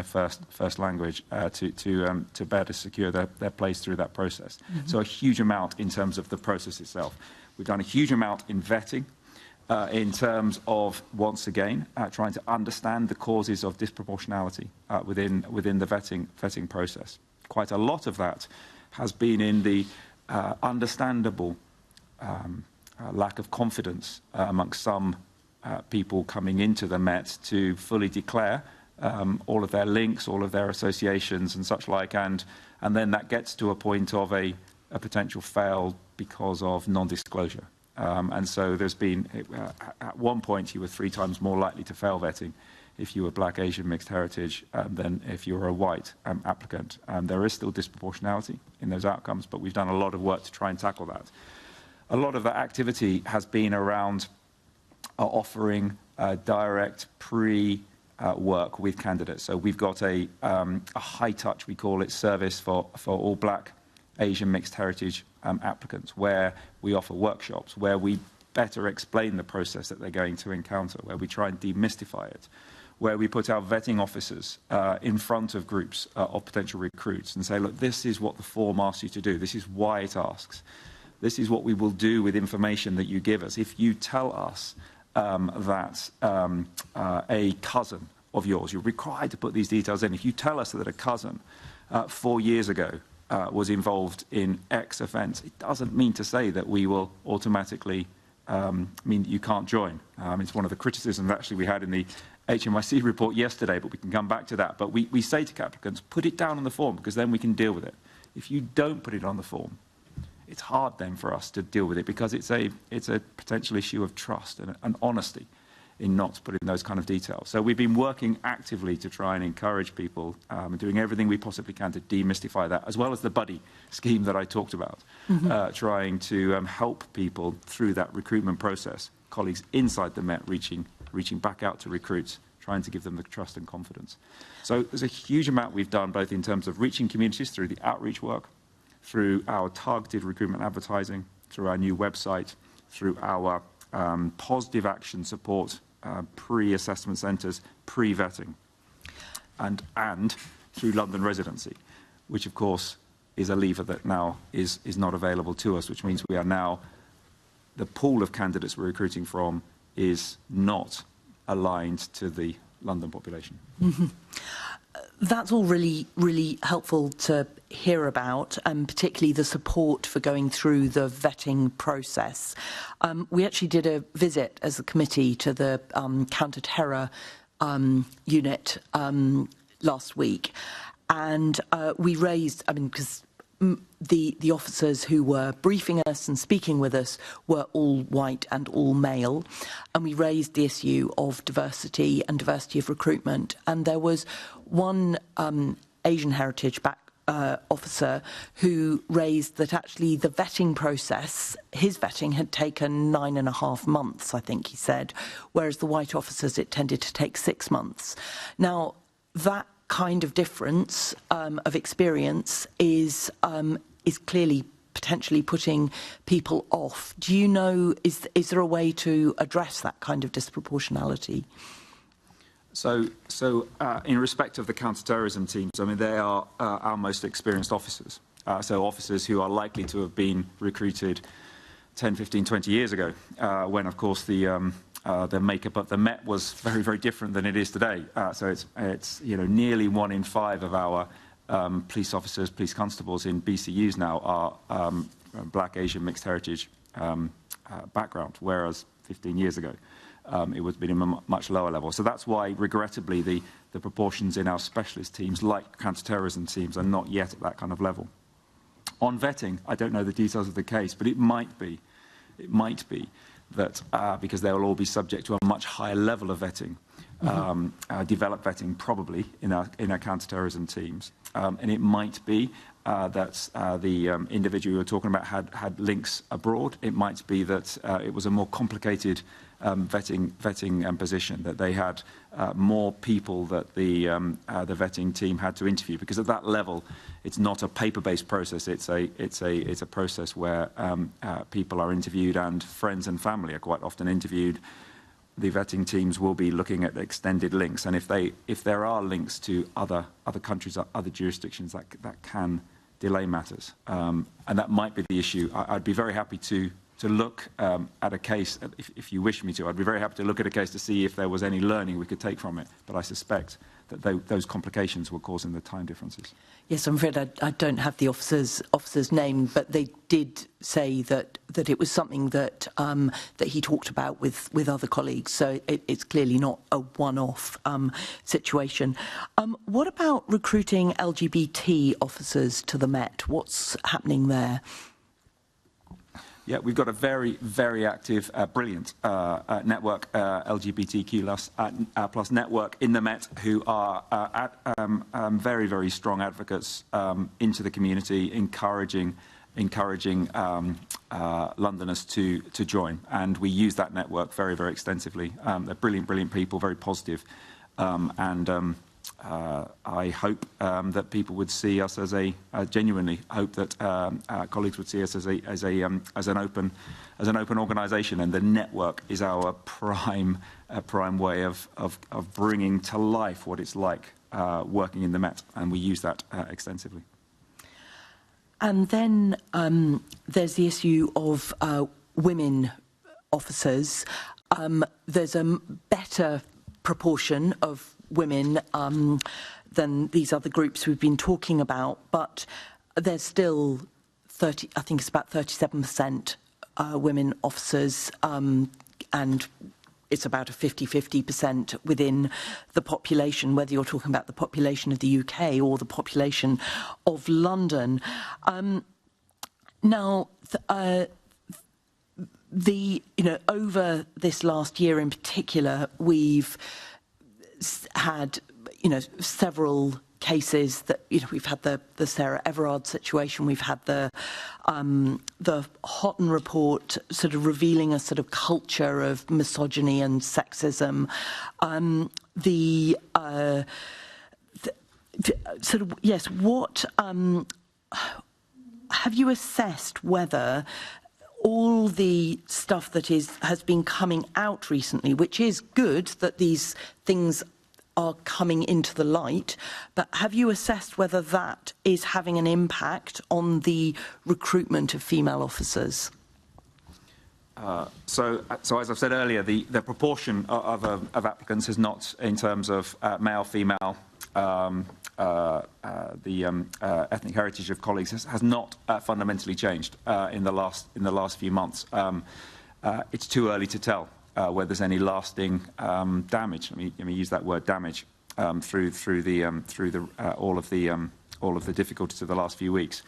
first language to better secure their place through that process. Mm-hmm. So a huge amount in terms of the process itself. We've done a huge amount in vetting, in terms of, once again, trying to understand the causes of disproportionality within the vetting process. Quite a lot of that has been in the understandable lack of confidence amongst some people coming into the Met to fully declare all of their links, all of their associations and such like, and then that gets to a point of a potential fail because of non-disclosure. And so there's been, at one point, you were 3 times more likely to fail vetting if you were black, Asian, mixed heritage than if you were a white applicant. There is still disproportionality in those outcomes, but we've done a lot of work to try and tackle that. A lot of that activity has been around offering direct work with candidates. So we've got a high touch, we call it, service for all black, Asian, mixed heritage applicants, where we offer workshops, where we better explain the process that they're going to encounter, where we try and demystify it, where we put our vetting officers in front of groups of potential recruits and say, look, this is what the form asks you to do. This is why it asks. This is what we will do with information that you give us. If you tell us that a cousin of yours, you're required to put these details in. If you tell us that a cousin 4 years ago was involved in X offence, it doesn't mean to say that we will automatically mean that you can't join. It's one of the criticisms actually we had in the HMIC report yesterday, but we can come back to that. But we say to applicants, put it down on the form, because then we can deal with it. If you don't put it on the form, it's hard then for us to deal with it, because it's a potential issue of trust and honesty in not putting those kind of details. So we've been working actively to try and encourage people, doing everything we possibly can to demystify that, as well as the buddy scheme that I talked about, trying to help people through that recruitment process, colleagues inside the Met reaching back out to recruits, trying to give them the trust and confidence. So there's a huge amount we've done, both in terms of reaching communities through the outreach work, through our targeted recruitment advertising, through our new website, through our positive action support, pre-assessment centres, pre-vetting, and through London residency, which of course is a lever that now is not available to us, which means we are now, the pool of candidates we're recruiting from is not aligned to the London population. Mm-hmm. That's all really, really helpful to hear about, and particularly the support for going through the vetting process. We actually did a visit as a committee to the counter-terror unit last week, and we raised, because the officers who were briefing us and speaking with us were all white and all male, and we raised the issue of diversity and diversity of recruitment. And there was one Asian heritage officer who raised that actually the vetting process, his vetting had taken 9.5 months, I think he said, whereas the white officers, it tended to take 6 months. Now, that kind of difference of experience is clearly potentially putting people off. Do you know, is there a way to address that kind of disproportionality? So in respect of the counter-terrorism teams, I mean, they are our most experienced officers. So officers who are likely to have been recruited 10, 15, 20 years ago, when, of course, the makeup of the Met was very, very different than it is today. So it's nearly 1 in 5 of our police officers, police constables in BCUs now are black, Asian, mixed heritage background, whereas 15 years ago it would have been a much lower level. So that's why, regrettably, the proportions in our specialist teams, like counter-terrorism teams, are not yet at that kind of level. On vetting, I don't know the details of the case, but it might be that because they will all be subject to a much higher level of vetting, developed vetting probably in our counter-terrorism teams. And it might be that the individual you were talking about had links abroad. It might be that it was a more complicated vetting position, that they had more people that the vetting team had to interview, because at that level it's not a paper-based process. It's a process where people are interviewed, and friends and family are quite often interviewed. The vetting teams will be looking at extended links, and if there are links to other countries, other jurisdictions, that can delay matters, and that might be the issue. I'd be very happy to look at a case, if you wish me to. I'd be very happy to look at a case to see if there was any learning we could take from it, but I suspect that those complications were causing the time differences. Yes, I'm afraid I don't have the officer's name, but they did say that it was something that he talked about with other colleagues. So it's clearly not a one-off situation. What about recruiting LGBT officers to the Met? What's happening there? Yeah, we've got a very, very active, brilliant network, LGBTQ plus network in the Met, who are very, very strong advocates into the community, encouraging Londoners to join. And we use that network very, very extensively. They're brilliant, brilliant people, very positive. I hope that people would see us as genuinely hope that colleagues would see us as an open organisation, and the network is our prime way of bringing to life what it's like working in the Met, and we use that extensively. And then there's the issue of women officers. There's a better proportion of women than these other groups we've been talking about, but there's still I think it's about 37% women officers, and it's about a 50-50% within the population, whether you're talking about the population of the UK or the population of London. Now, over this last year in particular, we've had, several cases that, we've had the Sarah Everard situation, we've had the Houghton report sort of revealing a sort of culture of misogyny and sexism. Have you assessed whether all the stuff that has been coming out recently, which is good that these things are coming into the light, but have you assessed whether that is having an impact on the recruitment of female officers? So as I've said earlier, the proportion of applicants is not, in terms of male, female, ethnic heritage of colleagues has not fundamentally changed in the last few months. It's too early to tell whether there's any lasting damage. Let me use that word, damage, through all of the difficulties of the last few weeks.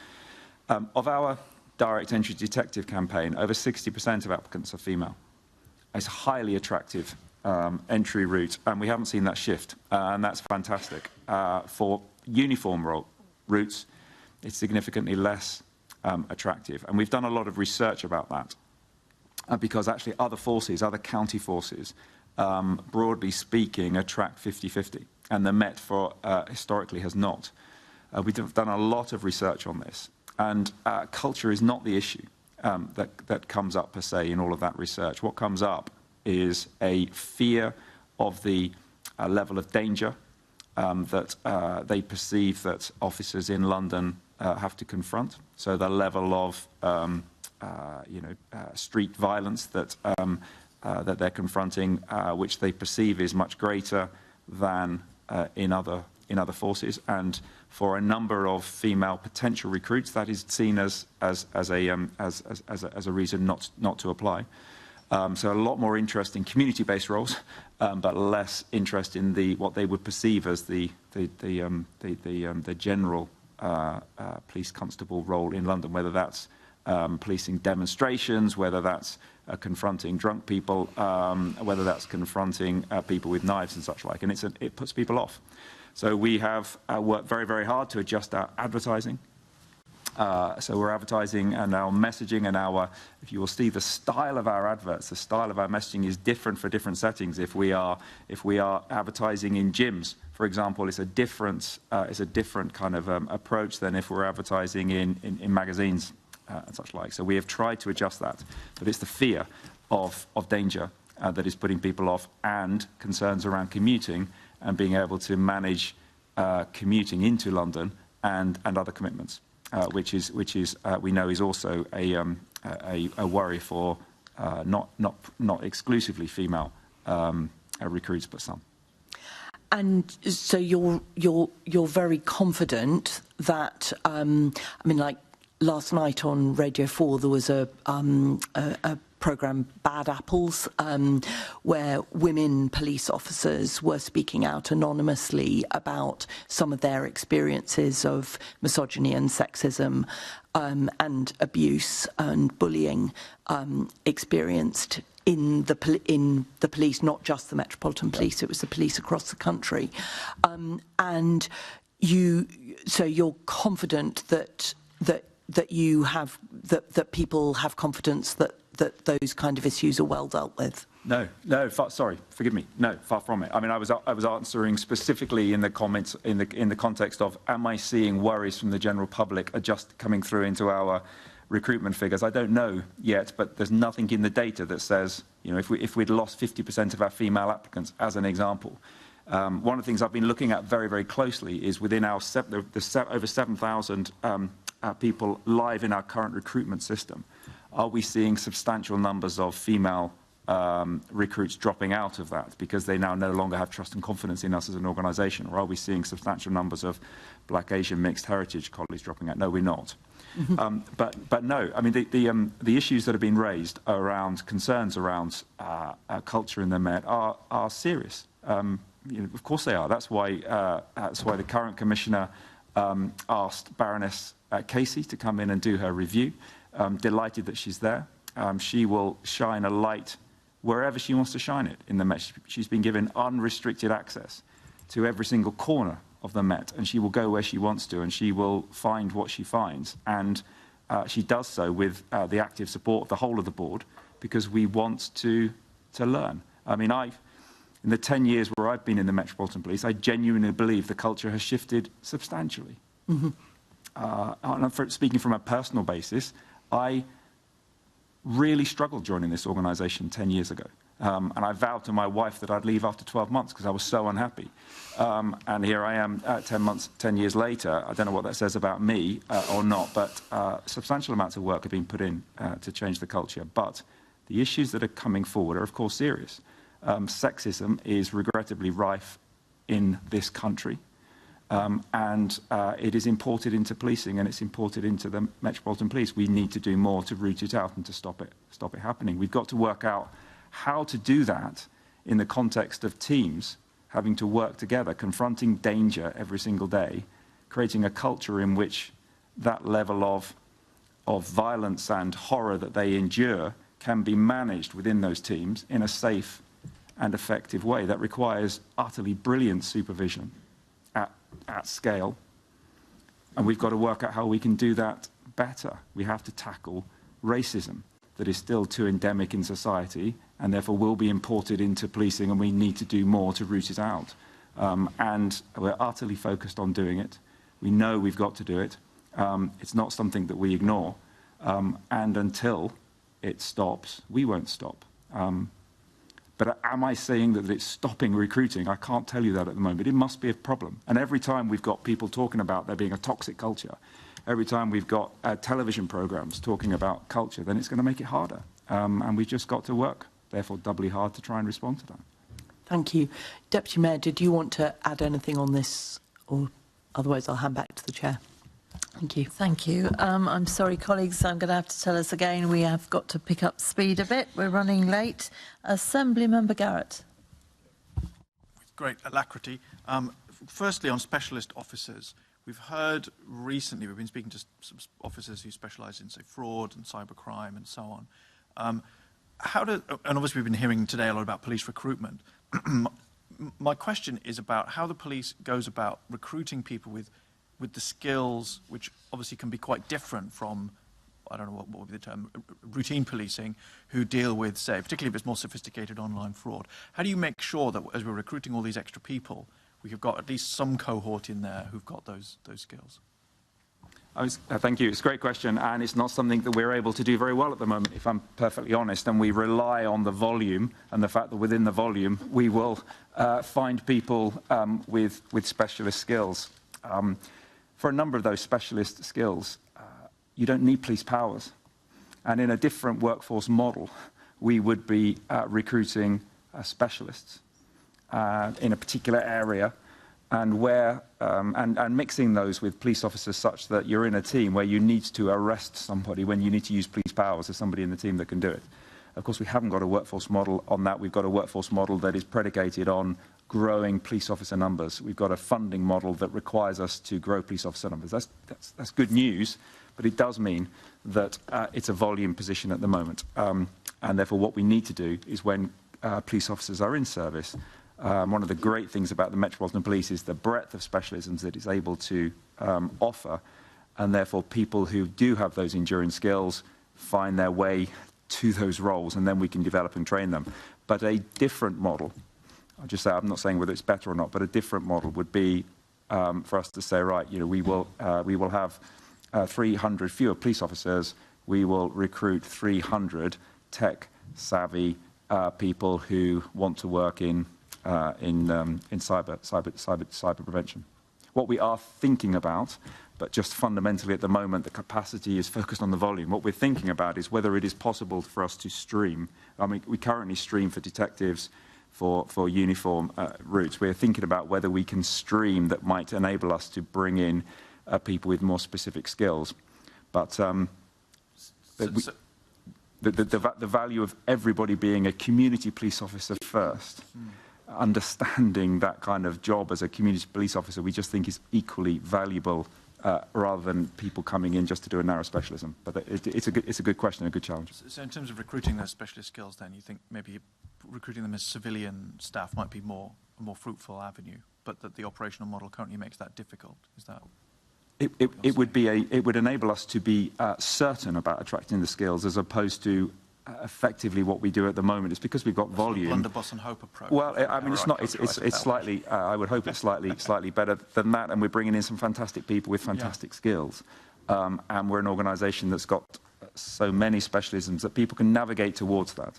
Of our direct entry detective campaign, over 60% of applicants are female. It's a highly attractive entry route, and we haven't seen that shift, and that's fantastic. For uniform routes, it's significantly less attractive, and we've done a lot of research about that, because actually other county forces, broadly speaking, attract 50-50, and the Met historically has not. We've done a lot of research on this, and culture is not the issue that comes up per se in all of that research. What comes up is a fear of the level of danger that they perceive that officers in London have to confront. So the level of street violence that they're confronting, which they perceive is much greater than in other forces. And for a number of female potential recruits, that is seen as a reason not to apply. So a lot more interest in community-based roles, but less interest in what they would perceive as the general police constable role in London, whether that's policing demonstrations, whether that's confronting drunk people, whether that's confronting people with knives and such like, and it puts people off. So we have worked very, very hard to adjust our advertising So we're advertising and our messaging and if you will see the style of our adverts, the style of our messaging is different for different settings. If we are advertising in gyms, for example, it's a different kind of approach than if we're advertising in magazines and such like. So we have tried to adjust that, but it's the fear of danger that is putting people off, and concerns around commuting and being able to manage commuting into London and other commitments. Which is we know is also a worry for not exclusively female recruits, but some. And so you're very confident that I mean, like last night on Radio 4 there was a programme Bad Apples, where women police officers were speaking out anonymously about some of their experiences of misogyny and sexism and abuse and bullying experienced in the police, not just the Metropolitan Police, it was the police across the country. And you're confident that you have that people have confidence that those kind of issues are well dealt with? No, sorry, forgive me. No, far from it. I mean, I was answering specifically in the comments in the context of, am I seeing worries from the general public are just coming through into our recruitment figures? I don't know yet, but there's nothing in the data that says, you know, if we'd lost 50% of our female applicants, as an example. One of the things I've been looking at very, very closely is within our over 7,000 people live in our current recruitment system. Are we seeing substantial numbers of female recruits dropping out of that because they now no longer have trust and confidence in us as an organisation? Or are we seeing substantial numbers of Black, Asian, mixed heritage colleagues dropping out? No, we're not. But no, I mean, the issues that have been raised around concerns around culture in the Met are serious. You know, of course they are. That's why the current commissioner asked Baroness Casey to come in and do her review. Delighted that she's there. She will shine a light wherever she wants to shine it in the Met. She's been given unrestricted access to every single corner of the Met, and she will go where she wants to, and she will find what she finds. And she does so with the active support of the whole of the board, because we want to learn. I mean, in the 10 years where I've been in the Metropolitan Police, I genuinely believe the culture has shifted substantially. And speaking from a personal basis, I really struggled joining this organisation 10 years ago. And I vowed to my wife that I'd leave after 12 months because I was so unhappy. And here I am 10 years later. I don't know what that says about me or not, but substantial amounts of work have been put in to change the culture. But the issues that are coming forward are, of course, serious. Sexism is regrettably rife in this country. And it is imported into policing, and it's imported into the Metropolitan Police. We need to do more to root it out and to stop it happening. We've got to work out how to do that in the context of teams having to work together, confronting danger every single day, creating a culture in which that level of violence and horror that they endure can be managed within those teams in a safe and effective way. That requires utterly brilliant supervision at scale, and we've got to work out how we can do that better. We have to tackle racism that is still too endemic in society and therefore will be imported into policing, and we need to do more to root it out. And we're utterly focused on doing it. We know we've got to do it. It's not something that we ignore. And until it stops, we won't stop. But am I saying that it's stopping recruiting? I can't tell you that at the moment. It must be a problem. And every time we've got people talking about there being a toxic culture, every time we've got television programmes talking about culture, then it's going to make it harder. And we've just got to work, therefore, doubly hard to try and respond to that. Thank you. Deputy Mayor, did you want to add anything on this? Or otherwise, I'll hand back to the Chair. Thank you. Thank you. I'm sorry, colleagues, I'm going to have to tell us again, we have got to pick up speed a bit. We're running late. Assembly Member Garrett. With great alacrity. Firstly, on specialist officers, we've heard recently, we've been speaking to some officers who specialise in, say, fraud and cybercrime and so on. And obviously we've been hearing today a lot about police recruitment. My question is about how the police goes about recruiting people with with the skills, which obviously can be quite different from, I don't know what would be the term, routine policing, who deal with, say, particularly if it's more sophisticated online fraud. How do you make sure that as we're recruiting all these extra people, we have got at least some cohort in there who've got those skills? Thank you. It's a great question, and it's not something that we're able to do very well at the moment, if I'm perfectly honest. And we rely on the volume and the fact that within the volume we will find people with specialist skills. For a number of those specialist skills, you don't need police powers. And in a different workforce model, we would be recruiting specialists in a particular area, and where and mixing those with police officers such that you're in a team where you need to arrest somebody when you need to use police powers. There's somebody in the team that can do it. Of course, we haven't got a workforce model on that. We've got a workforce model that is predicated on growing police officer numbers. We've got a funding model that requires us to grow police officer numbers. That's good news, but it does mean that it's a volume position at the moment. And therefore, what we need to do is when police officers are in service, one of the great things about the Metropolitan Police is the breadth of specialisms that it's able to offer, and therefore people who do have those enduring skills find their way to those roles, and then we can develop and train them. But a different model, I'll just say, I'm not saying whether it's better or not, but a different model would be for us to say, right, you know, we will have 300 fewer police officers. We will recruit 300 tech-savvy people who want to work in cyber prevention. What we are thinking about, but just fundamentally at the moment, the capacity is focused on the volume. What we're thinking about is whether it is possible for us to stream. I mean, we currently stream for detectives, for uniform routes. We're thinking about whether we can stream that might enable us to bring in people with more specific skills. But the value of everybody being a community police officer first, understanding that kind of job as a community police officer, we just think is equally valuable rather than people coming in just to do a narrow specialism. But it's a good question, a good challenge. So in terms of recruiting those specialist skills, then you think maybe recruiting them as civilian staff might be a more fruitful avenue, but that the operational model currently makes that difficult. Is that? It would enable us to be certain about attracting the skills, as opposed to effectively what we do at the moment. It's because we've got volume. Blunderbuss and hope approach. Well, I mean, it's not. It's slightly. I would hope it's slightly better than that. And we're bringing in some fantastic people with fantastic skills. And we're an organisation that's got so many specialisms that people can navigate towards that.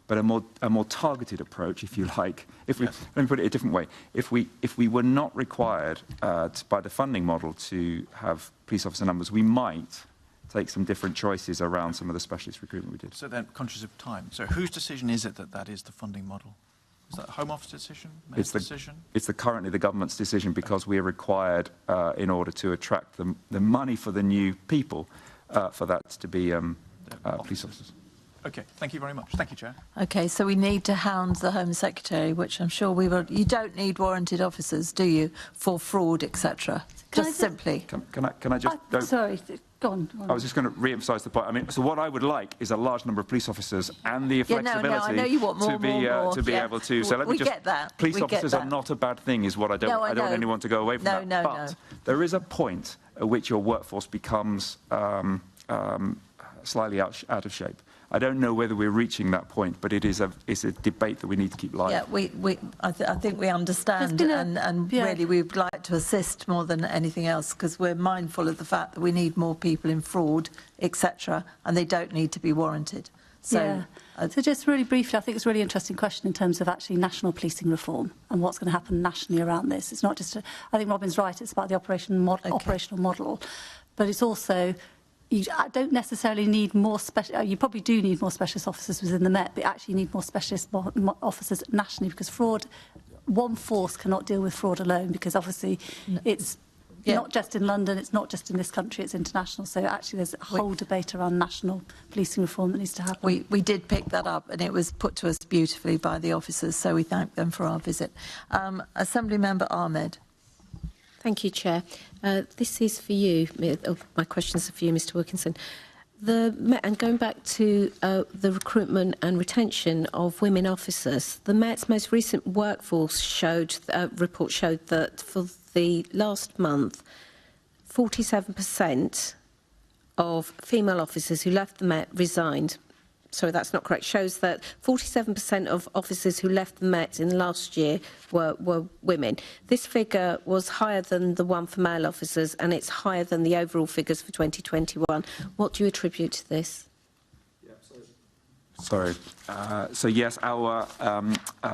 But a more targeted approach, if you like. Let me put it a different way. If we were not required by the funding model to have police officer numbers, we might take some different choices around some of the specialist recruitment we did. So then, conscious of time, so whose decision is it that is the funding model? Is that a Home Office decision, Mayor's decision? It's currently the government's decision, because we are required, in order to attract the money for the new people, for that to be police officers. Okay, thank you very much. Thank you, Chair. Okay, so we need to hound the Home Secretary, which I'm sure we will. You don't need warranted officers, do you, for fraud, etc.? Just simply. Can I just? Sorry. Go on. I was just going to re-emphasise the point. I mean, so what I would like is a large number of police officers and the flexibility I know you want more, to be able to. So let me just. Get that. Police officers are not a bad thing, is what I don't. I don't want anyone to go away from that. But there is a point at which your workforce becomes slightly out of shape. I don't know whether we're reaching that point, but it's a debate that we need to keep live. Yeah, I think we understand, and really we would like to assist more than anything else, because we're mindful of the fact that we need more people in fraud, etc., and they don't need to be warranted. So, so just really briefly, I think it's a really interesting question in terms of actually national policing reform and what's going to happen nationally around this. It's not just, I think Robin's right, it's about the operational model, but it's also, you don't necessarily need more you probably do need more specialist officers within the Met, but you actually need more specialist officers nationally, because fraud, one force cannot deal with fraud alone, because obviously it's not just in London, it's not just in this country, it's international. So actually there's a whole debate around national policing reform that needs to happen. We did pick that up, and it was put to us beautifully by the officers, so we thank them for our visit. Assembly Member Ahmed. Thank you, Chair. This is for you. My questions are for you, Mr. Wilkinson. And going back to the recruitment and retention of women officers, the Met's most recent workforce report showed that for the last month, 47% of female officers who left the Met resigned. Sorry, that's not correct. Shows that 47% of officers who left the Met in last year were women. This figure was higher than the one for male officers, and it's higher than the overall figures for 2021. What do you attribute to this? Sorry. So yes, our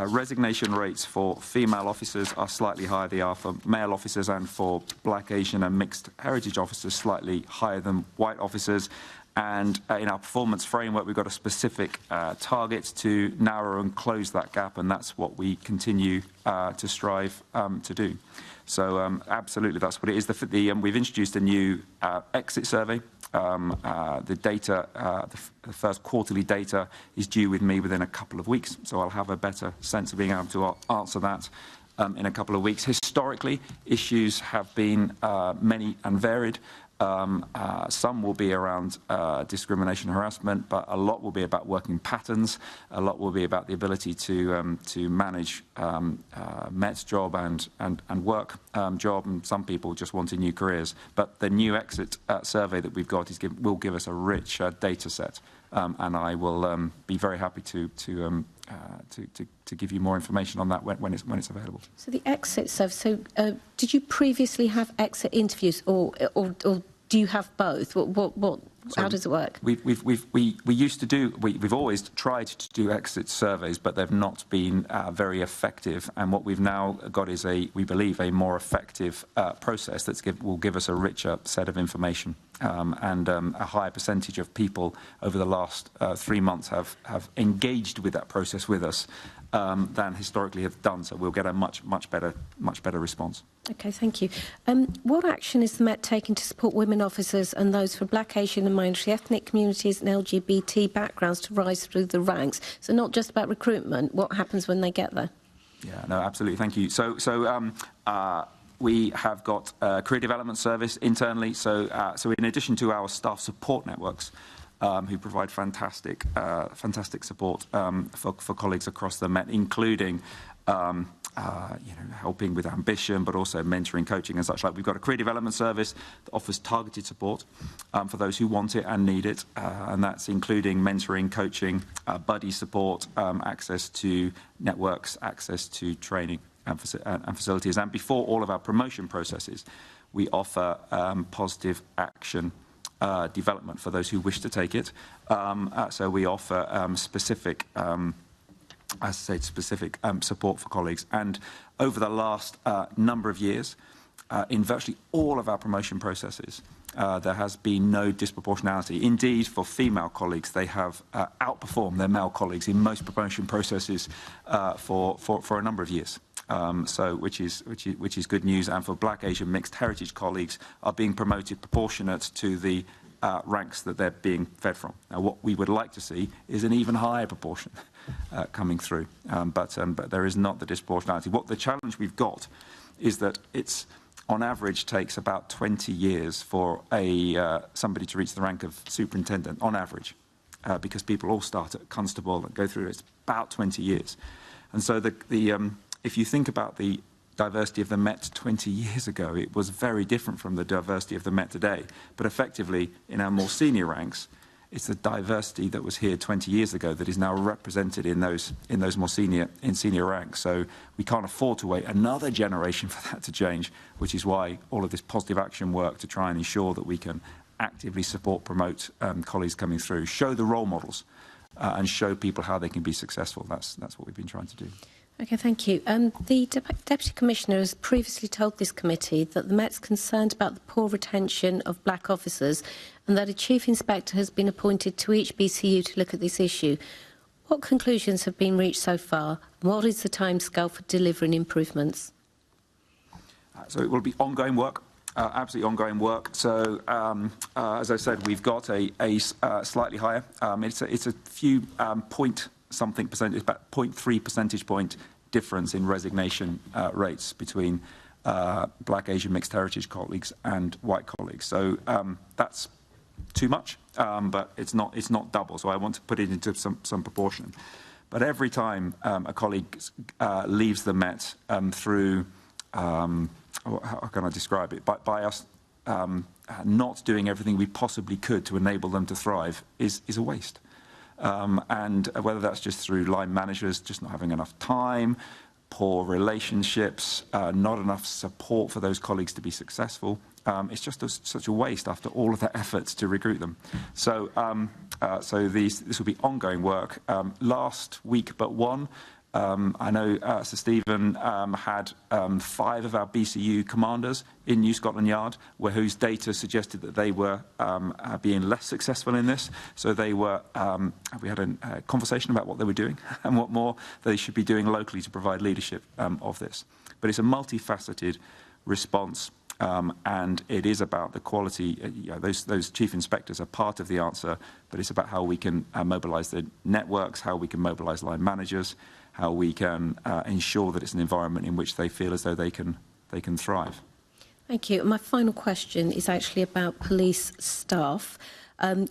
resignation rates for female officers are slightly higher. They are for male officers, and for Black, Asian and mixed heritage officers slightly higher than white officers. And in our performance framework, we've got a specific target to narrow and close that gap, and that's what we continue to strive to do. So absolutely, that's what it is. We've introduced a new exit survey. The data, the first quarterly data is due with me within a couple of weeks, so I'll have a better sense of being able to answer that in a couple of weeks. Historically, issues have been many and varied. Some will be around discrimination and harassment, but a lot will be about working patterns. A lot will be about the ability to manage Met's job and work job, and some people just wanting new careers. But the new exit survey that we've got will give us a rich data set, and I will be very happy to give you more information on that when it's available. So the exit survey. So did you previously have exit interviews, or do you have both? How does it work? We used to do. We've always tried to do exit surveys, but they've not been very effective. And what we've now got is we believe, a more effective process will give us a richer set of information. And a higher percentage of people over the last 3 months have engaged with that process with us than historically have done. So we'll get a much better response. Okay, thank you. What action is the Met taking to support women officers and those from Black, Asian and minority ethnic communities and LGBT backgrounds to rise through the ranks? So not just about recruitment, what happens when they get there? Yeah, no, absolutely, thank you. So we have got a career development service internally. So in addition to our staff support networks, who provide fantastic support for colleagues across the Met, including helping with ambition, but also mentoring, coaching and such like. We've got a career development service that offers targeted support for those who want it and need it, and that's including mentoring, coaching, buddy support, access to networks, access to training and facilities. And before all of our promotion processes, we offer positive action development for those who wish to take it. So we offer specific support for colleagues. And over the last number of years, in virtually all of our promotion processes, there has been no disproportionality. Indeed, for female colleagues, they have outperformed their male colleagues in most promotion processes for a number of years. Which is good news. And for Black, Asian, mixed heritage colleagues are being promoted proportionate to the ranks that they're being fed from. Now, what we would like to see is an even higher proportion coming through, but there is not the disproportionality. What the challenge we've got is that it's on average takes about 20 years for somebody to reach the rank of superintendent on average, because people all start at constable and go through. It's about 20 years, and so if you think about the diversity of the Met 20 years ago, it was very different from the diversity of the Met today. But effectively, in our more senior ranks, it's the diversity that was here 20 years ago that is now represented in those more senior ranks. So we can't afford to wait another generation for that to change, which is why all of this positive action work to try and ensure that we can actively support, promote colleagues coming through, show the role models, and show people how they can be successful. That's what we've been trying to do. Okay, thank you. The Deputy Commissioner has previously told this committee that the Met's concerned about the poor retention of Black officers and that a Chief Inspector has been appointed to each BCU to look at this issue. What conclusions have been reached so far? What is the timescale for delivering improvements? So it will be ongoing work. Absolutely ongoing work. So, as I said, we've got a slightly higher. It's a few point-something percentage, about 0.3 percentage point difference in resignation rates between Black, Asian, mixed heritage colleagues and white colleagues. So that's too much, but it's not double. So I want to put it into some proportion. But every time a colleague leaves the Met through how can I describe it? By us not doing everything we possibly could to enable them to thrive is a waste. And whether that's just through line managers just not having enough time, poor relationships, not enough support for those colleagues to be successful, it's just such a waste after all of that effort to recruit them. So, this will be ongoing work. Last week but one, I know Sir Stephen had 5 of our BCU commanders in New Scotland Yard, whose data suggested that they were being less successful in this. So they were. We had a conversation about what they were doing and what more they should be doing locally to provide leadership of this. But it's a multifaceted response. And it is about the quality. Those chief inspectors are part of the answer, but it's about how we can mobilise the networks, how we can mobilise line managers, how we can ensure that it's an environment in which they feel as though they can thrive. Thank you. My final question is actually about police staff.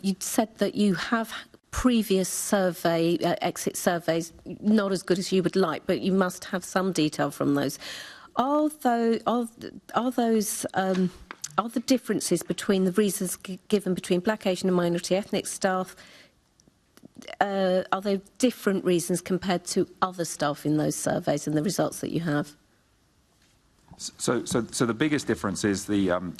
You said that you have previous exit surveys, not as good as you would like, but you must have some detail from those. Are the differences between the reasons given between Black, Asian and minority ethnic staff, are there different reasons compared to other staff in those surveys and the results that you have? So the biggest difference is and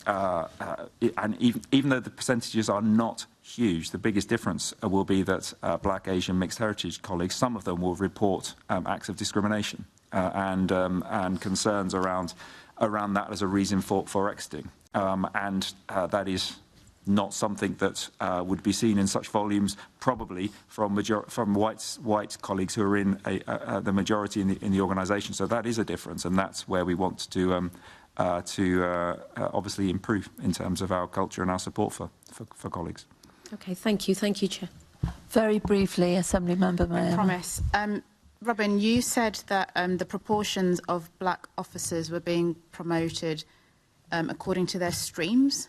even though the percentages are not huge, the biggest difference will be that Black, Asian, mixed heritage colleagues, some of them will report acts of discrimination and concerns around that as a reason for exiting, and that is not something that would be seen in such volumes, probably from white colleagues who are in the majority in the organisation. So that is a difference, and that's where we want to obviously improve in terms of our culture and our support for colleagues. Okay, thank you. Thank you, Chair. Very briefly, Assembly Member Mayor. I promise. Robin, you said that the proportions of Black officers were being promoted according to their streams.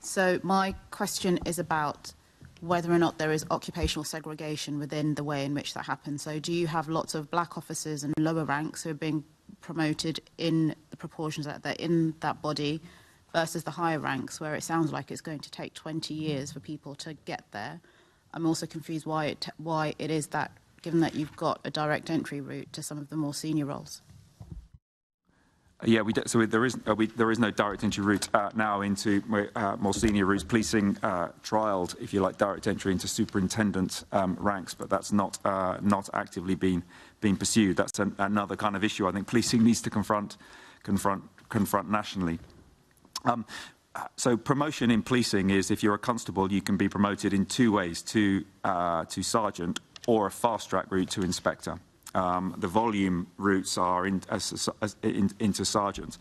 So my question is about whether or not there is occupational segregation within the way in which that happens. So do you have lots of Black officers and lower ranks who are being promoted in the proportions that they're in that body versus the higher ranks, where it sounds like it's going to take 20 years for people to get there? I'm also confused why it is that, given that you've got a direct entry route to some of the more senior roles. Yeah, so there is no direct entry route now into more senior routes. Policing trialled, if you like, direct entry into superintendent ranks, but that's not actively being pursued. That's another kind of issue I think policing needs to confront nationally. So promotion in policing is, if you're a constable, you can be promoted in 2 ways: to sergeant or a fast-track route to inspector. The volume routes are into sergeant.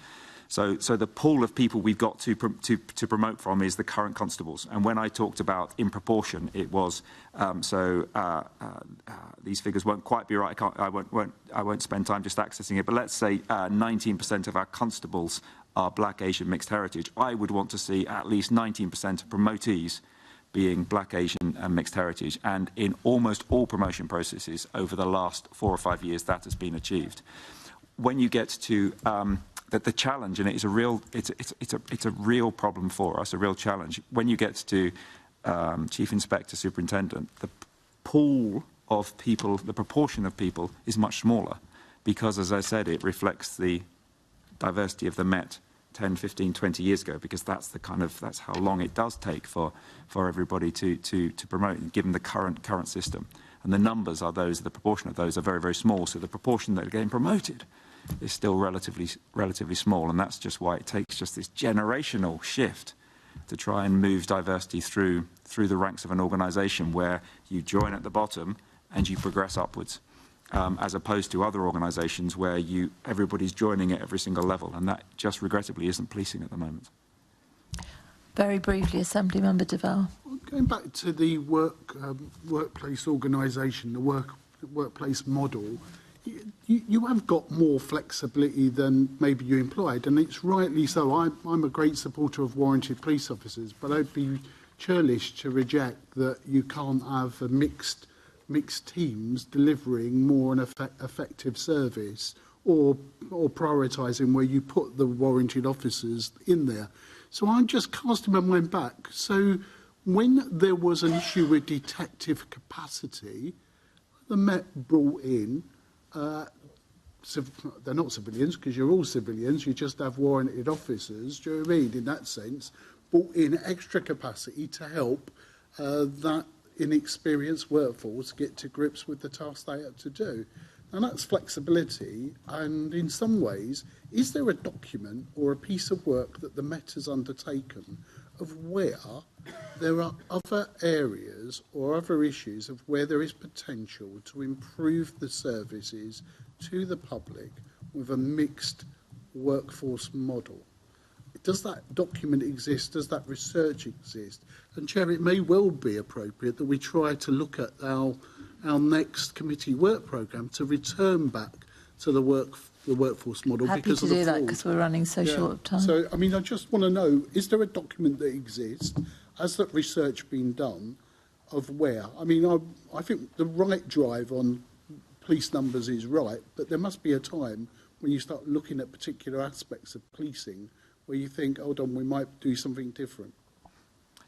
So the pool of people we've got to promote from is the current constables. And when I talked about in proportion, it was these figures won't quite be right. I won't spend time just accessing it. But let's say 19% of our constables are Black, Asian, mixed heritage. I would want to see at least 19% of promotees being Black, Asian and mixed heritage. And in almost all promotion processes over the last 4 or 5 years, that has been achieved. When you get to the challenge, and it's a real problem for us, a real challenge. When you get to chief inspector, superintendent, the pool of people, the proportion of people is much smaller because, as I said, it reflects the diversity of the Met 10, 15, 20 years ago, because that's how long it does take for everybody to promote, given the current system. And the numbers are those, the proportion of those are very, very small. So the proportion that are getting promoted is still relatively small, and that's just why it takes just this generational shift to try and move diversity through the ranks of an organisation, where you join at the bottom and you progress upwards. As opposed to other organisations where everybody's joining at every single level, and that just regrettably isn't policing at the moment. Very briefly, Assembly Member Duval. Going back to the workplace organisation, the workplace model, you have got more flexibility than maybe you implied, and it's rightly so. I'm a great supporter of warranted police officers, but I'd be churlish to reject that you can't have a mixed teams delivering more an effective service or prioritising where you put the warranted officers in there. So I'm just casting my mind back. So when there was an issue with detective capacity, the Met brought in, they're not civilians because you're all civilians, you just have warranted officers, do you know what I mean, in that sense, brought in extra capacity to help that inexperienced workforce get to grips with the tasks they had to do. And that's flexibility, and in some ways, is there a document or a piece of work that the Met has undertaken of where there are other areas or other issues of where there is potential to improve the services to the public with a mixed workforce model? Does that document exist? Does that research exist? And Chair, it may well be appropriate that we try to look at our next committee work programme to return back to the workforce model. Happy because to of the do that fraud. because we're running so short of time. So, I mean, I just want to know, is there a document that exists? Has that research been done of where? I mean, I think the right drive on police numbers is right, but there must be a time when you start looking at particular aspects of policing where you think, hold on, we might do something different.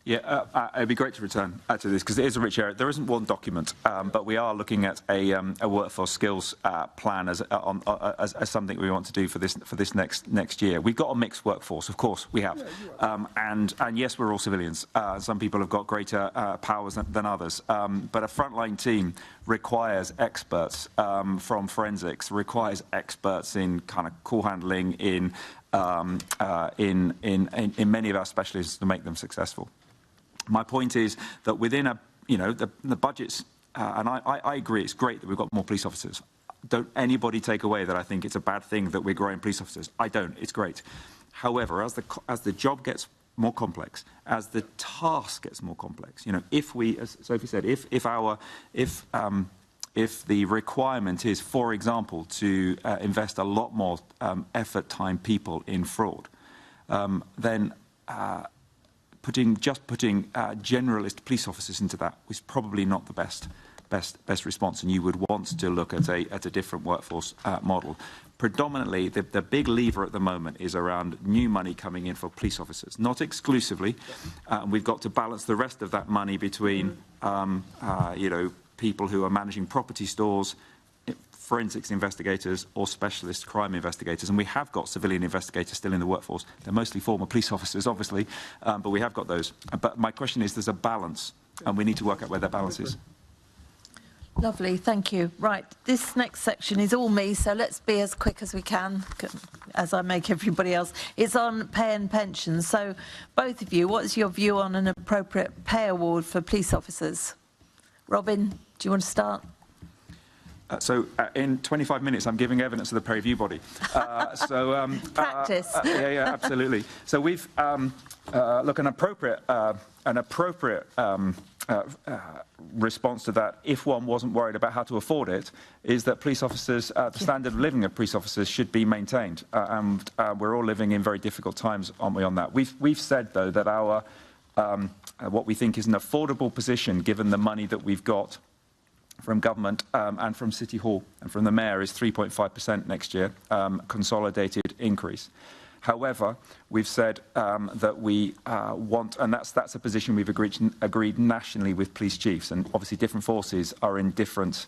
Yeah, it'd be great to return to this because it is a rich area. There isn't one document, but we are looking at a workforce skills plan as something we want to do for this next year. We've got a mixed workforce, of course we have, and yes, we're all civilians. Some people have got greater powers than others, but a frontline team requires experts from forensics, requires experts in kind of call handling, in many of our specialists to make them successful. My point is that within the budgets, and I agree, it's great that we've got more police officers. Don't anybody take away that I think it's a bad thing that we're growing police officers. I don't. It's great. However, as the job gets more complex, as the task gets more complex, if we, as Sophie said, if the requirement is, for example, to invest a lot more effort, time, people in fraud, then putting generalist police officers into that was probably not the best response, and you would want to look at a different workforce model. Predominantly, the big lever at the moment is around new money coming in for police officers, not exclusively. We've got to balance the rest of that money between, people who are managing property stores, forensics investigators or specialist crime investigators, and we have got civilian investigators still in the workforce. They're mostly former police officers, obviously, but we have got those. But my question is, there's a balance, and we need to work out where that balance is. Lovely, thank you. Right, this next section is all me, so let's be as quick as we can, as I make everybody else. It's on pay and pensions. So, both of you, what's your view on an appropriate pay award for police officers? Robin, do you want to start? In 25 minutes, I'm giving evidence of the peer review body. Practice. Yeah, absolutely. So we've look, an appropriate response to that, if one wasn't worried about how to afford it, is that police officers, the standard of living of police officers should be maintained, and we're all living in very difficult times, aren't we? On that, we've said though that our what we think is an affordable position, given the money that we've got from government and from City Hall and from the Mayor, is 3.5% next year, consolidated increase. However, we've said that we want, and that's a position we've agreed nationally with police chiefs, and obviously different forces are in different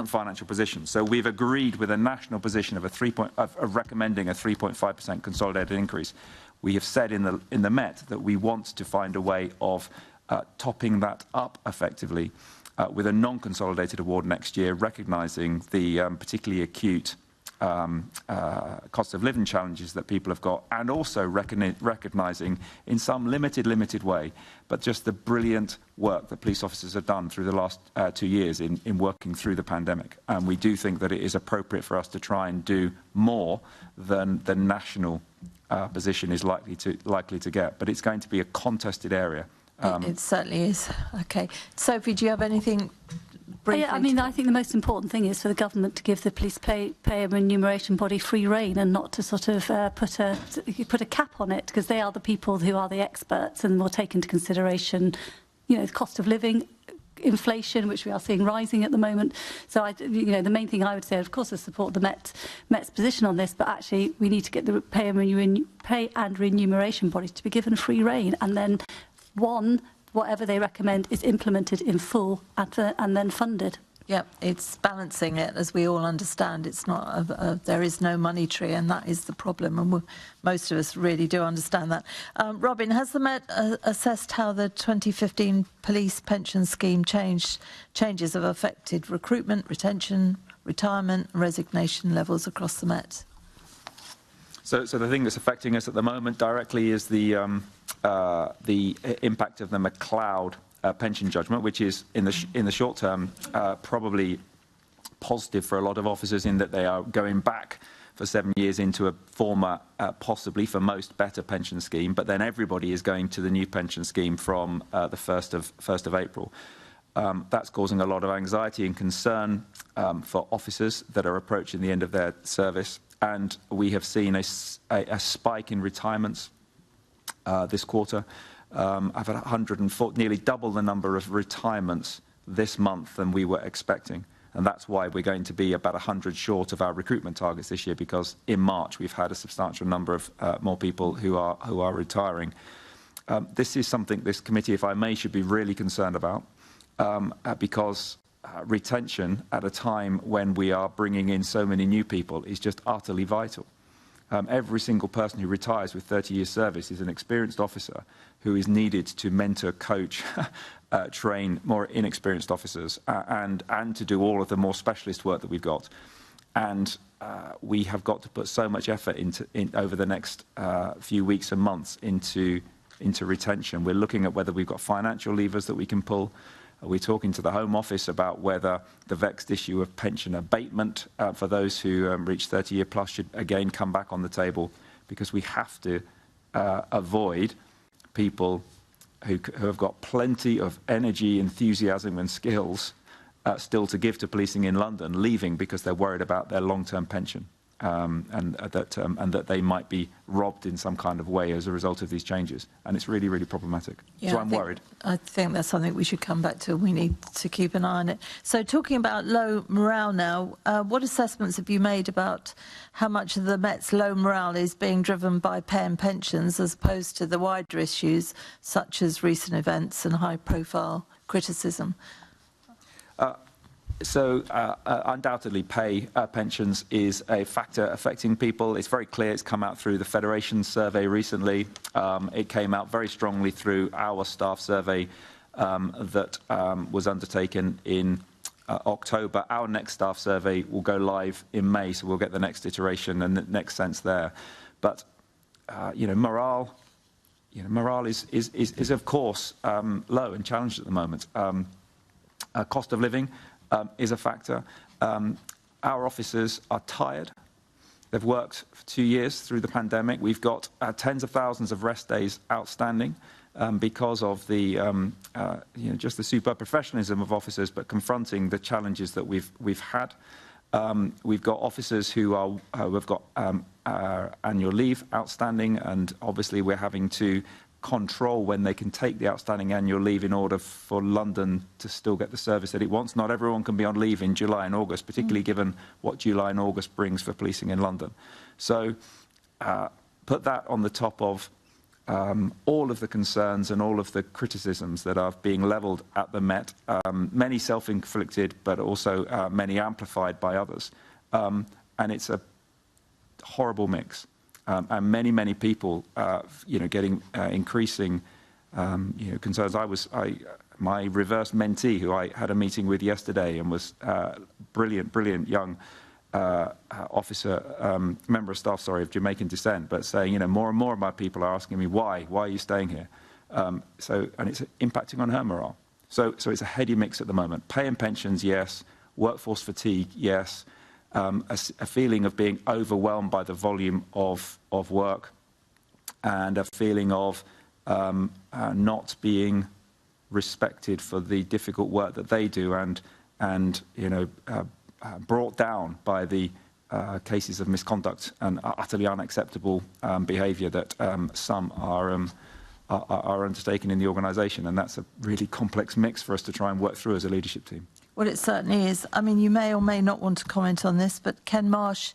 financial positions. So we've agreed with a national position of recommending a 3.5% consolidated increase. We have said in the Met that we want to find a way of topping that up effectively with a non-consolidated award next year, recognising the particularly acute cost of living challenges that people have got, and also recognising in some limited way, but just the brilliant work that police officers have done through the last 2 years in working through the pandemic. And we do think that it is appropriate for us to try and do more than the national position is likely to get. But it's going to be a contested area. It certainly is. Okay. Sophie, do you have anything briefly? Yeah, I mean, I think the most important thing is for the government to give the police pay and remuneration body free rein, and not to sort of put a cap on it, because they are the people who are the experts and will take into consideration, the cost of living, inflation, which we are seeing rising at the moment. So, the main thing I would say, of course, is support the Met's position on this, but actually we need to get the pay and remuneration bodies to be given free rein, and then whatever they recommend is implemented in full and then funded. Yeah, it's balancing it, as we all understand. It's not there is no money tree, and that is the problem, and most of us really do understand that. Robin, has the Met assessed how the 2015 police pension scheme changes have affected recruitment, retention, retirement, and resignation levels across the Met? So the thing that's affecting us at the moment directly is the impact of the McLeod pension judgment, which is in the short term probably positive for a lot of officers in that they are going back for 7 years into a former, possibly for most, better pension scheme. But then everybody is going to the new pension scheme from the 1st of April. That's causing a lot of anxiety and concern for officers that are approaching the end of their service. And we have seen a spike in retirements this quarter. I've had 104, nearly double the number of retirements this month than we were expecting. And that's why we're going to be about 100 short of our recruitment targets this year, because in March we've had a substantial number of more people who are retiring. This is something this committee, if I may, should be really concerned about, because retention at a time when we are bringing in so many new people is just utterly vital. Every single person who retires with 30 years service is an experienced officer who is needed to mentor, coach, train more inexperienced officers and to do all of the more specialist work that we've got. And we have got to put so much effort over the next few weeks and months into retention. We're looking at whether we've got financial levers that we can pull. We're talking to the Home Office about whether the vexed issue of pension abatement for those who reach 30-year plus should again come back on the table, because we have to avoid people who have got plenty of energy, enthusiasm and skills still to give to policing in London leaving because they're worried about their long-term pension. And that they might be robbed in some kind of way as a result of these changes. And it's really, really problematic. Yeah, so I'm worried. I think that's something we should come back to. We need to keep an eye on it. So talking about low morale now, what assessments have you made about how much of the Met's low morale is being driven by pay and pensions as opposed to the wider issues such as recent events and high-profile criticism? So undoubtedly pensions is a factor affecting people. It's very clear. It's come out through the Federation survey recently. It came out very strongly through our staff survey that was undertaken in October. Our next staff survey will go live in May, so we'll get the next iteration and the next sense there. But morale is of course low and challenged at the moment. Cost of living is a factor. Our officers are tired. They've worked for 2 years through the pandemic. We've got tens of thousands of rest days outstanding because of the just the super professionalism of officers, but confronting the challenges that we've had. We've got officers who have got annual leave outstanding, and obviously we're having to control when they can take the outstanding annual leave in order for London to still get the service that it wants. Not everyone can be on leave in July and August, particularly given what July and August brings for policing in London. So put that on the top of all of the concerns and all of the criticisms that are being levelled at the Met, many self-inflicted, but also many amplified by others. And it's a horrible mix. And many people, getting increasing, concerns. My reverse mentee, who I had a meeting with yesterday, and was brilliant young officer, member of staff, of Jamaican descent, but saying, more and more of my people are asking me why are you staying here? And it's impacting on her morale. So it's a heady mix at the moment. Pay and pensions, yes. Workforce fatigue, yes. A feeling of being overwhelmed by the volume of work, and a feeling of not being respected for the difficult work that they do, and brought down by the cases of misconduct and utterly unacceptable behaviour that some are undertaken in the organisation, and that's a really complex mix for us to try and work through as a leadership team. Well, it certainly is. I mean, you may or may not want to comment on this, but Ken Marsh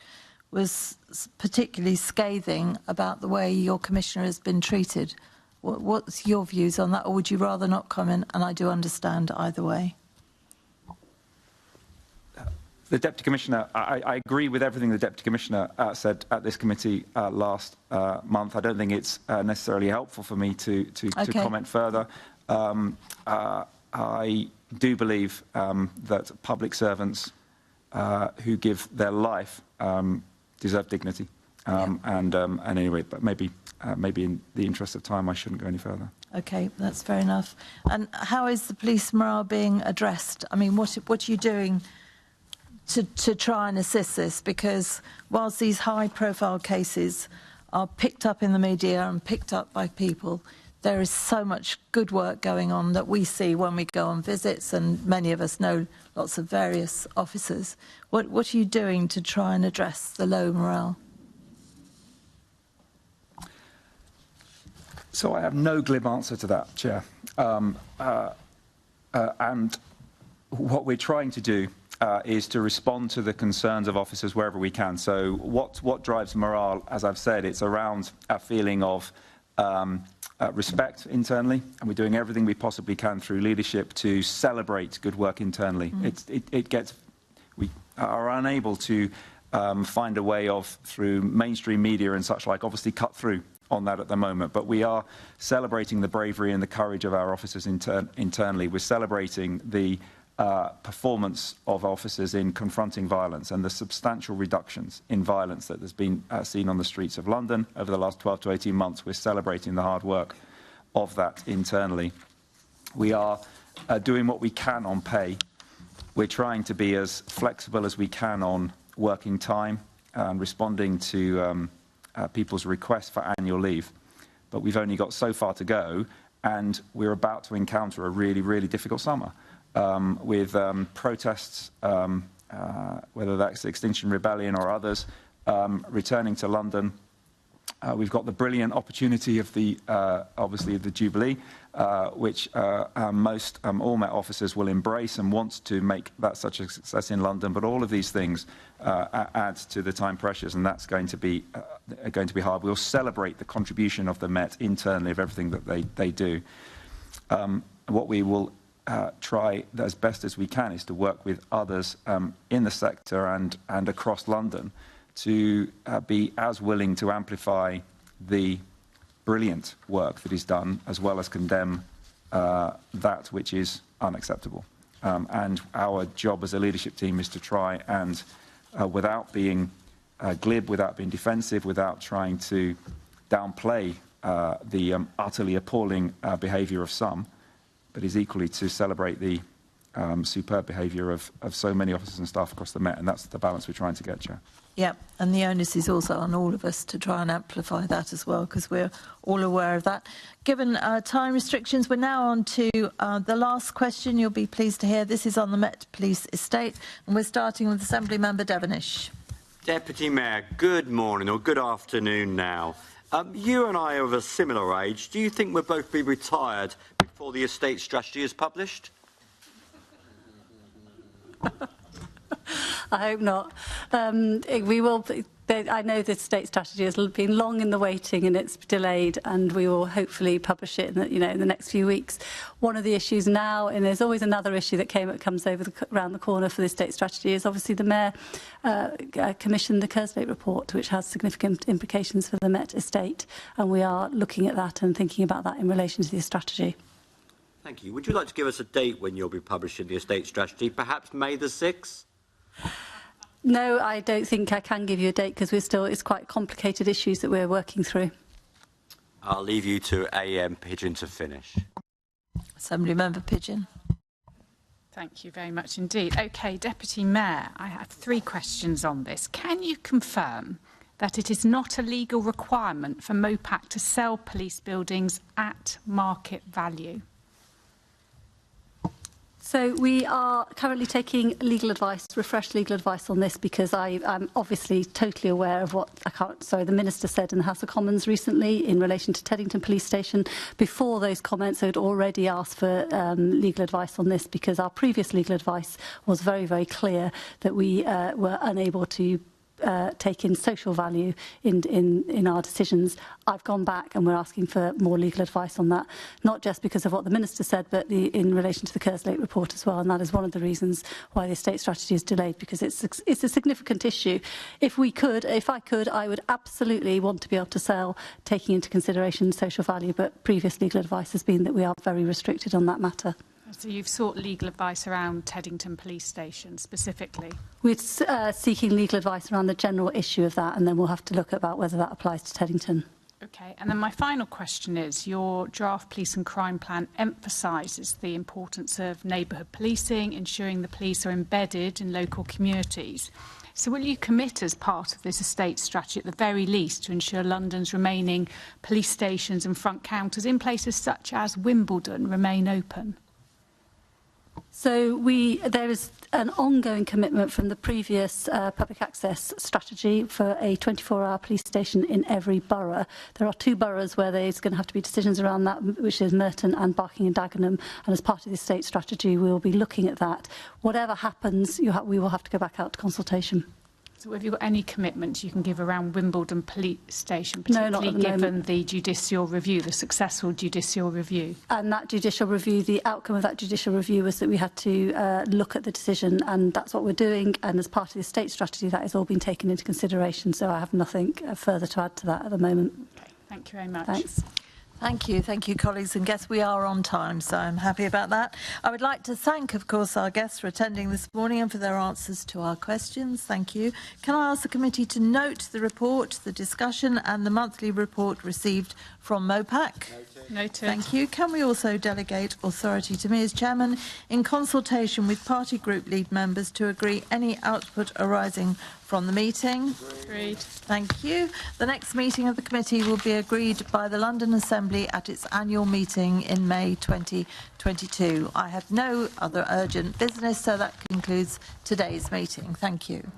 was particularly scathing about the way your commissioner has been treated. What's your views on that, or would you rather not comment? And I do understand either way. The Deputy Commissioner, I agree with everything the Deputy Commissioner said at this committee last month. I don't think it's necessarily helpful for me to comment further. I do believe that public servants who give their life deserve dignity. And anyway, but maybe in the interest of time, I shouldn't go any further. Okay, that's fair enough. And how is the police morale being addressed? I mean, what are you doing to try and assist this? Because whilst these high-profile cases are picked up in the media and picked up by people, there is so much good work going on that we see when we go on visits, and many of us know lots of various officers. What are you doing to try and address the low morale? So I have no glib answer to that, Chair. And what we're trying to do is to respond to the concerns of officers wherever we can. So what drives morale, as I've said, it's around a feeling of respect internally, and we're doing everything we possibly can through leadership to celebrate good work internally. We are unable to find a way of, through mainstream media and such like, obviously cut through on that at the moment, but we are celebrating the bravery and the courage of our officers internally. We're celebrating the performance of officers in confronting violence and the substantial reductions in violence that has been seen on the streets of London over the last 12 to 18 months. We're celebrating the hard work of that internally. We are doing what we can on pay. We're trying to be as flexible as we can on working time and responding to people's requests for annual leave. But we've only got so far to go, and we're about to encounter a really, really difficult summer. With protests, whether that's Extinction Rebellion or others, returning to London. We've got the brilliant opportunity of the, obviously, the Jubilee, which most all Met officers will embrace and want to make that such a success in London. But all of these things add to the time pressures, and that's going to be hard. We'll celebrate the contribution of the Met internally of everything that they do. What we will try as best as we can is to work with others in the sector and across London to be as willing to amplify the brilliant work that is done, as well as condemn that which is unacceptable. And our job as a leadership team is to try and, without being glib, without being defensive, without trying to downplay the utterly appalling behaviour of some, but is equally to celebrate the superb behaviour of so many officers and staff across the Met, and that's the balance we're trying to get, Chair. Yeah, and the onus is also on all of us to try and amplify that as well, because we're all aware of that. Given time restrictions, we're now on to the last question you'll be pleased to hear. This is on the Met Police estate, and we're starting with Assembly Member Devenish. Deputy Mayor, good morning or good afternoon now. You and I are of a similar age. Do you think we'll both be retired before the estate strategy is published? I hope not. We will. I know the state strategy has been long in the waiting and it's delayed, and we will hopefully publish it in the next few weeks. One of the issues now, and there's always another issue that comes around the corner for the state strategy, is obviously the Mayor commissioned the Kerslake report, which has significant implications for the Met estate, and we are looking at that and thinking about that in relation to the strategy. Thank you. Would you like to give us a date when you'll be publishing the estate strategy? Perhaps May the 6th? No, I don't think I can give you a date because it's quite complicated issues that we're working through. I'll leave you to AM Pigeon to finish. Assembly Member Pigeon. Thank you very much indeed. OK, Deputy Mayor, I have 3 questions on this. Can you confirm that it is not a legal requirement for MOPAC to sell police buildings at market value? So we are currently taking legal advice, refreshed legal advice on this, because I'm obviously totally aware of what the Minister said in the House of Commons recently in relation to Teddington Police Station. Before those comments, I had already asked for legal advice on this, because our previous legal advice was very, very clear that we were unable to take in social value in our decisions. I've gone back and we're asking for more legal advice on that, not just because of what the Minister said, but in relation to the Kerslake report as well. And that is one of the reasons why the estate strategy is delayed, because it's a significant issue. If I could, I would absolutely want to be able to sell, taking into consideration social value, but previous legal advice has been that we are very restricted on that matter. So you've sought legal advice around Teddington Police Station specifically? We're seeking legal advice around the general issue of that, and then we'll have to look about whether that applies to Teddington. Okay, and then my final question is, your draft police and crime plan emphasises the importance of neighbourhood policing, ensuring the police are embedded in local communities. So will you commit as part of this estate strategy at the very least to ensure London's remaining police stations and front counters in places such as Wimbledon remain open? So there is an ongoing commitment from the previous public access strategy for a 24-hour police station in every borough. There are 2 boroughs where there's going to have to be decisions around that, which is Merton and Barking and Dagenham. And as part of the estate strategy, we will be looking at that. Whatever happens, we will have to go back out to consultation. So have you got any commitments you can give around Wimbledon Police Station, particularly given the judicial review, the successful judicial review? And that judicial review, the outcome of that judicial review was that we had to look at the decision, and that's what we're doing. And as part of the estate strategy, that has all been taken into consideration. So I have nothing further to add to that at the moment. Okay, thank you very much. Thanks. Thank you, colleagues. And guests, we are on time, so I'm happy about that. I would like to thank, of course, our guests for attending this morning and for their answers to our questions. Thank you. Can I ask the committee to note the report, the discussion and the monthly report received from MOPAC? Noted. Thank you. Can we also delegate authority to me as chairman in consultation with party group lead members to agree any output arising from the meeting? Agreed. Thank you. The next meeting of the committee will be agreed by the London Assembly at its annual meeting in May 2022. I have no other urgent business, so that concludes today's meeting. Thank you.